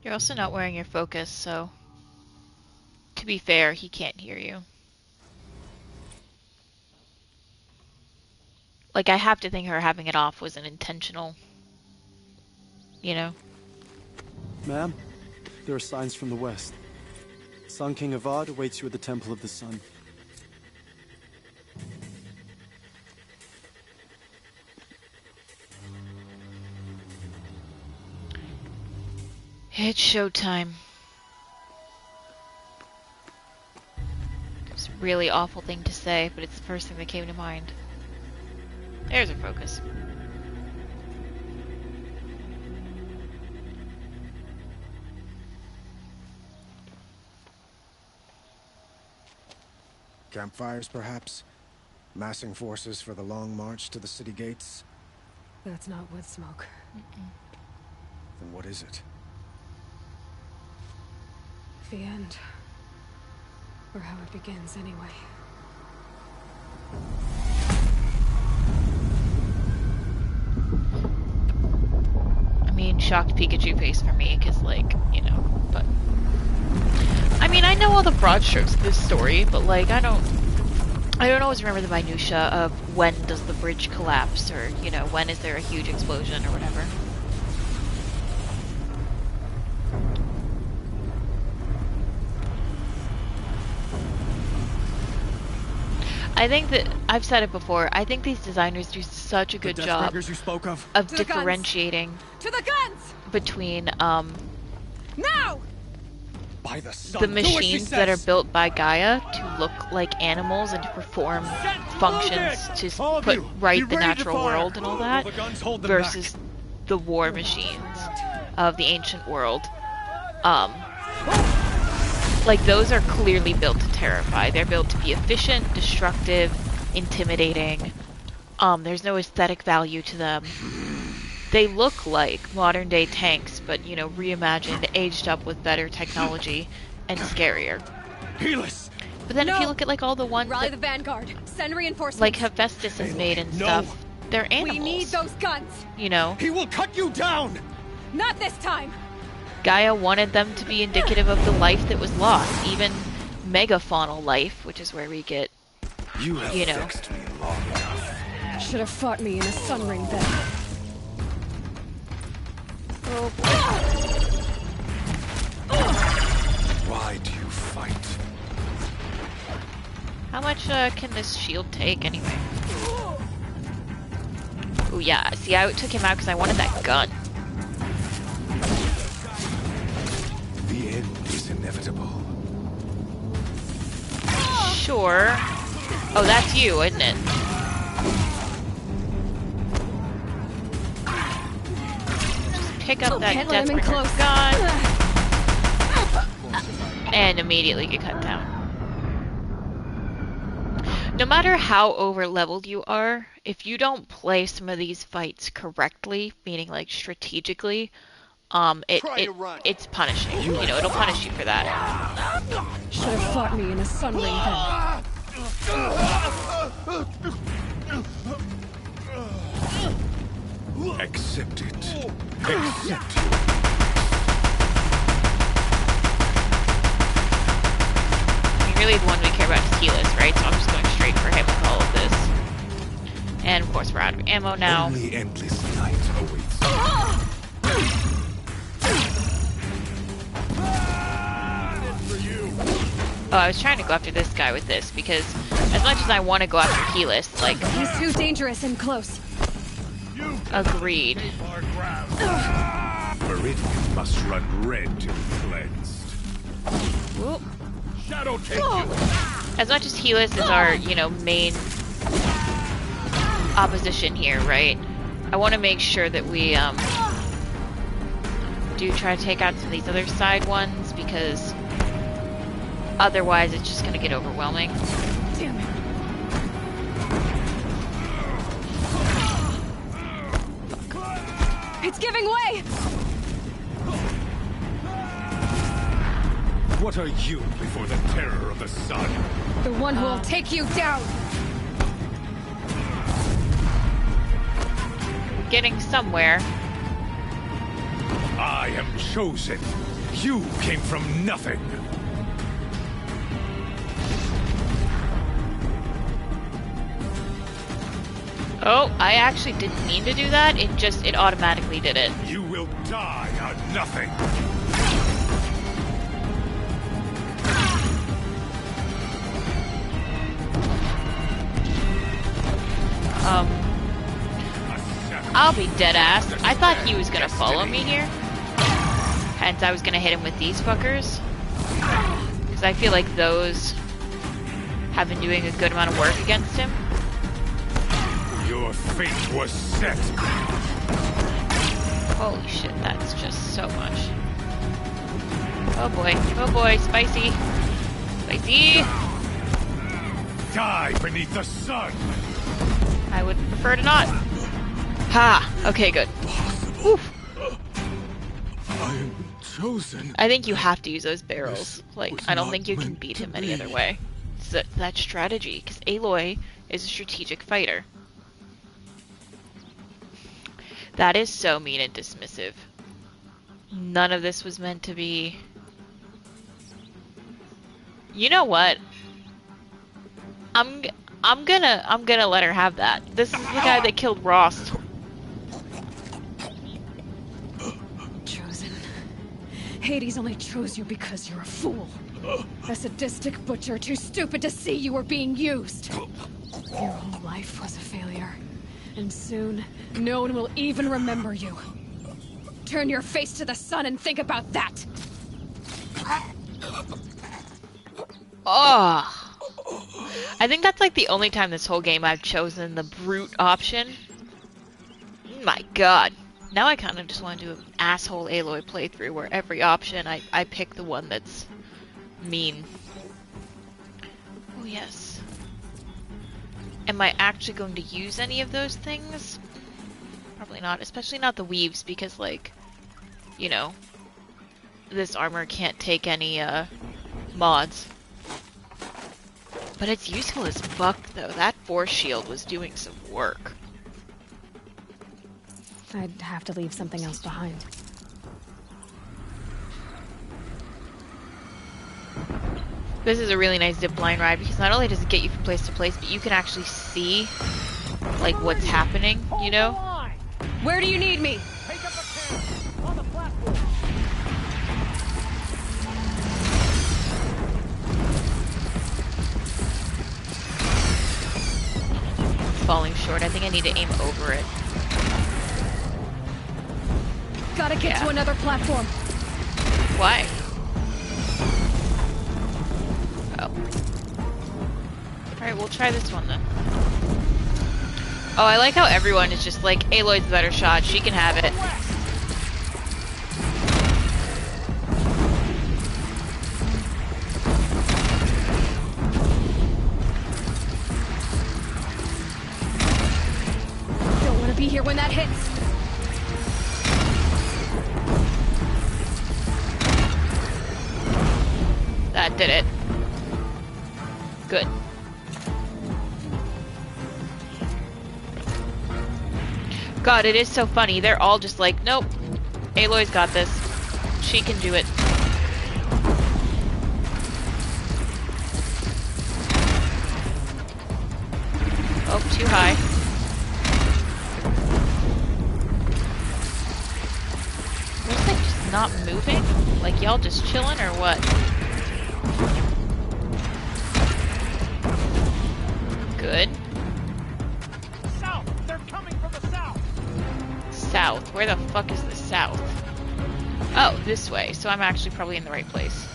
You're also not wearing your focus, so To be fair, he can't hear you. Like, I have to think her having it off was an intentional, you know? Ma'am, there are signs from the west. Sun King Avad awaits you at the Temple of the Sun. It's showtime. It's a really awful thing to say, but it's the first thing that came to mind. There's her focus. Campfires, perhaps? Massing forces for the long march to the city gates? That's not wood smoke. Then what is it? The end. Or how it begins, anyway. I mean, shocked Pikachu face for me, because, like, you know, but... I mean, I know all the broad strokes of this story, but, like, I don't always remember the minutia of when does the bridge collapse, or, you know, when is there a huge explosion, or whatever. I think that, I've said it before, I think these designers do such a good job you spoke of differentiating to the guns! between, Now! By the sun. the machines that are built by Gaia to look like animals and to perform functions to put right the natural world and all that, versus the war machines of the ancient world. Like, those are clearly built to terrify. They're built to be efficient, destructive, intimidating. There's no aesthetic value to them. They look like modern day tanks, but, you know, reimagined, aged up with better technology, and scarier. Helis! But then if you look at, like, all the ones Rally that, the vanguard. Send reinforcements. like, Hephaestus has made and stuff, they're animals. We need those guns. You know? He will cut you down! Not this time! Gaia wanted them to be indicative of the life that was lost, even megafaunal life, which is where we get, you know. Vexed me long enough. Should have fought me in a sun ring then. Oh boy. Why do you fight? How much can this shield take anyway? Oh yeah, see, I took him out because I wanted that gun. The end is inevitable. Sure. Oh, that's you, isn't it? Just pick up that Deathbringer gun. And immediately get cut down. No matter how over-leveled you are, if you don't play some of these fights correctly, meaning like strategically, it's punishing. You know, it'll punish you for that. Should have fought me in a sun ring then. Accept it. Accept it. I mean, really the one we care about is Helis, right? So I'm just going straight for him with all of this. And of course we're out of ammo now. Only endless night awaits. Oh, I was trying to go after this guy with this, because as much as I want to go after Helis, like... He's too dangerous and close. Agreed. Meridian must run red to be cleansed. Whoop. Shadow take you. As much as Helis is our, you know, main opposition here, right? I want to make sure that we, do try to take out some of these other side ones, because otherwise it's just going to get overwhelming. Damn it. It's giving way! What are you before the terror of the sun? The one who will take you down! Getting somewhere. I am chosen. You came from nothing. Oh, I actually didn't mean to do that. It automatically did it. You will die on nothing. I'll be dead ass. I thought he was gonna follow me here. Hence, I was gonna hit him with these fuckers. Because I feel like those have been doing a good amount of work against him. Your fate was set. Holy shit, that's just so much. Oh boy, spicy. Spicy! Die beneath the sun! I would prefer to not. Ha! Okay, good. Oof. I am chosen. I think you have to use those barrels. Like, I don't think you can beat him any other way. It's that strategy, because Aloy is a strategic fighter. That is so mean and dismissive. None of this was meant to be... You know what? I'm gonna let her have that. This is the guy that killed Ross. Chosen. Hades only chose you because you're a fool. A sadistic butcher too stupid to see you were being used. Your whole life was a failure. And soon, no one will even remember you. Turn your face to the sun and think about that! Oh. I think that's like the only time this whole game I've chosen the brute option. My god. Now I kind of just want to do an asshole Aloy playthrough where every option I pick the one that's mean. Oh yes. Am I actually going to use any of those things? Probably not, especially not the weaves because like, you know, this armor can't take any mods. But it's useful as fuck though. That force shield was doing some work. I'd have to leave something else behind. This is a really nice zipline ride because not only does it get you from place to place, but you can actually see like what's happening, you know? Where do you need me? Take up a camp on the platform. Falling short. I think I need to aim over it. Gotta get to another platform. Why? Oh. Alright, we'll try this one then. Oh, I like how everyone is just like, Aloy's the better shot, she can have it. Don't want to be here when that hits. That did it. Good. God, it is so funny. They're all just like, nope. Aloy's got this. She can do it. Oh, too high. Looks like just not moving? Like y'all just chilling or what? Good. South! They're coming from the south! South? Where the fuck is the south? Oh, this way. So I'm actually probably in the right place.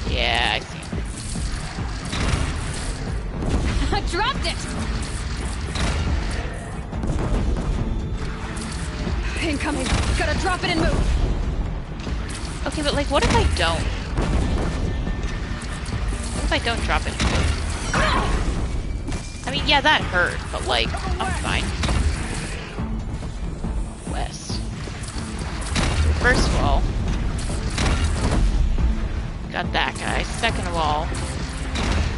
Yeah, I see him. I dropped it! Incoming. Gotta drop it and move. Okay, but like, what if I don't? What if I don't drop it and move? I mean, yeah, that hurt, but like, I'm fine. West. First of all, got that guy. Second of all,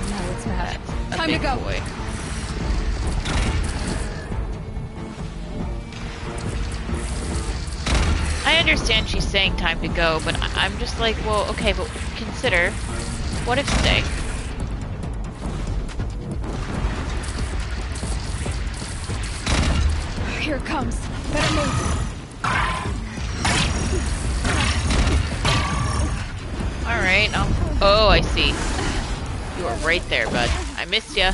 Now it's bad. a Time to big go. boy. I understand she's saying time to go, but I'm just like, well, okay, but consider, what if stay? Here it comes. Better move. Alright, oh, I see. You were right there, bud. I missed ya.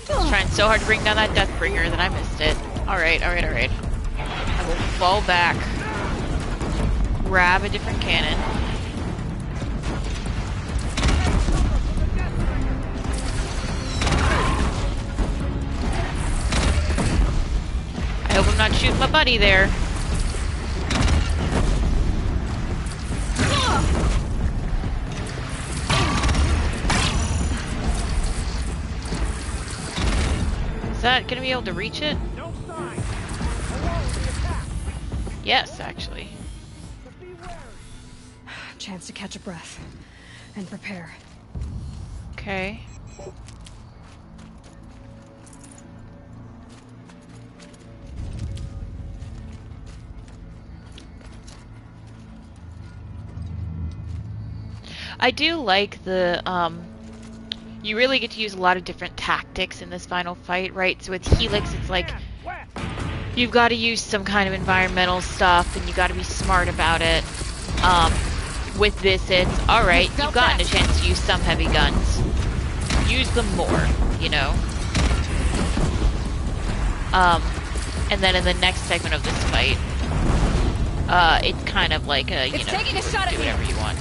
I was trying so hard to bring down that Deathbringer that I missed it. Alright. I will fall back. Grab a different cannon. I hope I'm not shooting my buddy there. Is that gonna be able to reach it? Yes, actually. Chance to catch a breath and prepare. Okay. I do like the, you really get to use a lot of different tactics in this final fight, right? So with Helix, it's like, you've got to use some kind of environmental stuff, and you got to be smart about it. With this, it's, alright, you've gotten a chance to use some heavy guns. Use them more, you know? And then in the next segment of this fight, it's kind of like a, you know, taking a shot do at whatever you want.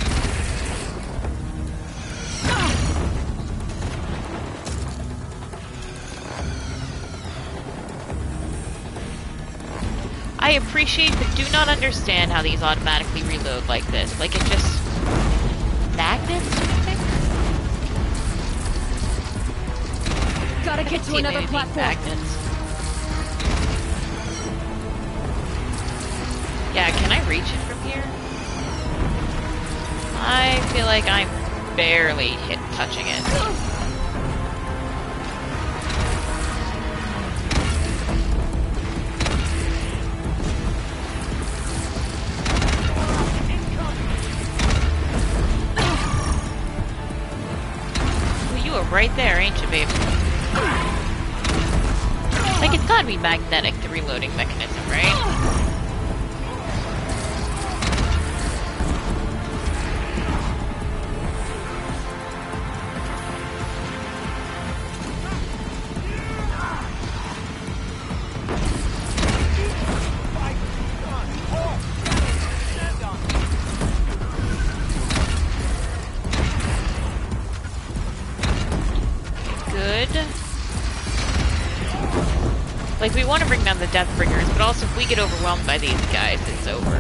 I appreciate but do not understand how these automatically reload like this. Like it just... magnets, do you think? Gotta get to another platform. Magnets. Yeah, can I reach it from here? I feel like I'm barely touching it. Right there, ain't you, babe? Like, it's gotta be magnetic, the reloading mechanism, right? Like, we want to bring down the Deathbringers, but also if we get overwhelmed by these guys, it's over.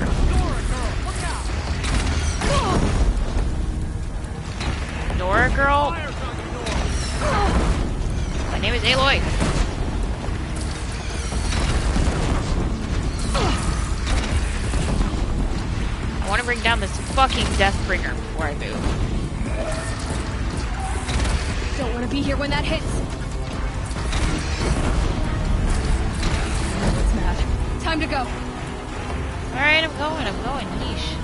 Nora girl? My name is Aloy. I want to bring down this fucking Deathbringer before I move. Don't want to be here when that hits. Time to go. Alright, I'm going. Yeesh.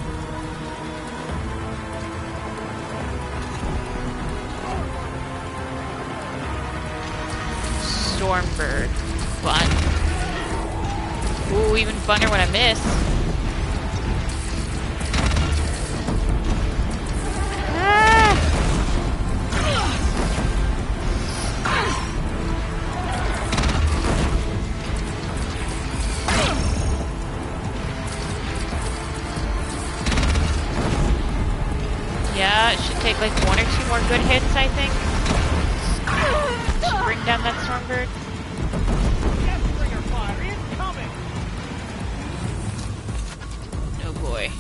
Stormbird. Fun. Ooh, even funner when I miss. Yeah, it should take like 1 or 2 more good hits, I think. Should bring down that Stormbird. Oh boy.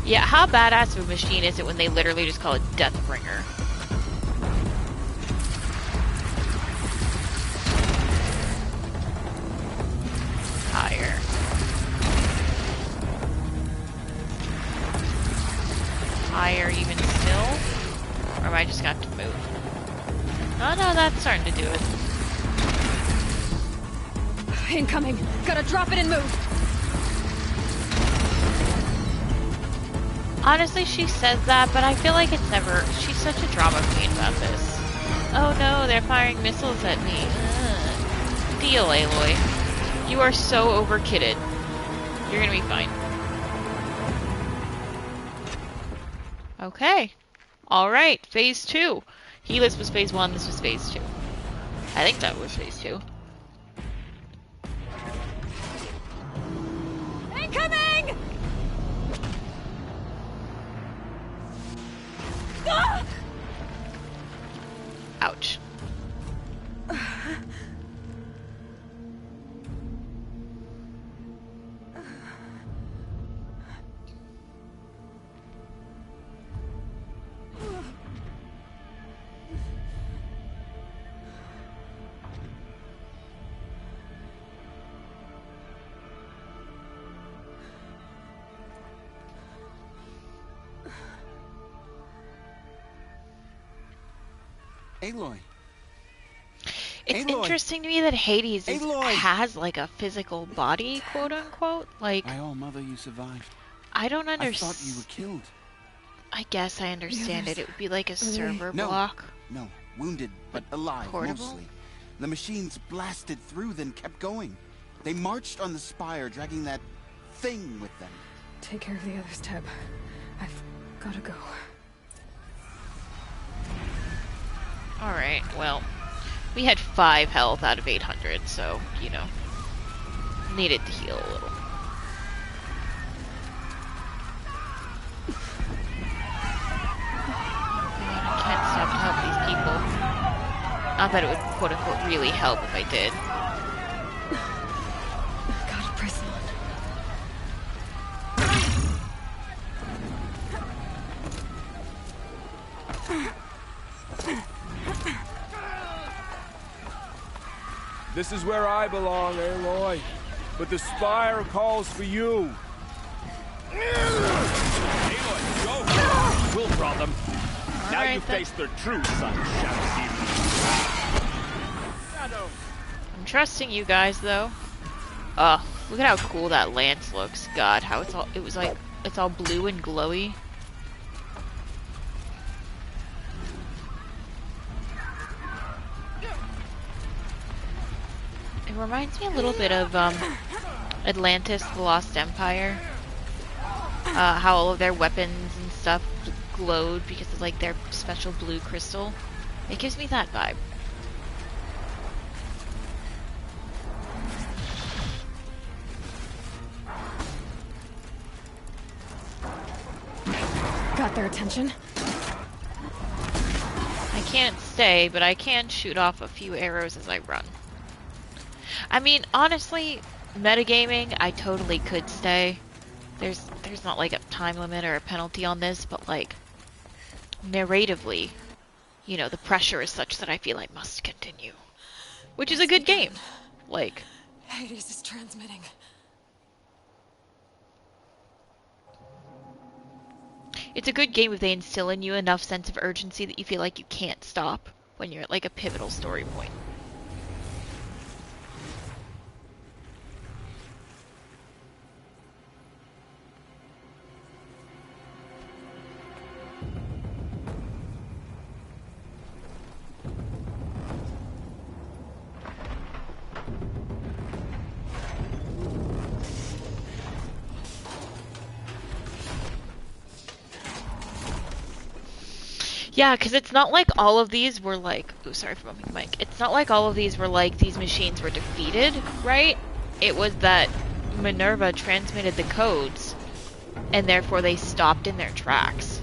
Yeah, how badass of a machine is it when they literally just call it Deathbringer? Higher. Higher even still? Or am I just got to move? Oh no, that's starting to do it. Incoming! Gotta drop it and move! Honestly, she says that, but I feel like it's never... She's such a drama queen about this. Oh no, they're firing missiles at me. Ugh. deal, Aloy. You are so overkitted. You're gonna be fine. Okay. Alright, phase 2. Helix was phase 1, this was phase 2. I think that was phase 2. Incoming! Ah! Ouch. Aloy. It's Aloy. interesting to me that Hades Aloy. has like a physical body, quote unquote. Like, My old mother, you survived. I don't I understand. thought you were killed. I guess I understand it. It would be like a server No, block. no, wounded but alive Portable? mostly. The machines blasted through, then kept going. They marched on the spire, dragging that thing with them. Take care of the others, Teb. I've gotta go. Alright, well, we had 5 health out of 800, so, you know, needed to heal a little. God, I can't stop to help these people. Not that it would, quote unquote, really help if I did. Gotta press on. This is where I belong, Aloy. But the Spire calls for you. Aloy, go! We'll draw them. Now Alright, you face their true son, Shadow. I'm trusting you guys, though. Look at how cool that lance looks. God, how it's all blue and glowy. It reminds me a little bit of Atlantis, the Lost Empire. How all of their weapons and stuff glowed because of like their special blue crystal. It gives me that vibe. Got their attention? I can't stay, but I can shoot off a few arrows as I run. I mean, honestly, metagaming, I totally could stay. There's not like a time limit or a penalty on this, but like, narratively, you know, the pressure is such that I feel I must continue. Which is a good game. Like, Hades is transmitting. it's a good game if they instill in you enough sense of urgency that you feel like you can't stop when you're at like a pivotal story point. Yeah, because it's not like all of these were like... Oh, sorry for bumping the mic. It's not like all of these were like these machines were defeated, right? It was that Minerva transmitted the codes, and therefore they stopped in their tracks.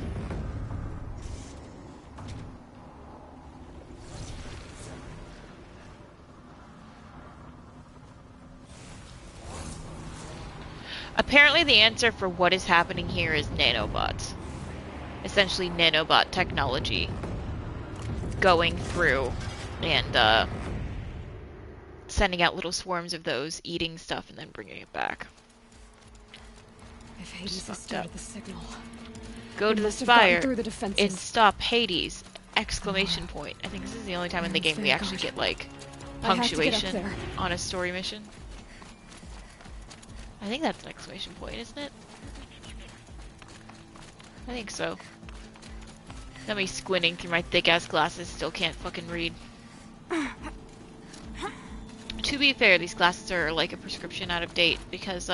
Apparently the answer for what is happening here is nanobots. Essentially nanobot technology going through and sending out little swarms of those, eating stuff, and then bringing it back. If Hades has started the signal, go to the must have gotten spire through the defenses. and stop Hades! Exclamation point. I think this is the only time in the game we actually get like I have to get up punctuation there. on a story mission. I think that's an exclamation point, isn't it? I think so. Got me squinting through my thick ass glasses, still can't fucking read. To be fair, these glasses are like a prescription out of date because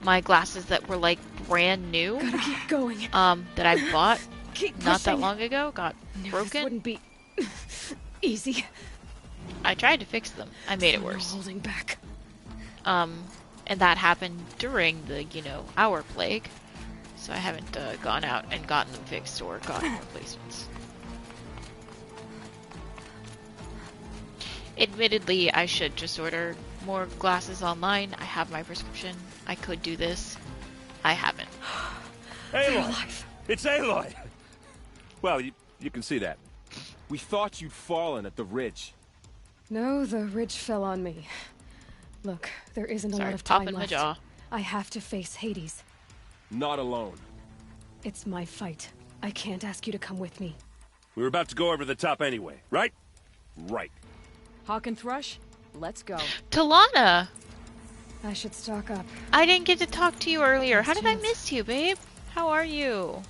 my glasses that were like brand new, Gotta keep going. that I bought Keep not that pushing. long ago got Knew broken. This wouldn't be easy. I tried to fix them. I made it No worse. holding back. And that happened during the, our plague. So I haven't gone out and gotten them fixed or gotten replacements. Admittedly, I should just order more glasses online. I have my prescription. I could do this. I haven't. Aloy! It's Aloy! Well, you can see that. We thought you'd fallen at the ridge. No, the ridge fell on me. Look, there isn't a Sorry, lot of time popping my left. jaw. I have to face Hades. Not alone. It's my fight. I can't ask you to come with me. We were about to go over the top anyway, right? Right. Hawk and Thrush, let's go. Talana! I should stock up. I didn't get to talk to you earlier. How did I miss you, babe? How are you?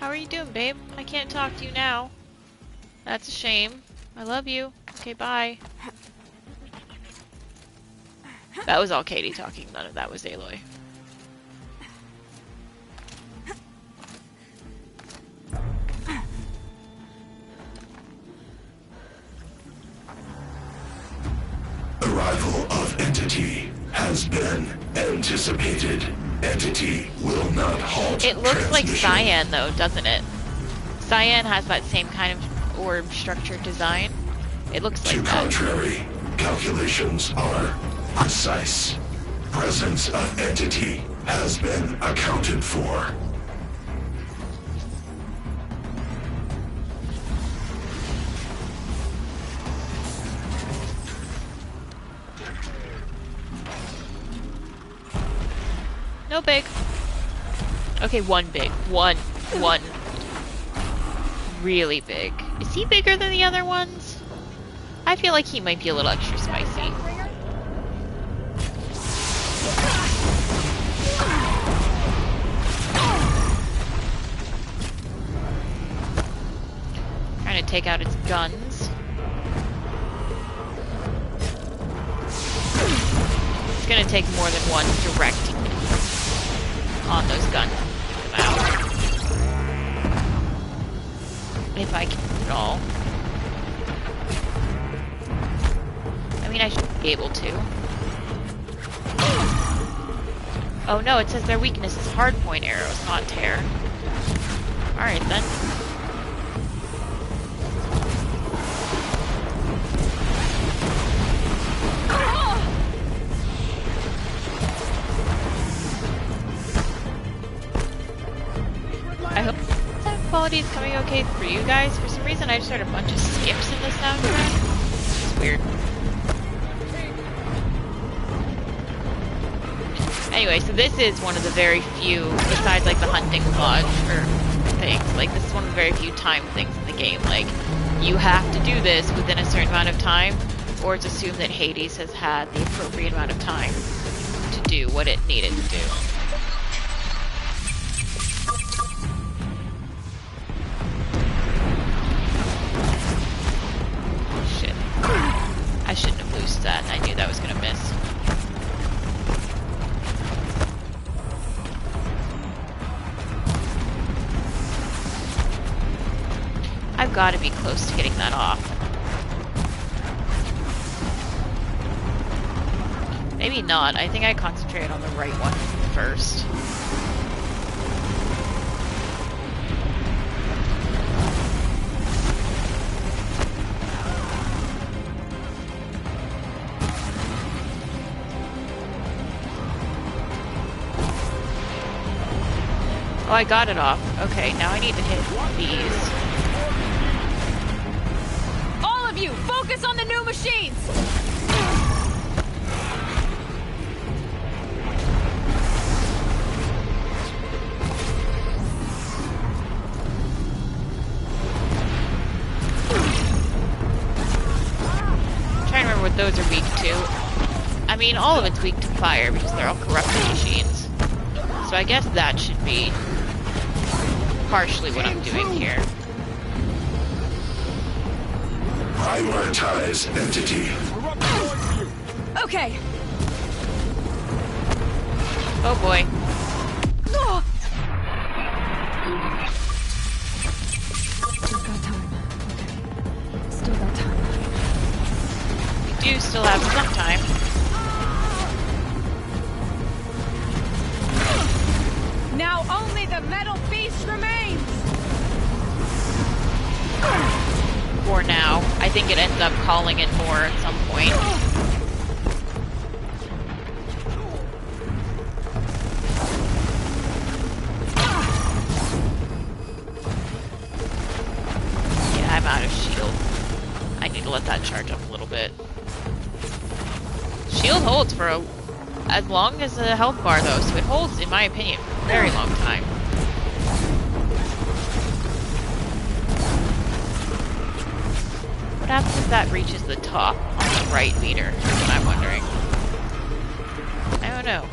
How are you doing, babe? I can't talk to you now. That's a shame. I love you. Okay, bye. That was all Katie talking. None of that was Aloy. Arrival of Entity has been anticipated. Entity will not halt. It looks like Cyan, though, doesn't it? Cyan has that same kind of orb structure design. It looks like To contrary, calculations are precise. Presence of Entity has been accounted for. No big. Okay, one big. One. Really big. Is he bigger than the other ones? I feel like he might be a little extra spicy. Trying to take out its guns. It's gonna take more than one direct on those guns. Wow. If I can at all. I mean, I should be able to. Oh no, it says their weakness is hardpoint arrows, not tear. Alright then. I hope sound quality is coming okay for you guys. For some reason I just heard a bunch of skips in the soundtrack. It's weird. Anyway, so this is one of the very few, besides like the hunting lodge or things, like this is one of the very few time things in the game. Like, you have to do this within a certain amount of time, or it's assumed that Hades has had the appropriate amount of time to do what it needed to do. Shit. I shouldn't have loosed that. I knew that was gonna miss. I've got to be close to getting that off. Maybe not. I think I concentrated on the right one first. Oh, I got it off. Okay, now I need to hit these. All of you, focus on the new machines! I'm trying to remember what those are weak to. I mean, all of it's weak to fire because they're all corrupted machines. So I guess that should be partially what I'm doing here. Prioritize entity. Okay. Oh boy. We've got time. Okay. Still got time. We do still have some time. Now only the metal beast remains! For now. I think it ends up calling it more at some point. Yeah, I'm out of shield. I need to let that charge up a little bit. Shield holds for as long as a health bar though, so it holds, in my opinion, for a very long time. What happens if that reaches the top on the right meter? That's what I'm wondering. I don't know.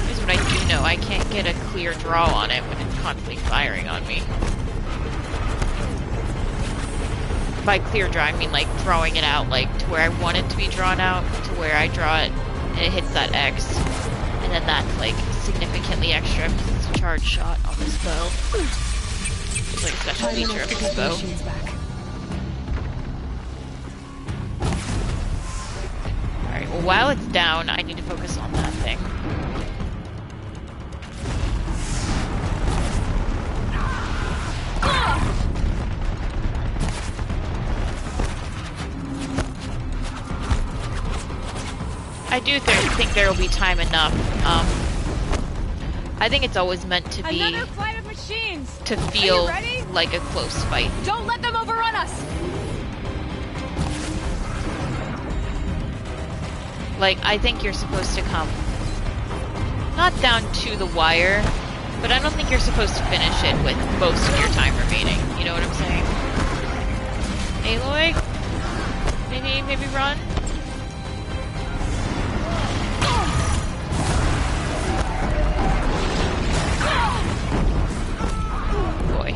Here's what I do know. I can't get a clear draw on it when it's constantly firing on me. By clear draw, I mean like drawing it out like to where I want it to be drawn out, to where I draw it and it hits that X. And then that's like significantly extra because it's a charge shot on this bow. It's like a special feature of this bow. Alright, well while it's down, I need to focus on that thing. I do think there will be time enough. I think it's always meant to be Another flight of machines. to feel like a close fight. Don't let them overrun us. Like, I think you're supposed to come not down to the wire, but I don't think you're supposed to finish it with most of your time remaining. You know what I'm saying? Aloy? Maybe run? Boy.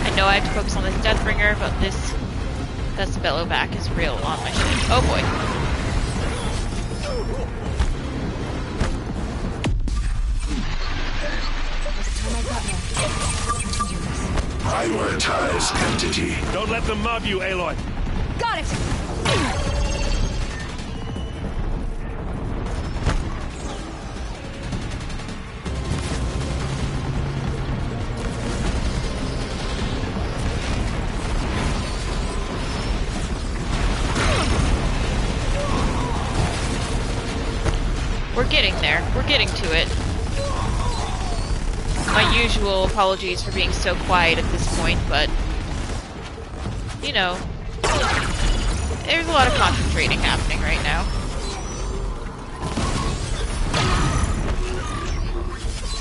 I know I have to focus on this Deathbringer, but this Decibello back is real on my shit. Oh boy. Prioritize entity. Don't let them mob you, Aloy. Got it. We're getting there. We're getting to it. My usual apologies for being so quiet at this point, but you know, there's a lot of concentrating happening right now.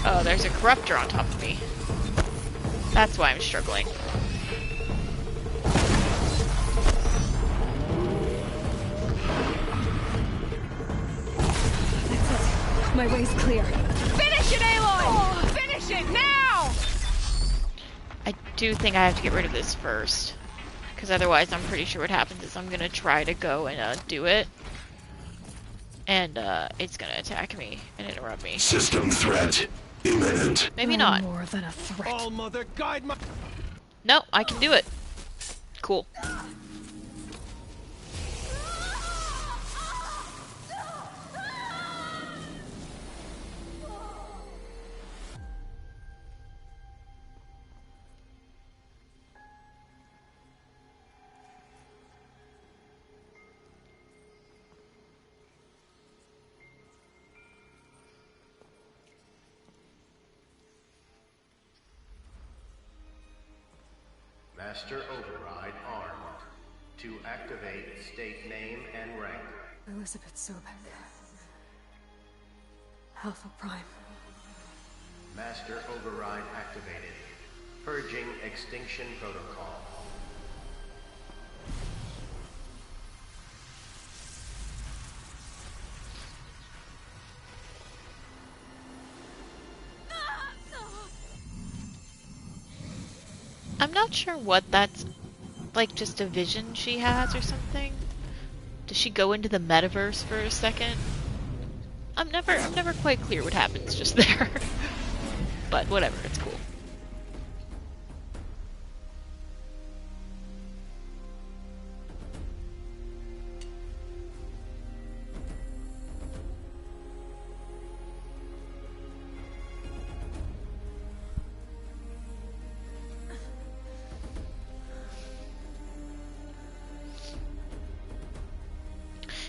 Oh, there's a corruptor on top of me. That's why I'm struggling. My way's clear. Finish it, Aloy! Oh, finish it now! I do think I have to get rid of this first. Because otherwise I'm pretty sure what happens is I'm going to try to go and do it. And it's going to attack me and interrupt me. System threat imminent. Maybe not. More than a threat. All mother guide my... No, I can do it. Cool. Master Override armed. To activate, state name and rank. Elizabeth Sobek. Alpha Prime. Master override activated. Purging extinction protocol. I'm not sure what that's like, just a vision she has or something. Does she go into the metaverse for a second? I'm never quite clear what happens just there. But whatever, it's cool.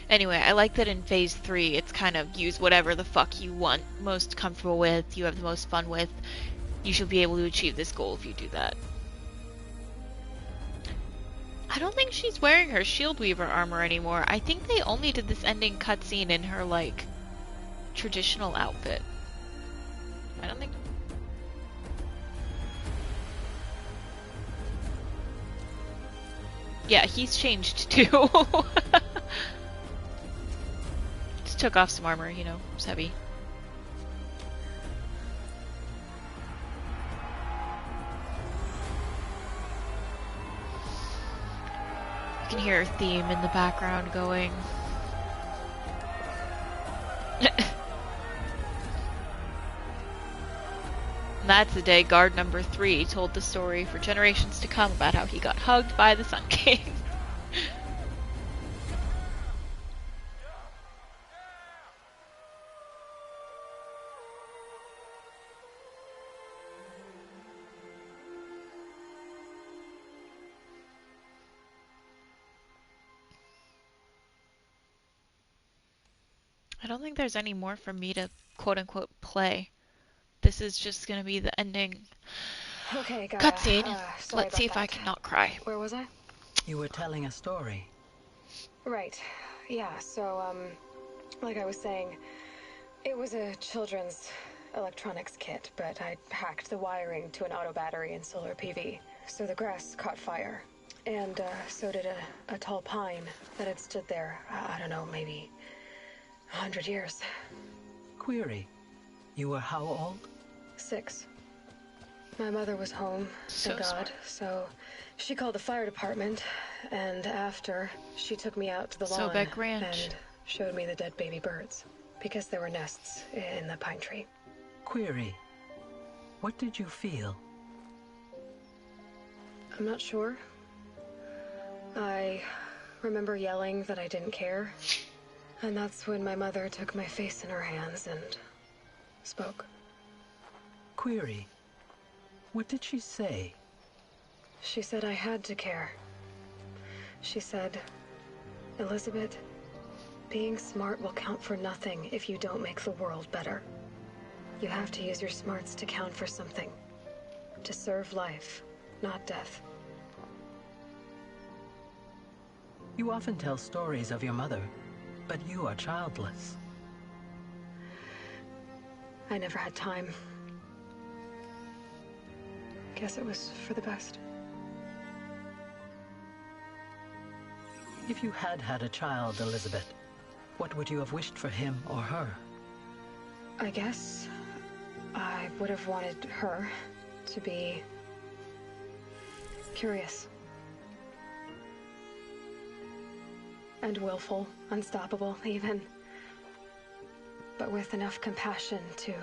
Anyway, I like that in Phase 3, it's kind of use whatever the fuck you want, most comfortable with, you have the most fun with. You should be able to achieve this goal if you do that. I don't think she's wearing her Shield Weaver armor anymore. I think they only did this ending cutscene in her, like, traditional outfit. I don't think... Yeah, he's changed too. Took off some armor, you know, it's heavy. You can hear a theme in the background going. That's the day guard number 3 told the story for generations to come about how he got hugged by the Sun King. I don't think there's any more for me to quote-unquote play. This is just gonna be the ending Okay, cutscene. Sorry Let's see about if I that. can not cry. Where was I? You were telling a story. Right. Yeah, so, like I was saying, it was a children's electronics kit, but I hacked the wiring to an auto battery and solar PV. So the grass caught fire. And, so did a tall pine that had stood there, I don't know, maybe 100 years. Query. You were how old? 6. My mother was home, thank God, smart. so she called the fire department, and after, she took me out to the lawn Sobek Ranch. and showed me the dead baby birds, because there were nests in the pine tree. Query. What did you feel? I'm not sure. I remember yelling that I didn't care, and that's when my mother took my face in her hands and spoke. Query. What did she say? She said I had to care. She said, Elizabeth, being smart will count for nothing if you don't make the world better. You have to use your smarts to count for something. To serve life, not death. You often tell stories of your mother, but you are childless. I never had time. Guess it was for the best. If you had had a child, Elizabeth, what would you have wished for him or her? I guess I would have wanted her to be curious. And willful, unstoppable, even. But with enough compassion to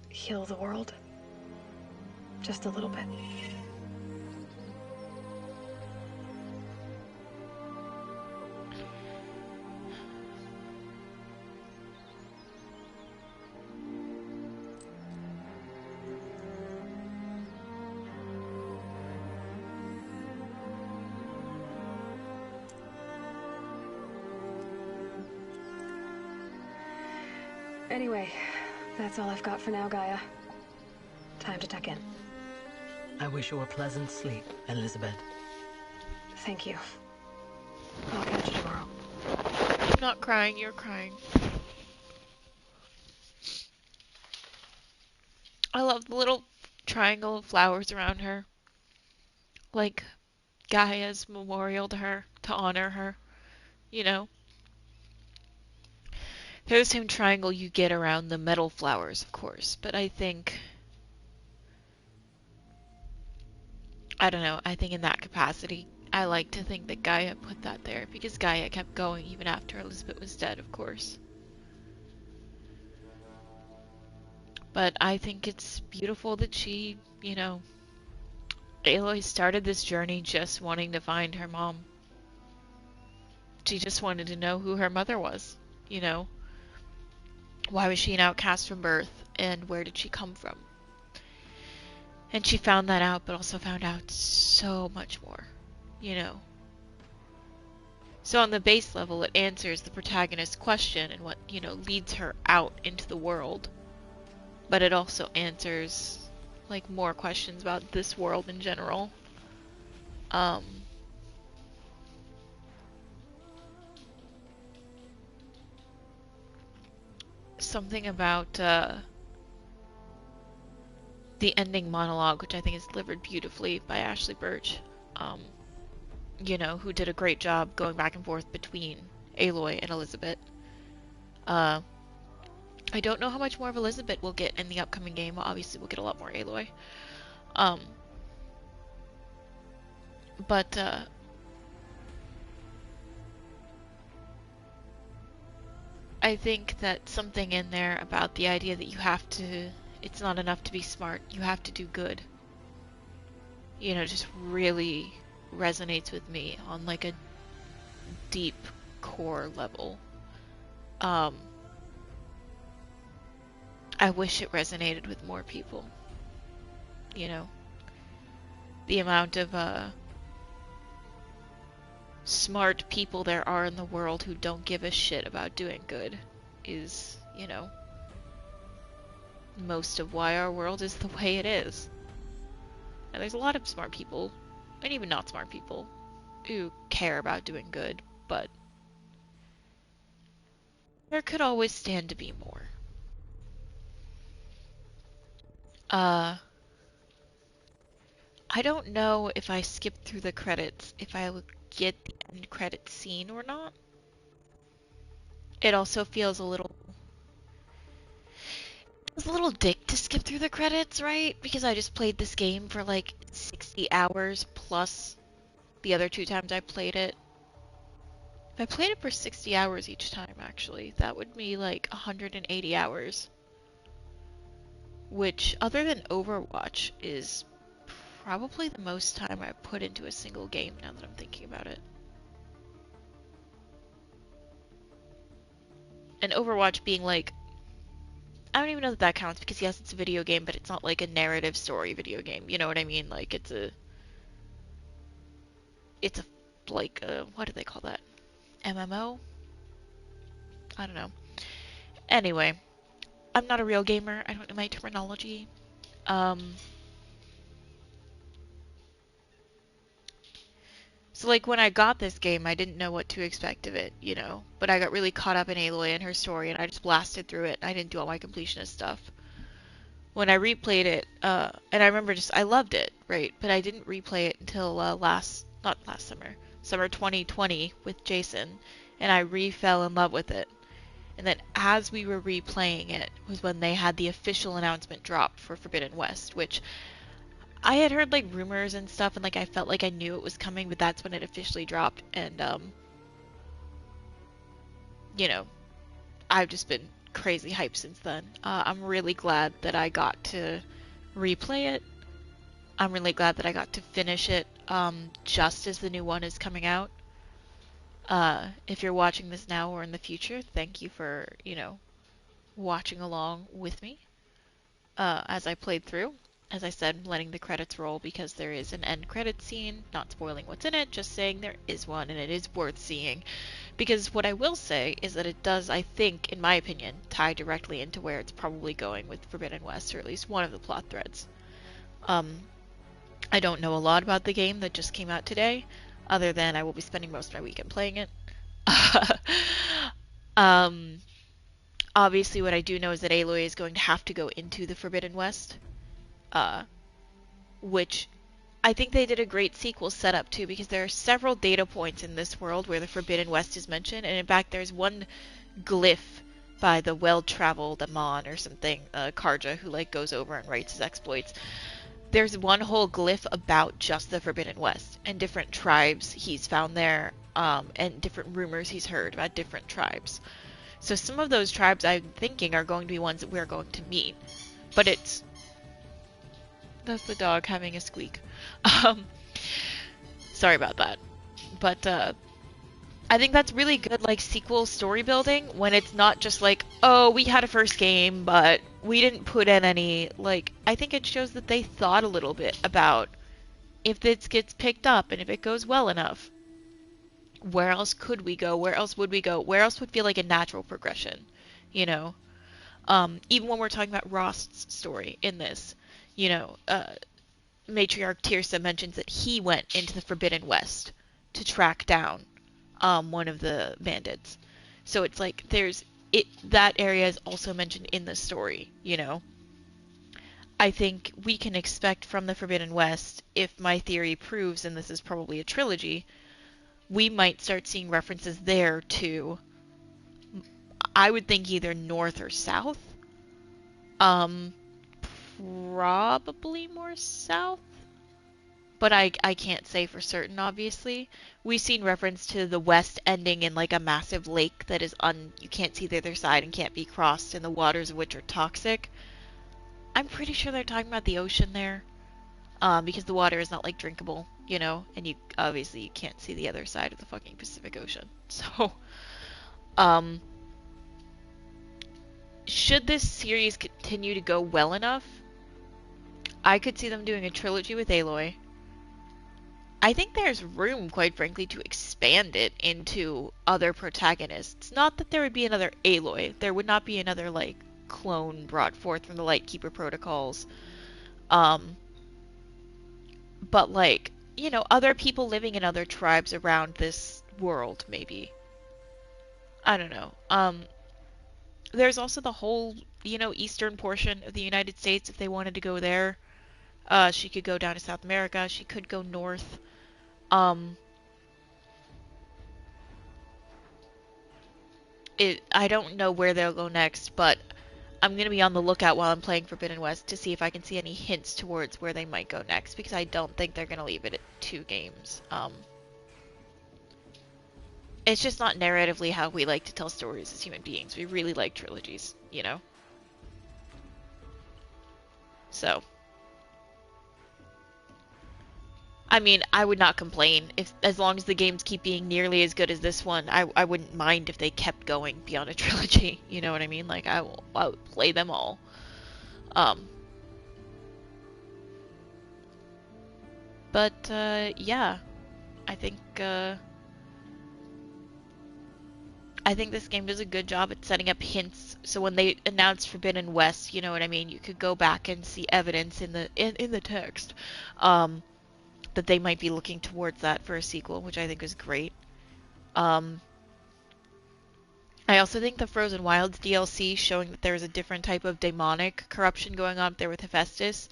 heal the world. Just a little bit. Anyway, that's all I've got for now, Gaia. Time to tuck in. I wish you a pleasant sleep, Elizabeth. Thank you. I'll catch you tomorrow. I'm not crying, you're crying. I love the little triangle of flowers around her. Like Gaia's memorial to her, to honor her, you know? They're the same triangle you get around the metal flowers, of course, but I think, I don't know, I think in that capacity, I like to think that Gaia put that there, because Gaia kept going even after Elizabeth was dead, of course. But I think it's beautiful that she, you know, Aloy started this journey just wanting to find her mom. She just wanted to know who her mother was, you know? Why was she an outcast from birth, and where did she come from? And she found that out, but also found out so much more, you know? So on the base level, it answers the protagonist's question and what, you know, leads her out into the world. But it also answers, like, more questions about this world in general. Something about, the ending monologue, which I think is delivered beautifully by Ashley Birch, you know, who did a great job going back and forth between Aloy and Elizabeth. I don't know how much more of Elizabeth we'll get in the upcoming game. Obviously, we'll get a lot more Aloy. But I think that something in there about the idea that you have to, it's not enough to be smart, you have to do good, you know, just really resonates with me on like a deep core level. I wish it resonated with more people, you know. The amount of smart people there are in the world who don't give a shit about doing good is, you know, most of why our world is the way it is. And there's a lot of smart people, and even not smart people, who care about doing good, but there could always stand to be more. I don't know if I skipped through the credits, if I would get the end credit scene or not. It also feels a little... It's a little dick to skip through the credits, right? Because I just played this game for like 60 hours plus the other 2 times I played it. If I played it for 60 hours each time, actually, that would be like 180 hours. Which, other than Overwatch, is probably the most time I've put into a single game now that I'm thinking about it. And Overwatch being like, I don't even know that that counts because yes, it's a video game, but it's not like a narrative story video game. You know what I mean? Like it's a like a, what do they call that? MMO? I don't know. Anyway, I'm not a real gamer. I don't know my terminology. So like when I got this game, I didn't know what to expect of it, you know. But I got really caught up in Aloy and her story, and I just blasted through it. I didn't do all my completionist stuff. When I replayed it, and I remember just, I loved it, right? But I didn't replay it until not last summer, summer 2020 with Jason, and I re-fell in love with it. And then as we were replaying it was when they had the official announcement dropped for Forbidden West, which I had heard like rumors and stuff, and like I felt like I knew it was coming, but that's when it officially dropped, and you know, I've just been crazy hyped since then. I'm really glad that I got to replay it. I'm really glad that I got to finish it just as the new one is coming out. If you're watching this now or in the future, thank you for, you know, watching along with me as I played through. As I said, letting the credits roll because there is an end credit scene, not spoiling what's in it, just saying there is one and it is worth seeing. Because what I will say is that it does, I think, in my opinion, tie directly into where it's probably going with Forbidden West, or at least one of the plot threads. I don't know a lot about the game that just came out today, other than I will be spending most of my weekend playing it. um, Obviously, what I do know is that Aloy is going to have to go into the Forbidden West, which I think they did a great sequel setup too, because there are several data points in this world where the Forbidden West is mentioned, and in fact, there's one glyph by the well-traveled Amon or something, Karja, who like goes over and writes his exploits. There's one whole glyph about just the Forbidden West and different tribes he's found there, and different rumors he's heard about different tribes. So some of those tribes I'm thinking are going to be ones that we're going to meet. But that's the dog having a squeak. Sorry about that. But I think that's really good, like, sequel story building when it's not just like, oh, we had a first game, but we didn't put in any, like, I think it shows that they thought a little bit about if this gets picked up and if it goes well enough. Where else could we go? Where else would we go? Where else would feel like a natural progression? You know? Even when we're talking about Rost's story in this, you know, Matriarch Tirsa mentions that he went into the Forbidden West to track down one of the bandits. So it's like that area is also mentioned in the story, you know? I think we can expect from the Forbidden West, if my theory proves, and this is probably a trilogy, we might start seeing references there to, I would think, either north or south. Probably more south, but I can't say for certain, obviously. We've seen reference to the west ending in like a massive lake that is you can't see the other side and can't be crossed, and the waters of which are toxic. I'm pretty sure they're talking about the ocean there, because the water is not like drinkable, you know, and you can't see the other side of the fucking Pacific Ocean. So, should this series continue to go well enough, I could see them doing a trilogy with Aloy. I think there's room, quite frankly, to expand it into other protagonists. Not that there would be another Aloy. There would not be another, like, clone brought forth from the Lightkeeper protocols. But, like, you know, other people living in other tribes around this world, maybe. I don't know. There's also the whole, you know, eastern portion of the United States, if they wanted to go there. She could go down to South America. She could go north. I don't know where they'll go next, but I'm going to be on the lookout while I'm playing Forbidden West to see if I can see any hints towards where they might go next, because I don't think they're going to leave it at 2 games. It's just not narratively how we like to tell stories as human beings. We really like trilogies, you know? So, I mean, I would not complain as long as the games keep being nearly as good as this one. I wouldn't mind if they kept going beyond a trilogy. You know what I mean? Like, I would play them all. But yeah, I think this game does a good job at setting up hints. So when they announced Forbidden West, you know what I mean? You could go back and see evidence in the text. That they might be looking towards that for a sequel, which I think is great. I also think the Frozen Wilds DLC showing that there is a different type of demonic corruption going on up there with Hephaestus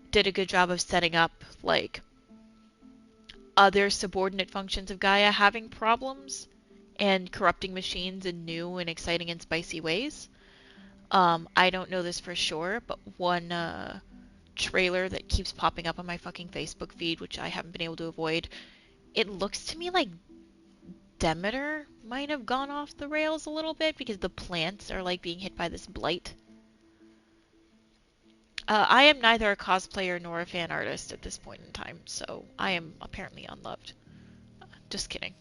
did a good job of setting up, like, other subordinate functions of Gaia having problems and corrupting machines in new and exciting and spicy ways. I don't know this for sure, but one trailer that keeps popping up on my fucking Facebook feed, which I haven't been able to avoid, it looks to me like Demeter might have gone off the rails a little bit because the plants are like being hit by this blight. I am neither a cosplayer nor a fan artist at this point in time, so I am apparently unloved. Just kidding.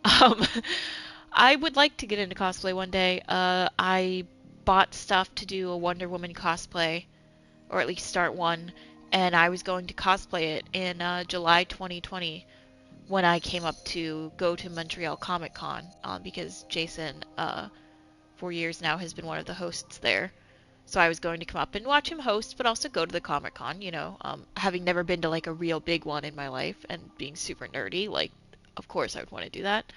I would like to get into cosplay one day. I bought stuff to do a Wonder Woman cosplay, or at least start one, and I was going to cosplay it in July 2020 when I came up to go to Montreal Comic Con, because Jason, for years now, has been one of the hosts there. So I was going to come up and watch him host, but also go to the Comic-Con, you know, having never been to like a real big one in my life and being super nerdy, like, of course I would want to do that.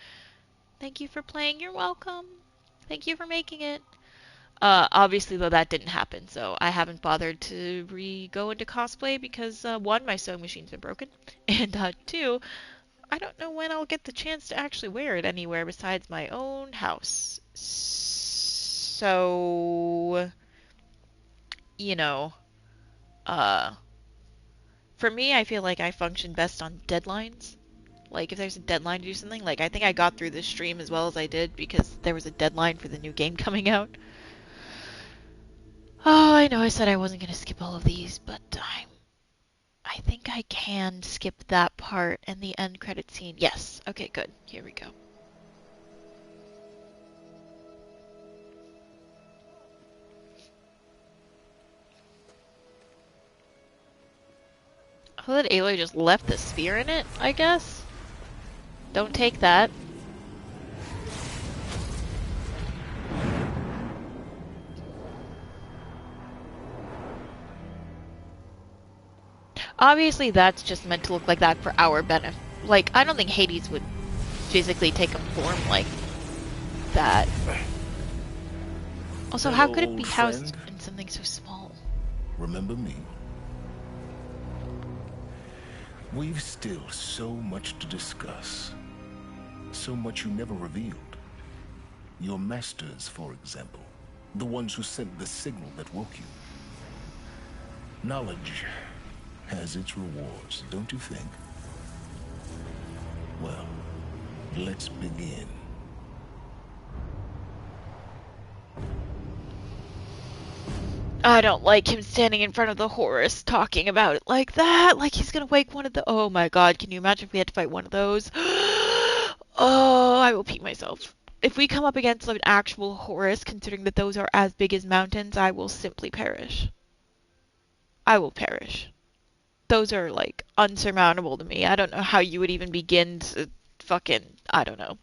Thank you for playing. You're welcome. Thank you for making it. Obviously, though, that didn't happen, so I haven't bothered to go into cosplay because, one, my sewing machine's been broken, and, two, I don't know when I'll get the chance to actually wear it anywhere besides my own house. So, you know, uh, for me, I feel like I function best on deadlines. Like, if there's a deadline to do something, like, I think I got through this stream as well as I did because there was a deadline for the new game coming out. Oh, I know I said I wasn't going to skip all of these, but I think I can skip that part and the end credit scene. Yes. Okay, good. Here we go. I thought that Aloy just left the spear in it, I guess? Don't take that. Obviously, that's just meant to look like that for our benefit. Like, I don't think Hades would physically take a form like that. Also, how could it be housed in something so small? Remember me? We've still so much to discuss. So much you never revealed. Your masters, for example. The ones who sent the signal that woke you. Knowledge has its rewards, don't you think? Well, let's begin. I don't like him standing in front of the Horus talking about it like that. Like he's gonna wake one of the... Oh my god, can you imagine if we had to fight one of those? Oh, I will pee myself. If we come up against an actual Horus, considering that those are as big as mountains, I will simply perish. I will perish. Those are, like, unsurmountable to me. I don't know how you would even begin to fucking... I don't know.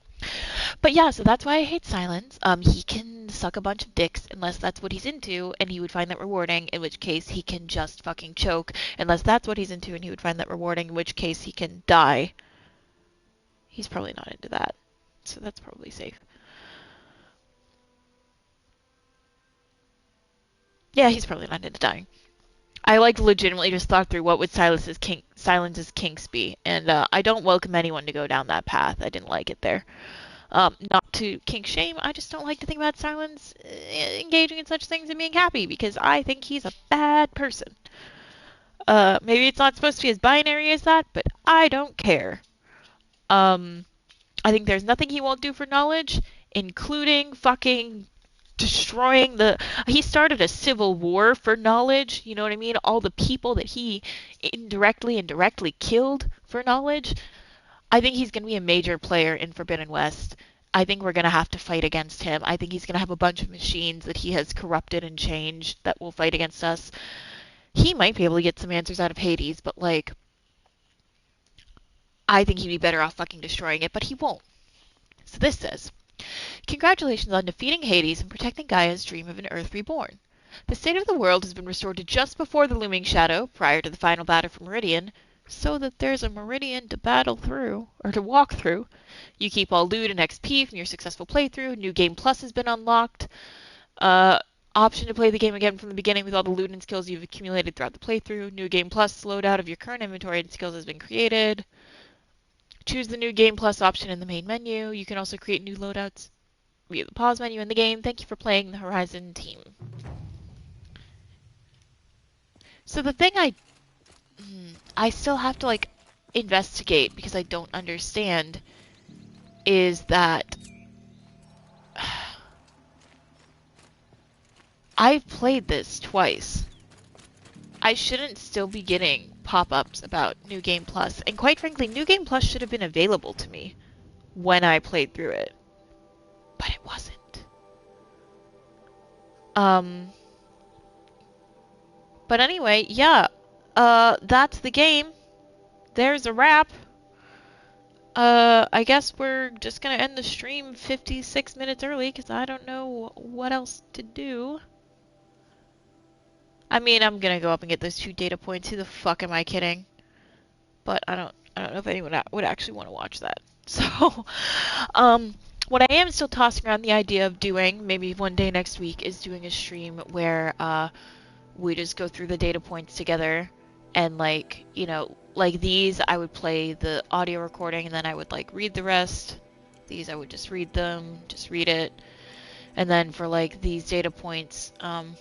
But yeah, so that's why I hate Silence. He can suck a bunch of dicks unless that's what he's into, and he would find that rewarding, in which case he can just fucking choke, unless that's what he's into and he would find that rewarding, in which case he can die. He's probably not into that, so that's probably safe. Yeah, he's probably not into dying. I like legitimately just thought through what would Silence's kinks be, and I don't welcome anyone to go down that path. I didn't like it there. Not to kink shame, I just don't like to think about Silence engaging in such things and being happy, because I think he's a bad person. Maybe it's not supposed to be as binary as that, but I don't care. I think there's nothing he won't do for knowledge, including fucking destroying the... He started a civil war for knowledge, you know what I mean? All the people that he indirectly and directly killed for knowledge. I think he's going to be a major player in Forbidden West. I think we're going to have to fight against him. I think he's going to have a bunch of machines that he has corrupted and changed that will fight against us. He might be able to get some answers out of Hades, but, like, I think he'd be better off fucking destroying it, but he won't. So this says, congratulations on defeating Hades and protecting Gaia's dream of an Earth reborn. The state of the world has been restored to just before the looming shadow, prior to the final battle for Meridian, so that there's a Meridian to battle through, or to walk through. You keep all loot and XP from your successful playthrough. New Game Plus has been unlocked. Option to play the game again from the beginning with all the loot and skills you've accumulated throughout the playthrough. New Game Plus loadout of your current inventory and skills has been created. Choose the New Game Plus option in the main menu. You can also create new loadouts via the pause menu in the game. Thank you for playing the Horizon team. So the thing I still have to, like, investigate because I don't understand is that I've played this twice. I shouldn't still be getting pop-ups about New Game Plus, and quite frankly, New Game Plus should have been available to me when I played through it, but it wasn't. But anyway, yeah, that's the game. There's a wrap. I guess we're just gonna end the stream 56 minutes early, because I don't know what else to do. I mean, I'm gonna go up and get those 2 data points. Who the fuck am I kidding? But I don't know if anyone would actually want to watch that. So, um, what I am still tossing around the idea of doing, maybe one day next week, is doing a stream where we just go through the data points together, and like, you know, like these, I would play the audio recording, and then I would like read the rest. These, I would just read them, just read it, and then for like these data points, and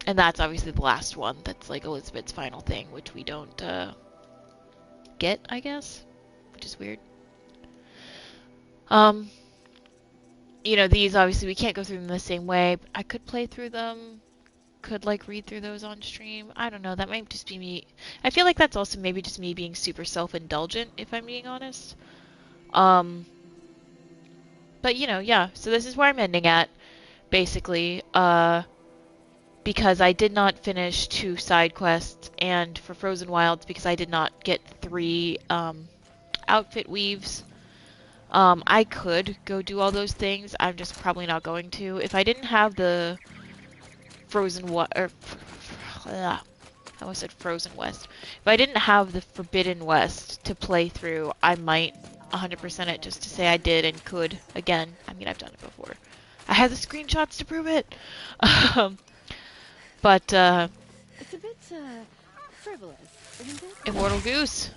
that's obviously the last one. That's like Elizabeth's final thing, which we don't get, I guess, which is weird. You know, these obviously we can't go through them the same way, but I could play through them, could like read through those on stream. I don't know, that might just be me. I feel like that's also maybe just me being super self-indulgent, if I'm being honest. But you know, yeah, so this is where I'm ending at, basically, because I did not finish 2 side quests, and for Frozen Wilds, because I did not get 3, outfit weaves. I could go do all those things. I'm just probably not going to. If I didn't have the I almost said Frozen West. If I didn't have the Forbidden West to play through, I might 100% it just to say I did and could again. I mean, I've done it before. I have the screenshots to prove it. But it's a bit frivolous, isn't it? Immortal Goose.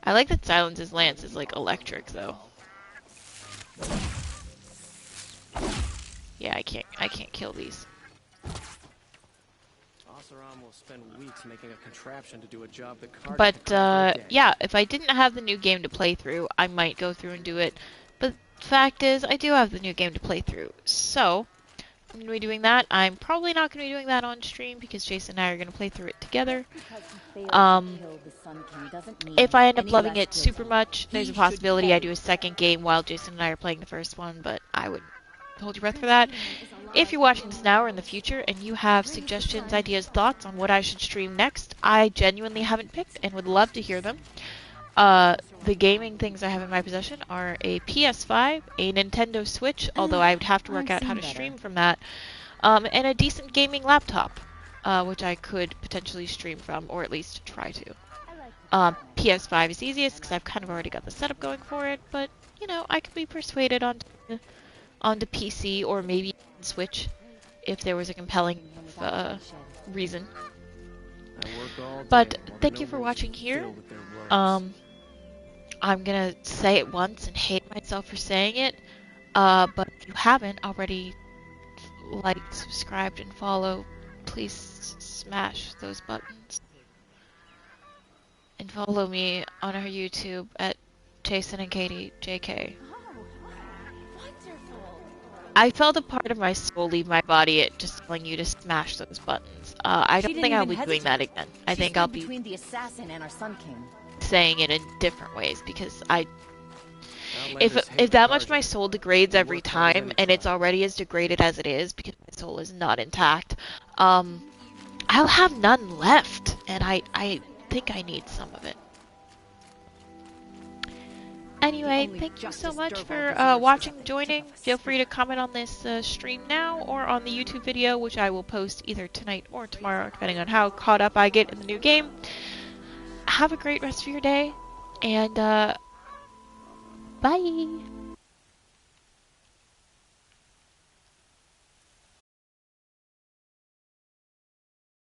I like that Silence's lance is like electric though. Yeah, I can't kill these. Oseram will spend weeks making a contraption to do a job that Carter But yeah, if I didn't have the new game to play through, I might go through and do it. But the fact is, I do have the new game to play through. So, I'm going to be doing that. I'm probably not going to be doing that on stream because Jason and I are going to play through it together. If I end up loving it super much, there's a possibility I do a second game while Jason and I are playing the first one, but I would hold your breath for that. If you're watching this now or in the future and you have suggestions, ideas, thoughts on what I should stream next, I genuinely haven't picked and would love to hear them. The gaming things I have in my possession are a PS5, a Nintendo Switch, although I would have to work out how to stream from that, and a decent gaming laptop, which I could potentially stream from, or at least try to. PS5 is easiest because I've kind of already got the setup going for it, but, you know, I could be persuaded onto PC or maybe Switch if there was a compelling reason. But thank you for watching here. I'm gonna say it once and hate myself for saying it, but if you haven't already liked, subscribed, and follow, please smash those buttons. And follow me on our YouTube at Jason and Katie JK. I felt a part of my soul leave my body at just telling you to smash those buttons. I don't think I'll be doing that again. I think I'll be between the assassin and our Sun King. Saying it in different ways because if that much my soul degrades every time and it's already as degraded as it is because my soul is not intact, I'll have none left, and I think I need some of it. Anyway, thank you so much for watching and joining. Feel free to comment on this stream now or on the YouTube video, which I will post either tonight or tomorrow, depending on how caught up I get in the new game. Have a great rest of your day, and bye!